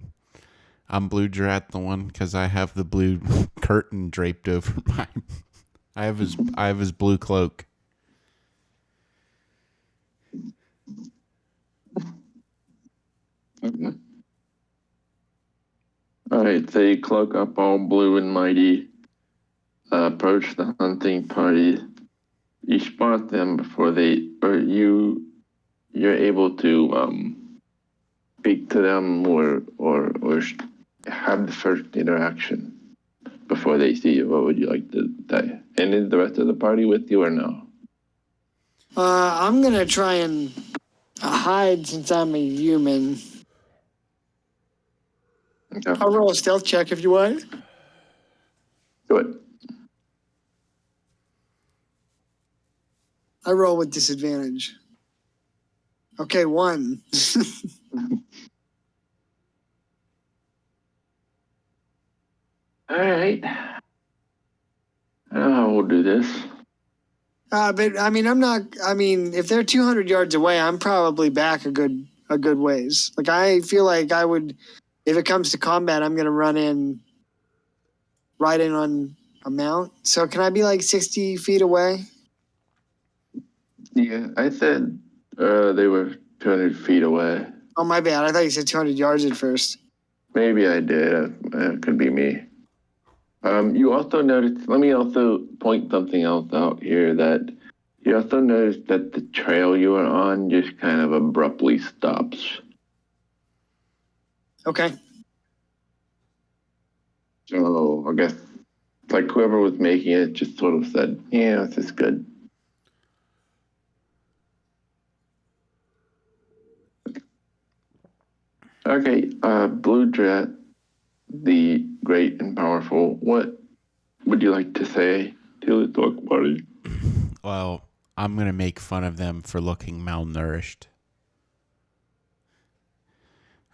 I'm Blue Drat the one because I have the blue curtain draped over my. I have his blue cloak. Okay. All right, so you cloak up all blue and mighty. Approach the hunting party. You spot them before you're able to speak to them or have the first interaction before they see you. What would you like to say? And is the rest of the party with you or no? I'm gonna try and hide since I'm a human. Okay. I'll roll a stealth check if you want. Do it. I roll with disadvantage. Okay, 1. All right. I don't know how we'll do this. But I mean, I'm not. I mean, if they're 200 yards away, I'm probably back a good ways. Like I feel like I would, if it comes to combat, I'm gonna ride in on a mount. So can I be like 60 feet away? Yeah, I said they were 200 feet away. Oh my bad. I thought you said 200 yards at first. Maybe I did. It could be me. You also noticed, let me also point something else out here, that you also noticed that the trail you were on just kind of abruptly stops. Okay. So I guess like whoever was making it just sort of said, yeah, this is good. Okay, Blue Drat, the great and powerful, what would you like to say to the talk party? Well, I'm gonna make fun of them for looking malnourished.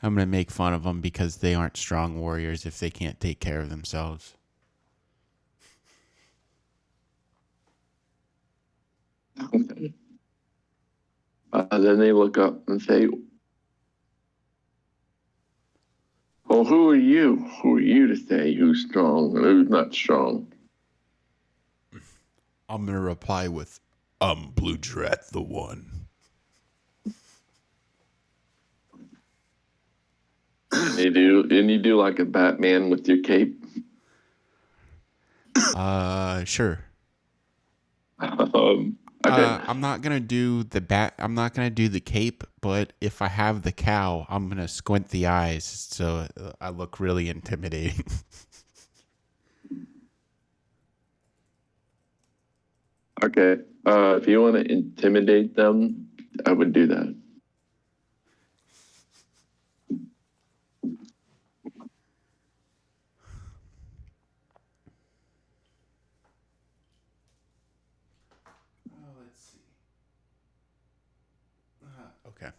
I'm gonna make fun of them because they aren't strong warriors if they can't take care of themselves. Okay. Then they look up and say, well, who are you? Who are you to say who's strong and who's not strong? I'm gonna reply with, "I'm Blue Drat the one." You do like a Batman with your cape. Sure. Okay. I'm not gonna do I'm not gonna do the cape, but if I have the cow, I'm gonna squint the eyes so I look really intimidating. Okay. If you want to intimidate them, I would do that. Let's see. Okay.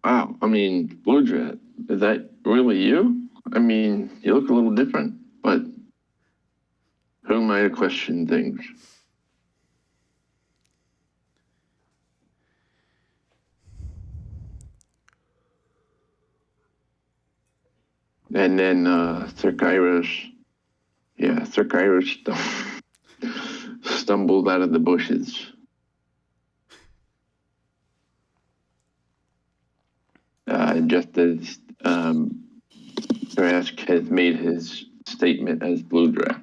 Wow. I mean, Blue Dread, is that really you? I mean, you look a little different, but who am I to question things? And then Sir Kairos, Sir Kairos stumbled out of the bushes. Just as Trask has made his statement as Blue Dread.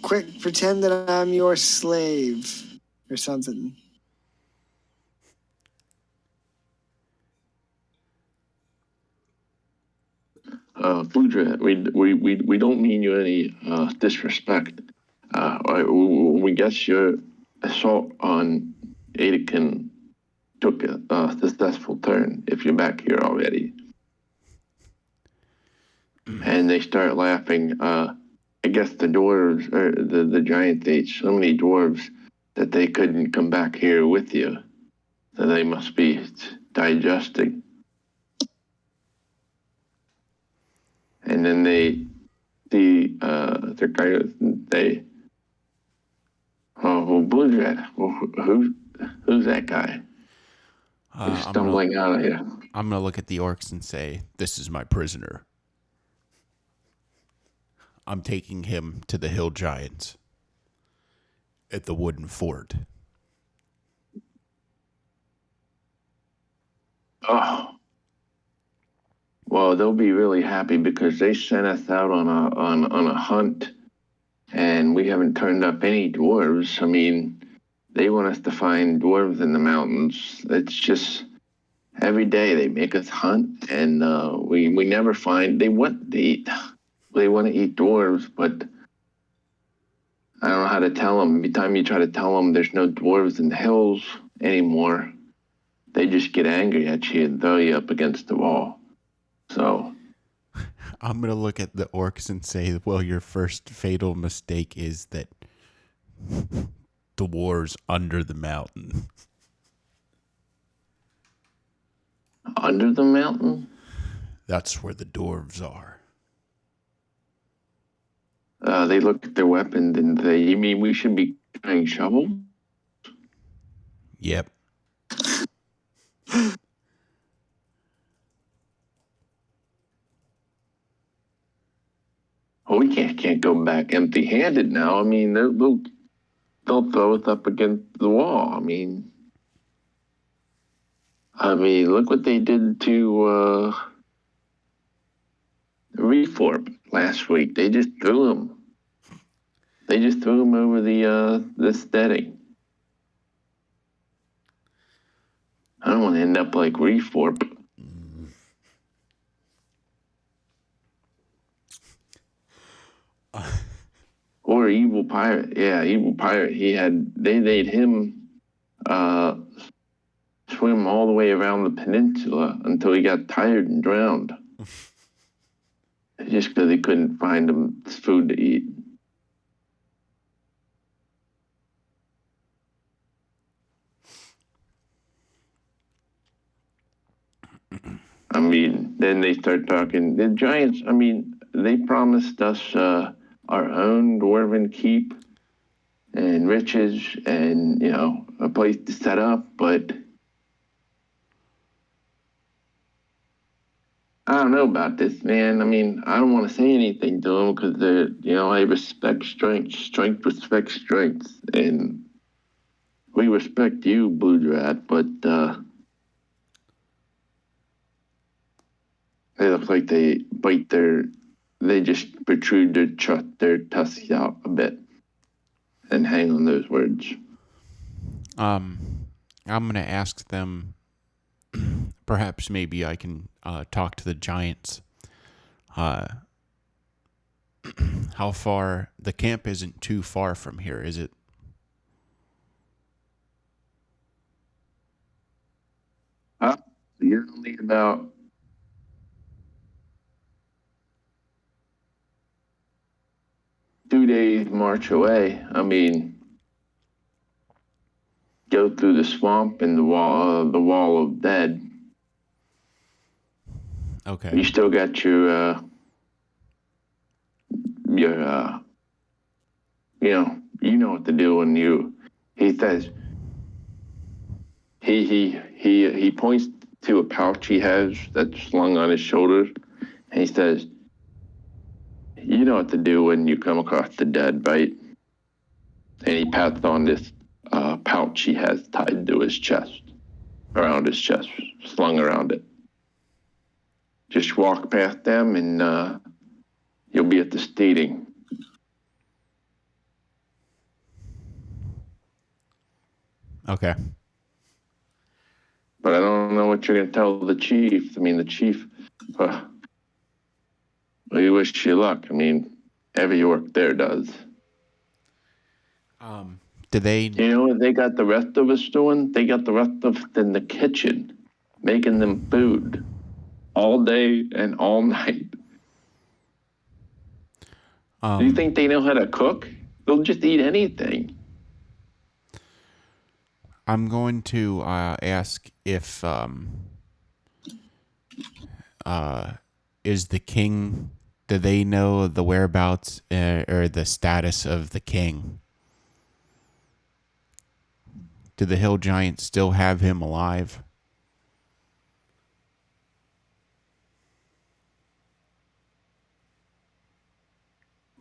Quick, pretend that I'm your slave or something. Blue Dread, we don't mean you any disrespect. We guess your assault on Adekin took a successful turn if you're back here already. And they start laughing. I guess the dwarves, or the giants ate so many dwarves that they couldn't come back here with you. So they must be digesting. And then they see their guys and say, "Oh, well, Blue Dread, well, who's that guy? He's stumbling out of here." I'm going to look at the orcs and say, "This is my prisoner. I'm taking him to the hill giants at the wooden fort." Oh, well, they'll be really happy because they sent us out on a hunt, and we haven't turned up any dwarves. I mean, they want us to find dwarves in the mountains. It's just every day they make us hunt, and we never find. They want to eat. They want to eat dwarves, but I don't know how to tell them. Every time you try to tell them there's no dwarves in the hills anymore, they just get angry at you and throw you up against the wall. So I'm going to look at the orcs and say, well, your first fatal mistake is that the war's under the mountain. Under the mountain? That's where the dwarves are. They look at their weapons and say, "You mean we should be carrying shovels?" Yep. Well, we can't go back empty-handed now. I mean, they'll throw us up against the wall. I mean, look what they did to Reform last week. They just threw him. They just threw him over the steady. I don't want to end up like Reform. Or Evil Pirate. Yeah, Evil Pirate. They made him swim all the way around the peninsula until he got tired and drowned. Just because he couldn't find him food to eat. I mean, then they start talking. The giants, I mean, they promised us our own dwarven keep and riches and, a place to set up, but I don't know about this, man. I mean, I don't want to say anything to them because I respect strength. Strength respects strength. And we respect you, Blue Drat, but they look like they just protrude their tusks out a bit and hang on those words. I'm going to ask them, perhaps maybe I can talk to the giants. How far? The camp isn't too far from here, is it? You're only about 2 days march away. I mean, go through the swamp and the wall of dead. Okay. You still got your you know what to do when you. He says he points to a pouch he has that's slung on his shoulders, and he says, "You know what to do when you come across the dead, right?" And he pats on this pouch he has tied to his chest, around his chest, slung around it. Just walk past them, and you'll be at the stadium. Okay. But I don't know what you're going to tell the chief. I mean, the chief, we wish you luck. I mean, every orc there does. Do they? You know what they got the rest of us doing? They got the rest of us in the kitchen, making them food all day and all night. Do you think they know how to cook? They'll just eat anything. I'm going to ask if is the king? Do they know the whereabouts or the status of the king? Do the hill giants still have him alive?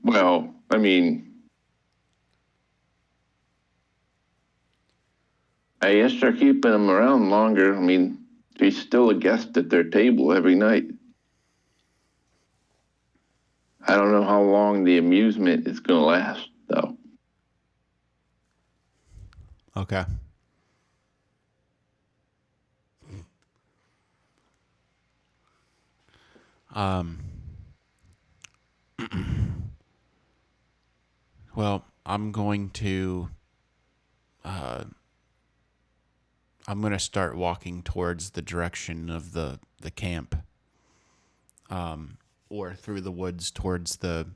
Well, I mean, I guess they're keeping him around longer. I mean, he's still a guest at their table every night. I don't know how long the amusement is going to last, though. Okay. Well, I'm going to start walking towards the direction of the camp, or through the woods towards the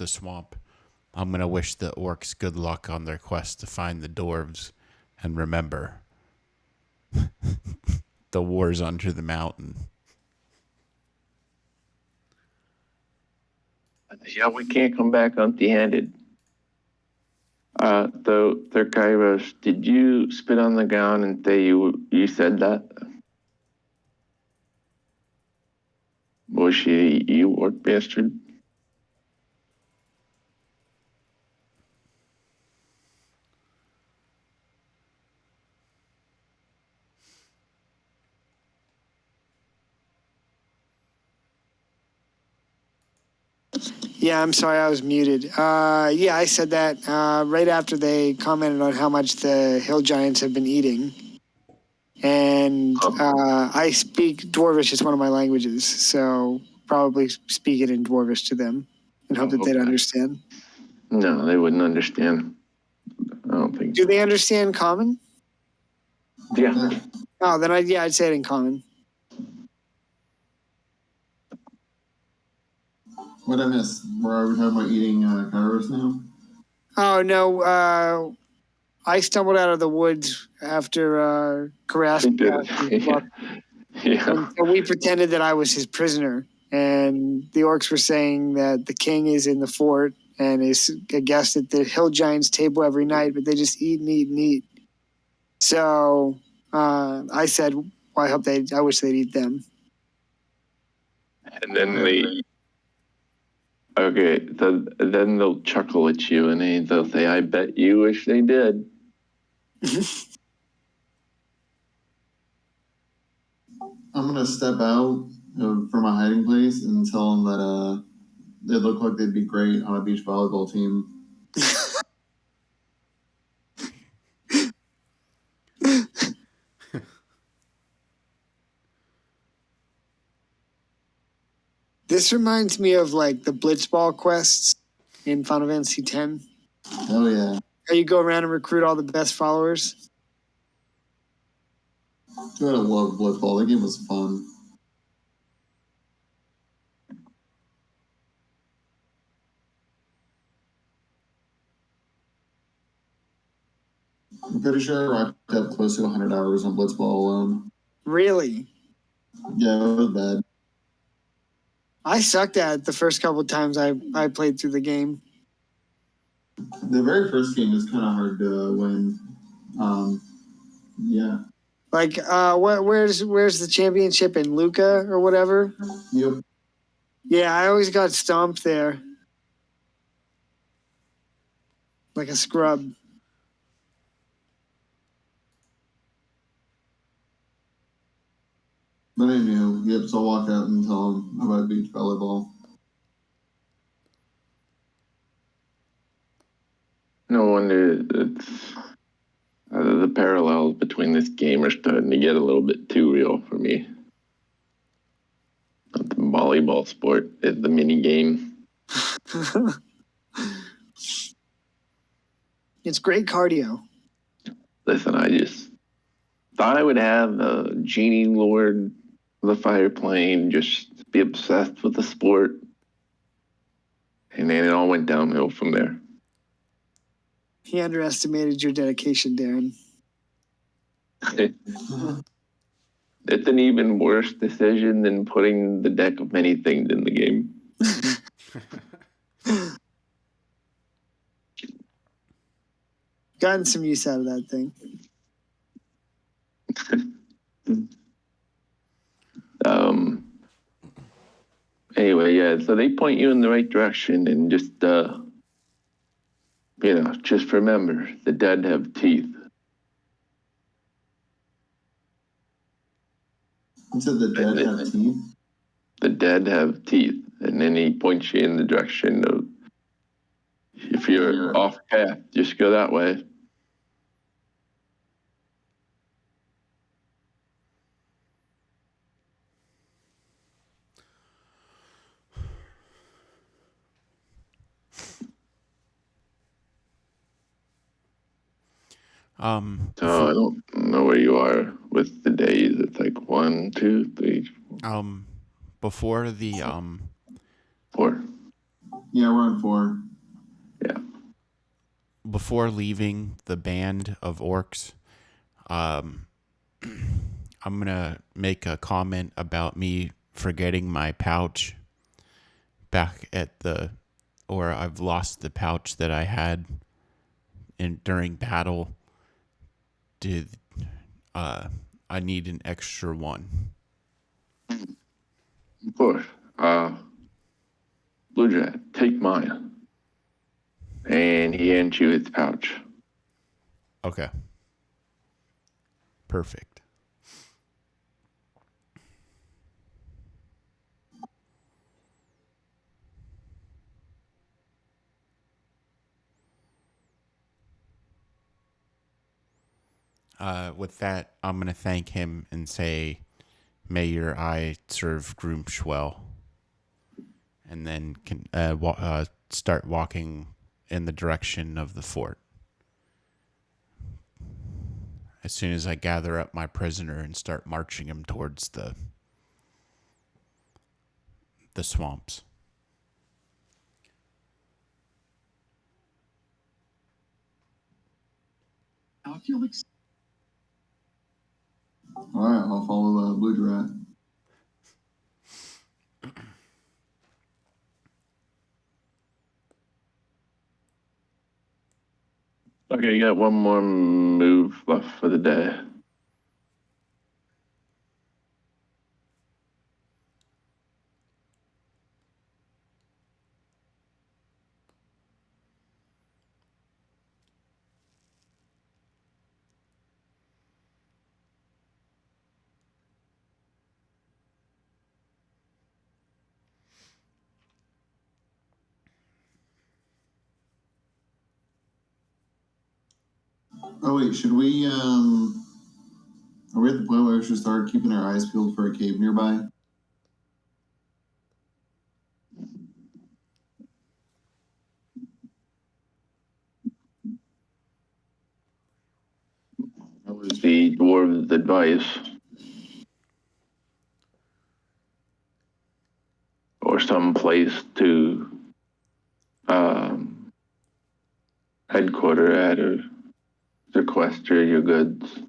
swamp. I'm gonna wish the orcs good luck on their quest to find the dwarves, and remember, the war's under the mountain. Yeah, we can't come back empty-handed. So, Kairos, did you spit on the ground and say you said that? Was she you orc bastard? Yeah, I'm sorry, I was muted. Yeah, I said that right after they commented on how much the hill giants have been eating. And I speak Dwarvish, it's one of my languages, so probably speak it in Dwarvish to them and hope that they'd understand. No, they wouldn't understand. I don't think Do so. they understand common? Yeah. Oh, then I'd say it in common. What I missed? Are we talking about eating Kairos now? Oh, no, I stumbled out of the woods after Karas. Yeah. And so we pretended that I was his prisoner. And the orcs were saying that the king is in the fort and is a guest at the hill giants table every night, but they just eat and eat and eat. So I said, well, I wish they'd eat them. And then so then they'll chuckle at you and they'll say, I bet you wish they did. I'm gonna step out from my hiding place and tell them that they look like they'd be great on a beach volleyball team. This reminds me of like the blitzball quests in Final Fantasy X. Oh yeah. How you go around and recruit all the best followers. Dude, I love Blitzball. That game was fun. I'm pretty sure I racked up close to 100 hours on Blitzball alone. Really? Yeah, it was bad. I sucked at it the first couple times I played through the game. The very first game is kind of hard to win. Yeah. Like, where's the championship in Luca or whatever? Yep. Yeah, I always got stomped there. Like a scrub. But anyway, yep, so I'll walk out and tell him about beach volleyball. No wonder it's the parallels between this game are starting to get a little bit too real for me. Not the volleyball sport is the mini game. It's great cardio. Listen, I just thought I would have a genie lord of the fire plane, just be obsessed with the sport. And then it all went downhill from there. He underestimated your dedication, Darren. It's an even worse decision than putting the deck of many things in the game. Gotten some use out of that thing. Anyway, yeah, so they point you in the right direction, and just just remember, the dead have teeth. You said the dead have teeth? The dead have teeth, and then he points you in the direction of, if you're off path, just go that way. So I don't know where you are with the days. It's like 1, 2, 3, 4. Before the 4. Yeah, we're on 4. Yeah. Before leaving the band of orcs, I'm gonna make a comment about me forgetting my pouch back at I've lost the pouch that I had during battle. I need an extra one. Of course. Blue Jet, take mine. And he hands you his pouch. Okay. Perfect. With that, I'm going to thank him and say, may your eye serve Groomsh well. And then can start walking in the direction of the fort. As soon as I gather up my prisoner and start marching him towards the swamps. All right, I'll follow Blue Rat. Okay, you got one more move left for the day. Oh wait, should we are we at the point where we should start keeping our eyes peeled for a cave nearby? That was the dwarves' advice. Or some place to headquarter at, or sequester your goods.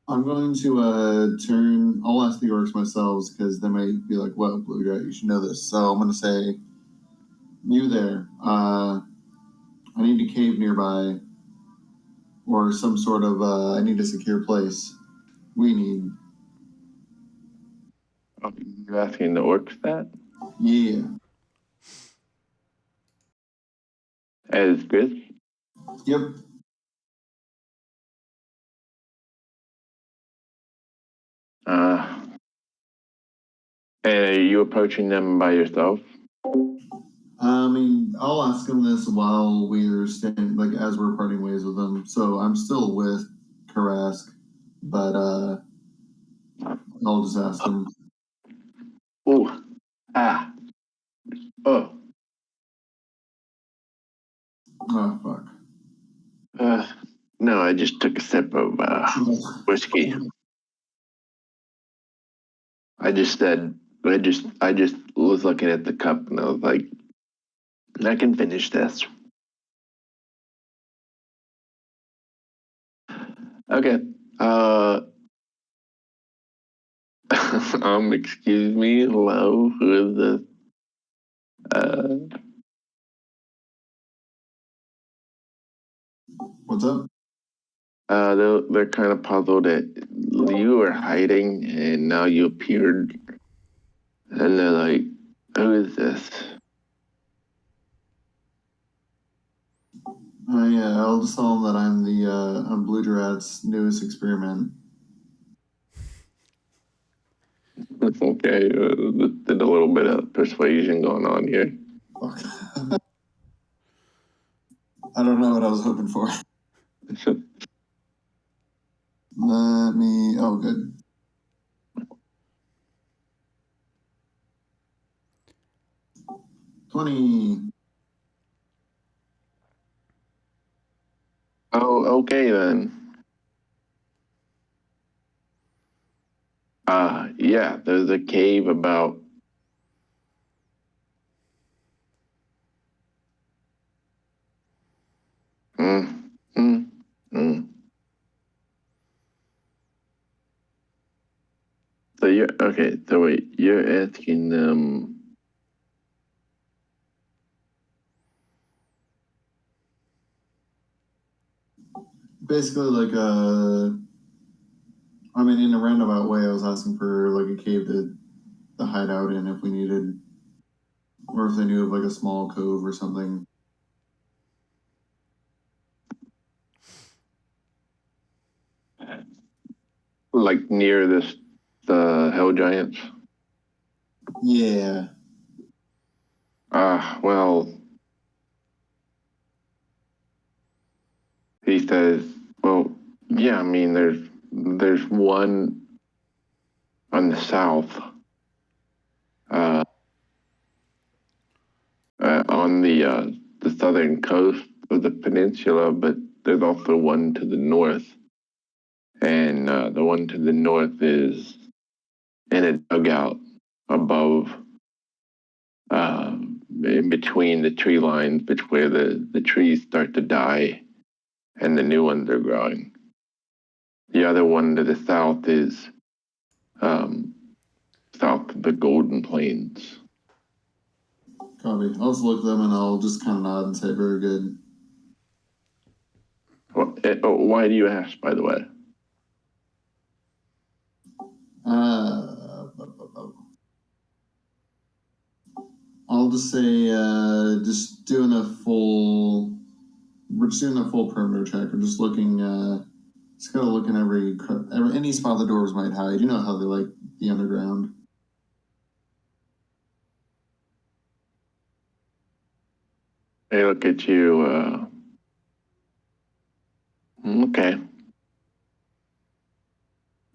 I'm going to I'll ask the orcs myself because they might be like, well, Blue Drat, you should know this. So I'm going to say, you there, I need a cave nearby or some sort of, I need a secure place. We need. Are you asking the orcs that? Yeah. As Chris? Yep. And are you approaching them by yourself? I mean, I'll ask them this while we're standing, like as we're parting ways with them. So I'm still with Karask, but I'll just ask them. Oh, ah, oh, Oh fuck. no, I just took a sip of whiskey. I just was looking at the cup and I was like, I can finish this. Okay. Excuse me. Hello. Who is this? What's up? They're kind of puzzled at you were hiding and now you appeared, and they're like, "Who is this?" I'll just tell them that I'm Blue Drat's newest experiment. Okay, did a little bit of persuasion going on here. Fuck. I don't know what I was hoping for. Oh, good. $20. Oh, okay then. Yeah, there's a cave about mm, mm, mm. So you're okay, so wait, you're asking them Basically, like I mean, in a roundabout way, I was asking for like a cave to hide out in if we needed, or if they knew of like a small cove or something. like near the hell giants. Yeah. Well, he says, well, yeah, I mean, there's one on the south, on the southern coast of the peninsula, but there's also one to the north, and the one to the north is in a dugout above, in between the tree lines, where the trees start to die and the new ones are growing. The other one to the south is south of the Golden Plains. Copy. I'll just look at them and I'll just kind of nod and say, very good. Why do you ask, by the way? I'll just say, we're just doing a full perimeter check. We're just looking, just gotta look in every any spot the doors might hide. You know how they like the underground. They look at you, okay.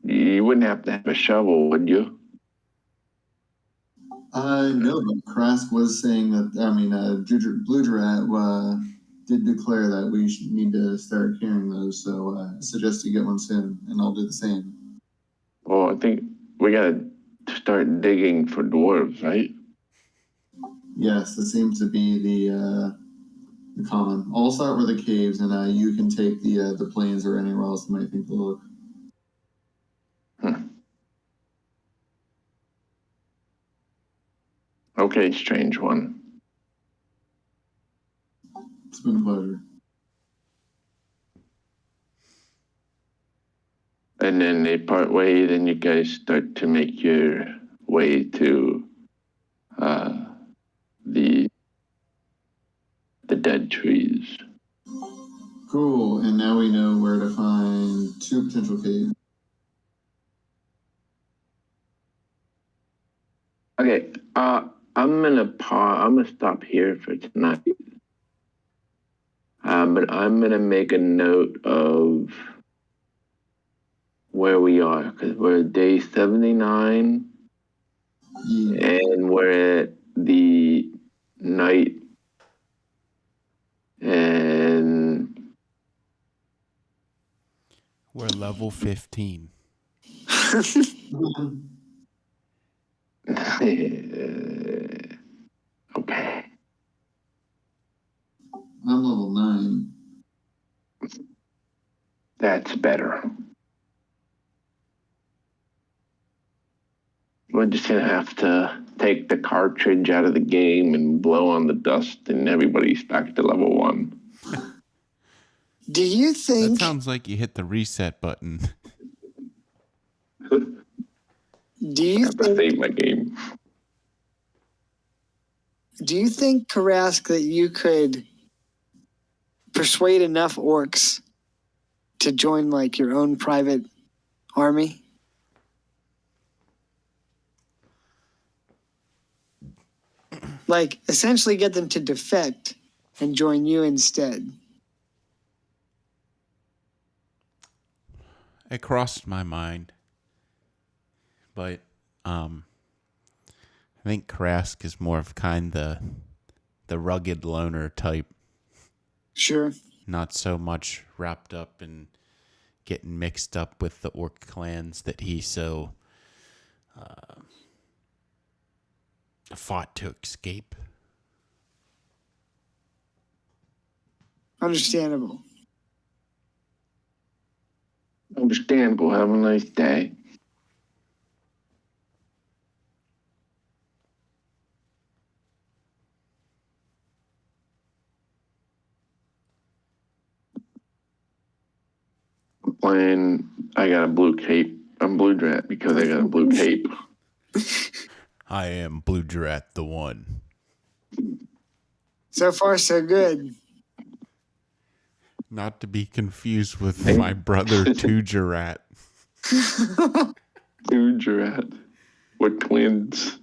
You wouldn't have to have a shovel, would you? No, but Krask was saying that, I mean, Blue Drat did declare that we need to start carrying those, so I suggest you get one soon, and I'll do the same. Well, I think we gotta start digging for dwarves, right? Yes, that seems to be the the common. I'll start with the caves, and you can take the plains or anywhere else you might think to look. Okay, strange one. It's been a pleasure. And then they part way, then you guys start to make your way to the dead trees. Cool, and now we know where to find 2 potential caves. Okay, I'm gonna stop here for tonight. But I'm gonna make a note of where we are, because we're at day 79, and we're at the night, and We're level 15. okay. I'm level 9. That's better. We're just gonna have to take the cartridge out of the game and blow on the dust, and everybody's back to level 1. Do you That think? sounds like you hit the reset button. Do you have to save my game. Do you think, Karask, that you could persuade enough orcs to join like your own private army? Like essentially get them to defect and join you instead. It crossed my mind. But I think Karask is more of kind the rugged loner type. Sure. Not so much wrapped up in getting mixed up with the orc clans that he so fought to escape. Understandable. Understandable. Have a nice day. I'm playing. I got a blue cape. I'm blue drat because I got a blue cape. I am Blue Drat the One. So far, so good. Not to be confused with my brother Tujarat. Blue drat. We're twins.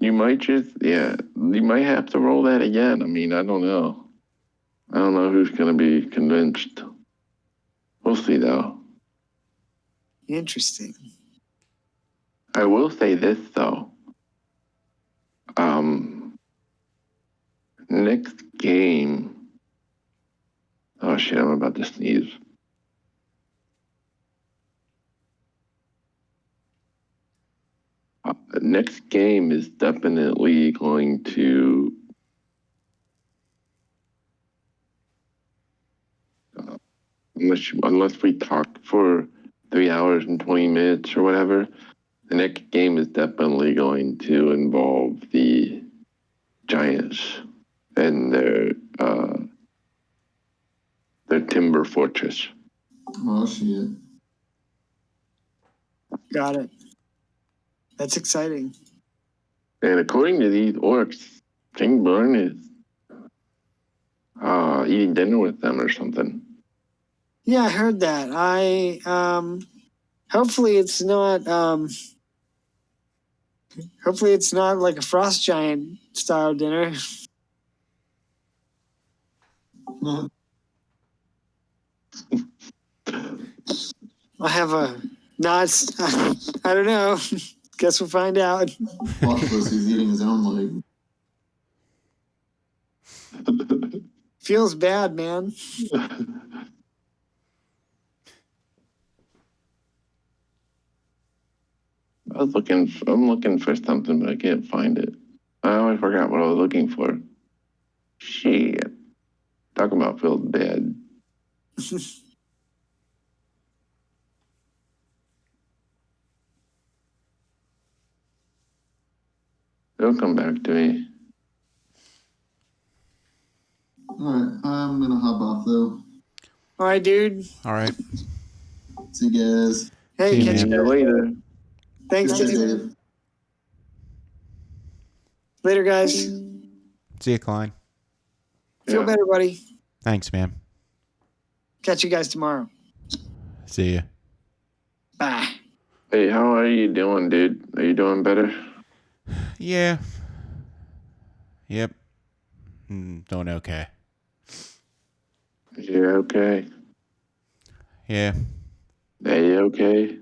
You might you might have to roll that again. I mean, I don't know. I don't know who's going to be convinced. We'll see, though. Interesting. I will say this, though. Next game. Oh, shit, I'm about to sneeze. Next game is definitely going to unless we talk for 3 hours and 20 minutes or whatever, the next game is definitely going to involve the Giants and their timber fortress. Oh, shit. Got it. That's exciting. And according to these orcs, King Burn is eating dinner with them or something. Yeah, I heard that. Hopefully it's not like a frost giant style dinner. I have a not. I don't know. Guess we'll find out. Octopus, he's eating his own leg. Feels bad, man. I'm looking for something, but I can't find it. I always forgot what I was looking for. Shit. Talking about Phil's bed. He'll come back to me. All right, I'm gonna hop off though. All right, dude. All right. See you guys. Hey, See you, catch See man. you. you later. Thanks, Good Dave. Dave. Later, guys. See you, Klein. Feel Yeah. better, buddy. Thanks, man. Catch you guys tomorrow. See ya. Bye. Hey, how are you doing, dude? Are you doing better? Yeah. Yep. Doing okay. You're okay. Yeah. Are you okay?